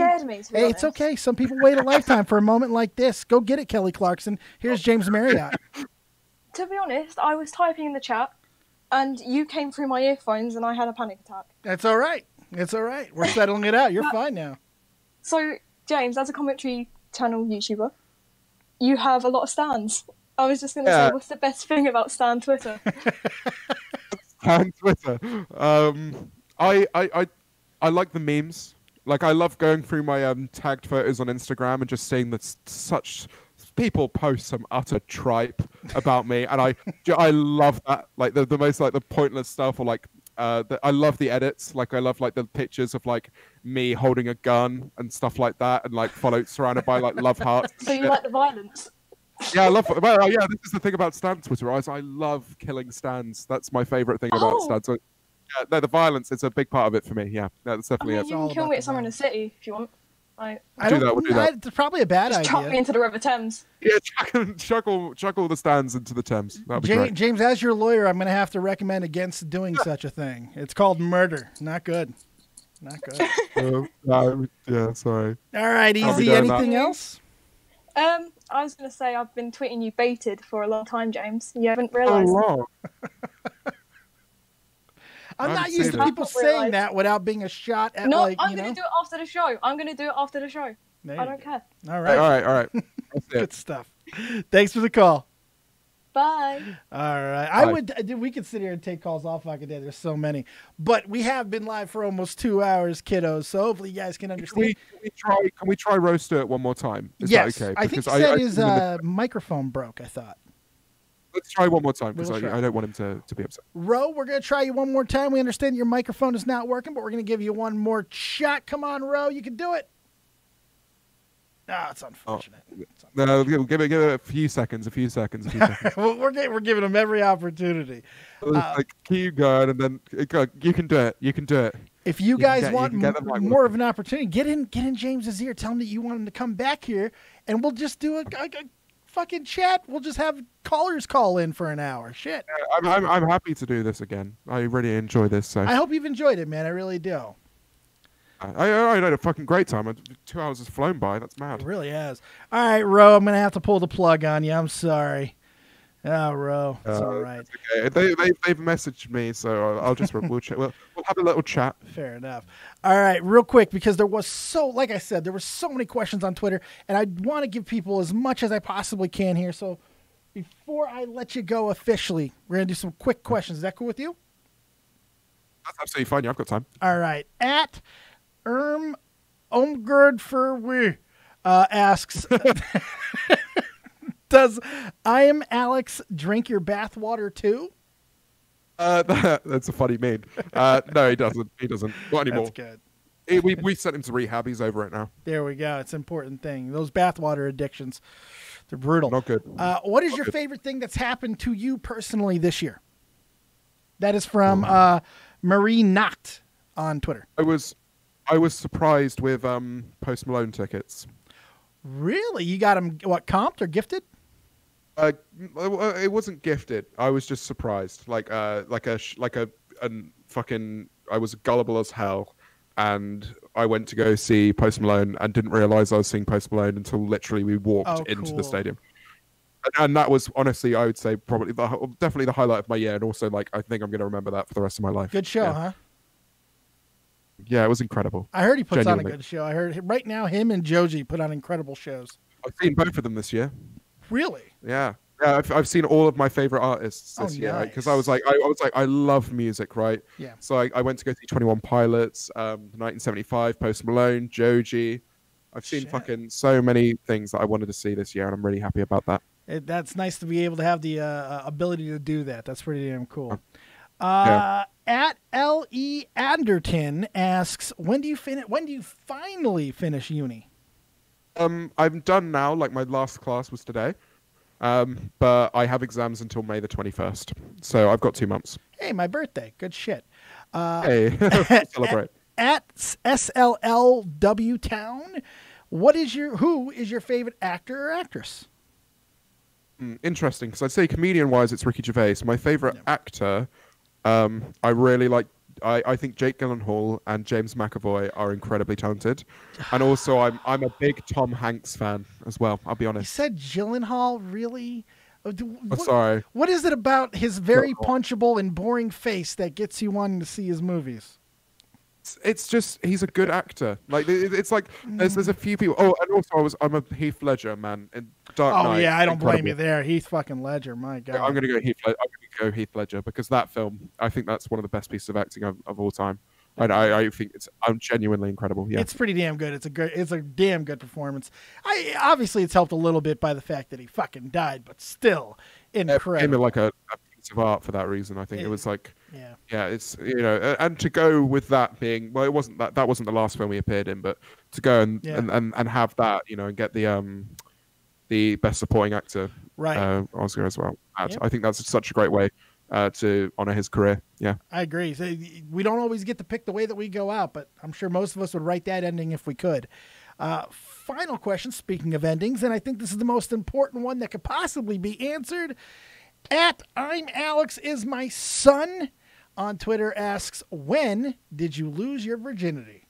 Hey, it's okay. Some people wait a lifetime for a moment like this. Go get it, Kelly Clarkson. Here's James Marriott. To be honest, I was typing in the chat, and you came through my earphones, and I had a panic attack. That's all right. It's all right. We're settling it out. You're fine now. So, James, as a commentary channel YouTuber, you have a lot of stands. I was just going to say, what's the best thing about Stan Twitter? Stan Twitter. I like the memes. Like, I love going through my tagged photos on Instagram and just seeing that such people post some utter tripe about me, and I love that. Like the most like the pointless stuff, or like I love the edits. Like I love like the pictures of like me holding a gun and stuff like that, and like surrounded by like love hearts. So you like the violence? Yeah, I love. Well, yeah, this is the thing about Stan Twitter. I love killing Stans. That's my favorite thing about Stan. So, yeah, no, the violence is a big part of it for me. Yeah, that's definitely it. You can kill me at somewhere in the city if you want. We'll do that. It's probably a bad idea. Chuck me into the River Thames. Yeah, chuck all the stands into the Thames. That'd be great. James, as your lawyer, I'm going to have to recommend against doing such a thing. It's called murder. Not good. Not good. Yeah, sorry. All right, Easy. Anything else? I was going to say I've been tweeting you baited for a long time, James. You haven't realised. Oh, wow. I'm not used to people saying that without being a shot at I'm going to do it after the show. I don't care. All right. Good stuff. Thanks for the call. Bye. All right. We could sit here and take calls all fucking day. There's so many. But we have been live for almost 2 hours, kiddos. So hopefully you guys can understand. Can we try Roaster it one more time? Is yes. that okay? I think he said his microphone broke, I thought. Let's try one more time because We'll try. I don't want him to be upset. Ro, we're going to try you one more time. We understand your microphone is not working, but we're going to give you one more shot. Come on, Ro. You can do it. It's unfortunate. No, give it a few seconds. We're giving him every opportunity. Keep going, and then you can do it. If you guys want more of an opportunity, get in James's ear. Tell him that you want him to come back here, and we'll just do a fucking chat. We'll just have callers call in for an hour. Shit. I'm happy to do this again. I really enjoy this. So I hope you've enjoyed it, man. I really do. I had a fucking great time. 2 hours has flown by. That's mad. It really has. All right, Ro, I'm going to have to pull the plug on you. I'm sorry. Oh, Ro, it's all right. Okay. They've messaged me, so I'll just we'll have a little chat. Fair enough. All right, real quick, because like I said, there were so many questions on Twitter, and I want to give people as much as I possibly can here. So before I let you go officially, we're going to do some quick questions. Is that cool with you? That's absolutely fine. Yeah, I've got time. All right. At Omgerd for we asks, does I am Alex drink your bathwater too? That's a funny meme. No, he doesn't. Not anymore. That's good. We sent him to rehab. He's over it now. There we go. It's an important thing. Those bathwater addictions, they're brutal. Not good. What is your favorite thing that's happened to you personally this year? That is from Marie Nacht on Twitter. I was surprised with Post Malone tickets. Really? You got them comped or gifted? It wasn't gifted. I was just surprised. I was gullible as hell, and I went to go see Post Malone and didn't realize I was seeing Post Malone until literally we walked into the stadium. And that was honestly, I would say, probably definitely the highlight of my year, and also I think I'm going to remember that for the rest of my life. Good show, huh? Yeah, it was incredible. I heard he puts on a good show. I heard right now him and Joji put on incredible shows. I've seen both of them this year. Really? Yeah. I've seen all of my favorite artists this year because I was like, I love music, right? Yeah. So I went to go see 21 Pilots, 1975, Post Malone, Joji. I've seen fucking so many things that I wanted to see this year, and I'm really happy about that. That's nice to be able to have the ability to do that. That's pretty damn cool. At L.E. Anderton asks, when do you finally finish uni? I'm done now. My last class was today. But I have exams until May the 21st. So I've got 2 months. Hey, my birthday. Good shit. Hey, celebrate. At SLLW Town, who is your favorite actor or actress? Interesting, because I'd say comedian-wise, it's Ricky Gervais. My favorite actor, I really like. I think Jake Gyllenhaal and James McAvoy are incredibly talented, and also I'm a big Tom Hanks fan as well. I'll be honest. You said Gyllenhaal, really? Sorry. What is it about his very punchable and boring face that gets you wanting to see his movies? It's just he's a good actor. It's like there's a few people. Oh, and also I'm a Heath Ledger man in Dark Knight. Oh yeah, I don't blame you there. Heath fucking Ledger, my God. I'm gonna go Heath Ledger because that film, I think that's one of the best pieces of acting of all time. I think I'm genuinely incredible. Yeah, it's pretty damn good. It's a damn good performance. Obviously it's helped a little bit by the fact that he fucking died, but still incredible. Like a piece of art for that reason. I think it was like. Yeah, it's and to go with that being it wasn't that wasn't the last film he appeared in, but to go and have that and get the best supporting actor Oscar as well. I think that's such a great way to honor his career. Yeah, I agree. So we don't always get to pick the way that we go out, but I'm sure most of us would write that ending if we could. Final question. Speaking of endings, and I think this is the most important one that could possibly be answered. At I'm Alex is my son on Twitter asks, when did you lose your virginity?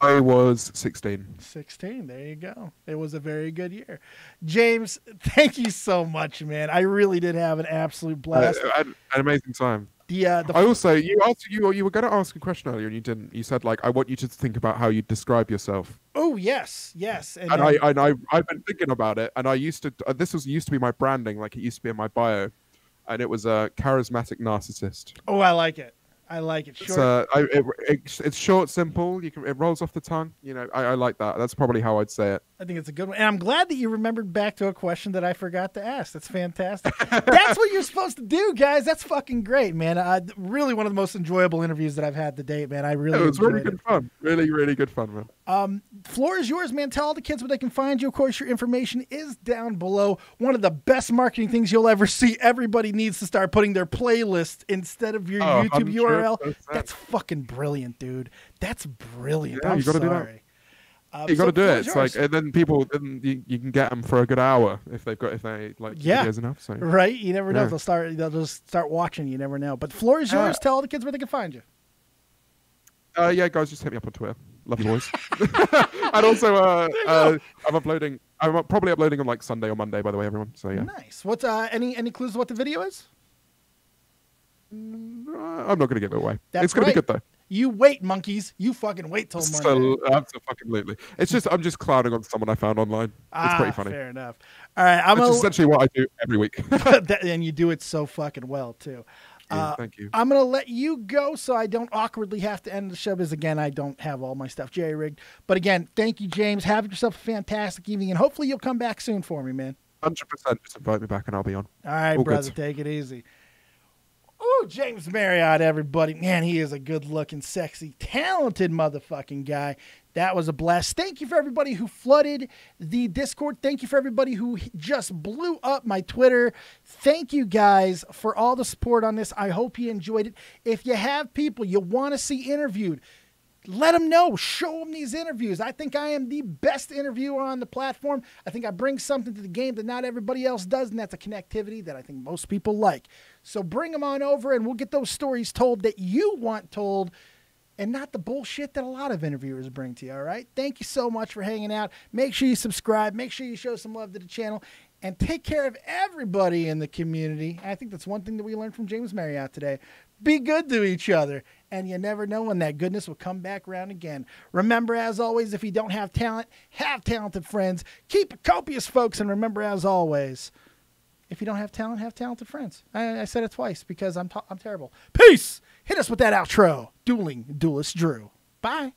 I was 16. 16, there you go. It was a very good year. James, thank you so much, man. I really did have an absolute blast. An amazing time. I also, you were going to ask a question earlier and you didn't. You said I want you to think about how you describe yourself. Oh yes. And I've been thinking about it, and I used to. This used to be my branding, it used to be in my bio, and it was a charismatic narcissist. Oh, I like it. I like it. Short. It's short, simple. It rolls off the tongue. You know, I like that. That's probably how I'd say it. I think it's a good one. And I'm glad that you remembered back to a question that I forgot to ask. That's fantastic. That's what you're supposed to do, guys. That's fucking great, man. Really one of the most enjoyable interviews that I've had to date, man. It was really good fun. Really, really good fun, man. Floor is yours, man. Tell all the kids where they can find you. Of course, your information is down below. One of the best marketing things you'll ever see. Everybody needs to start putting their playlist instead of your YouTube URL. That's fucking brilliant, dude. That's brilliant. Yeah, you got to do that. You got to do it. It's like, and then you can get them for a good hour if they like videos enough. So. Right. You never know. They'll just start watching. You never know. But floor is yours. Tell all the kids where they can find you. Yeah, guys, just hit me up on Twitter. Love you, boys. And also, I'm probably uploading on like Sunday or Monday, by the way, everyone. So yeah. Nice. What's any clues of what the video is? I'm not going to give it away. It's going to be good though. You wait, monkeys. You fucking wait till Monday. Absolutely. It's just I'm just clowning on someone I found online. It's pretty funny. Fair enough. All right, That's essentially what I do every week. And you do it so fucking well too. Thank you. I'm going to let you go so I don't awkwardly have to end the show because, again, I don't have all my stuff jerry-rigged. But, again, thank you, James. Have yourself a fantastic evening, and hopefully you'll come back soon for me, man. 100%. Just invite me back, and I'll be on. All right, brother. Take it easy. Ooh, James Marriott, everybody. Man, he is a good-looking, sexy, talented motherfucking guy. That was a blast. Thank you for everybody who flooded the Discord. Thank you for everybody who just blew up my Twitter. Thank you guys for all the support on this. I hope you enjoyed it. If you have people you want to see interviewed, let them know. Show them these interviews. I think I am the best interviewer on the platform. I think I bring something to the game that not everybody else does, and that's a connectivity that I think most people like. So bring them on over, and we'll get those stories told that you want told, and not the bullshit that a lot of interviewers bring to you, all right? Thank you so much for hanging out. Make sure you subscribe. Make sure you show some love to the channel. And take care of everybody in the community. I think that's one thing that we learned from James Marriott today. Be good to each other. And you never know when that goodness will come back around again. Remember, as always, if you don't have talent, have talented friends. Keep it copious, folks. And remember, as always, if you don't have talent, have talented friends. I said it twice because I'm terrible. Peace. Hit us with that outro. Dueling Duelist Drew. Bye.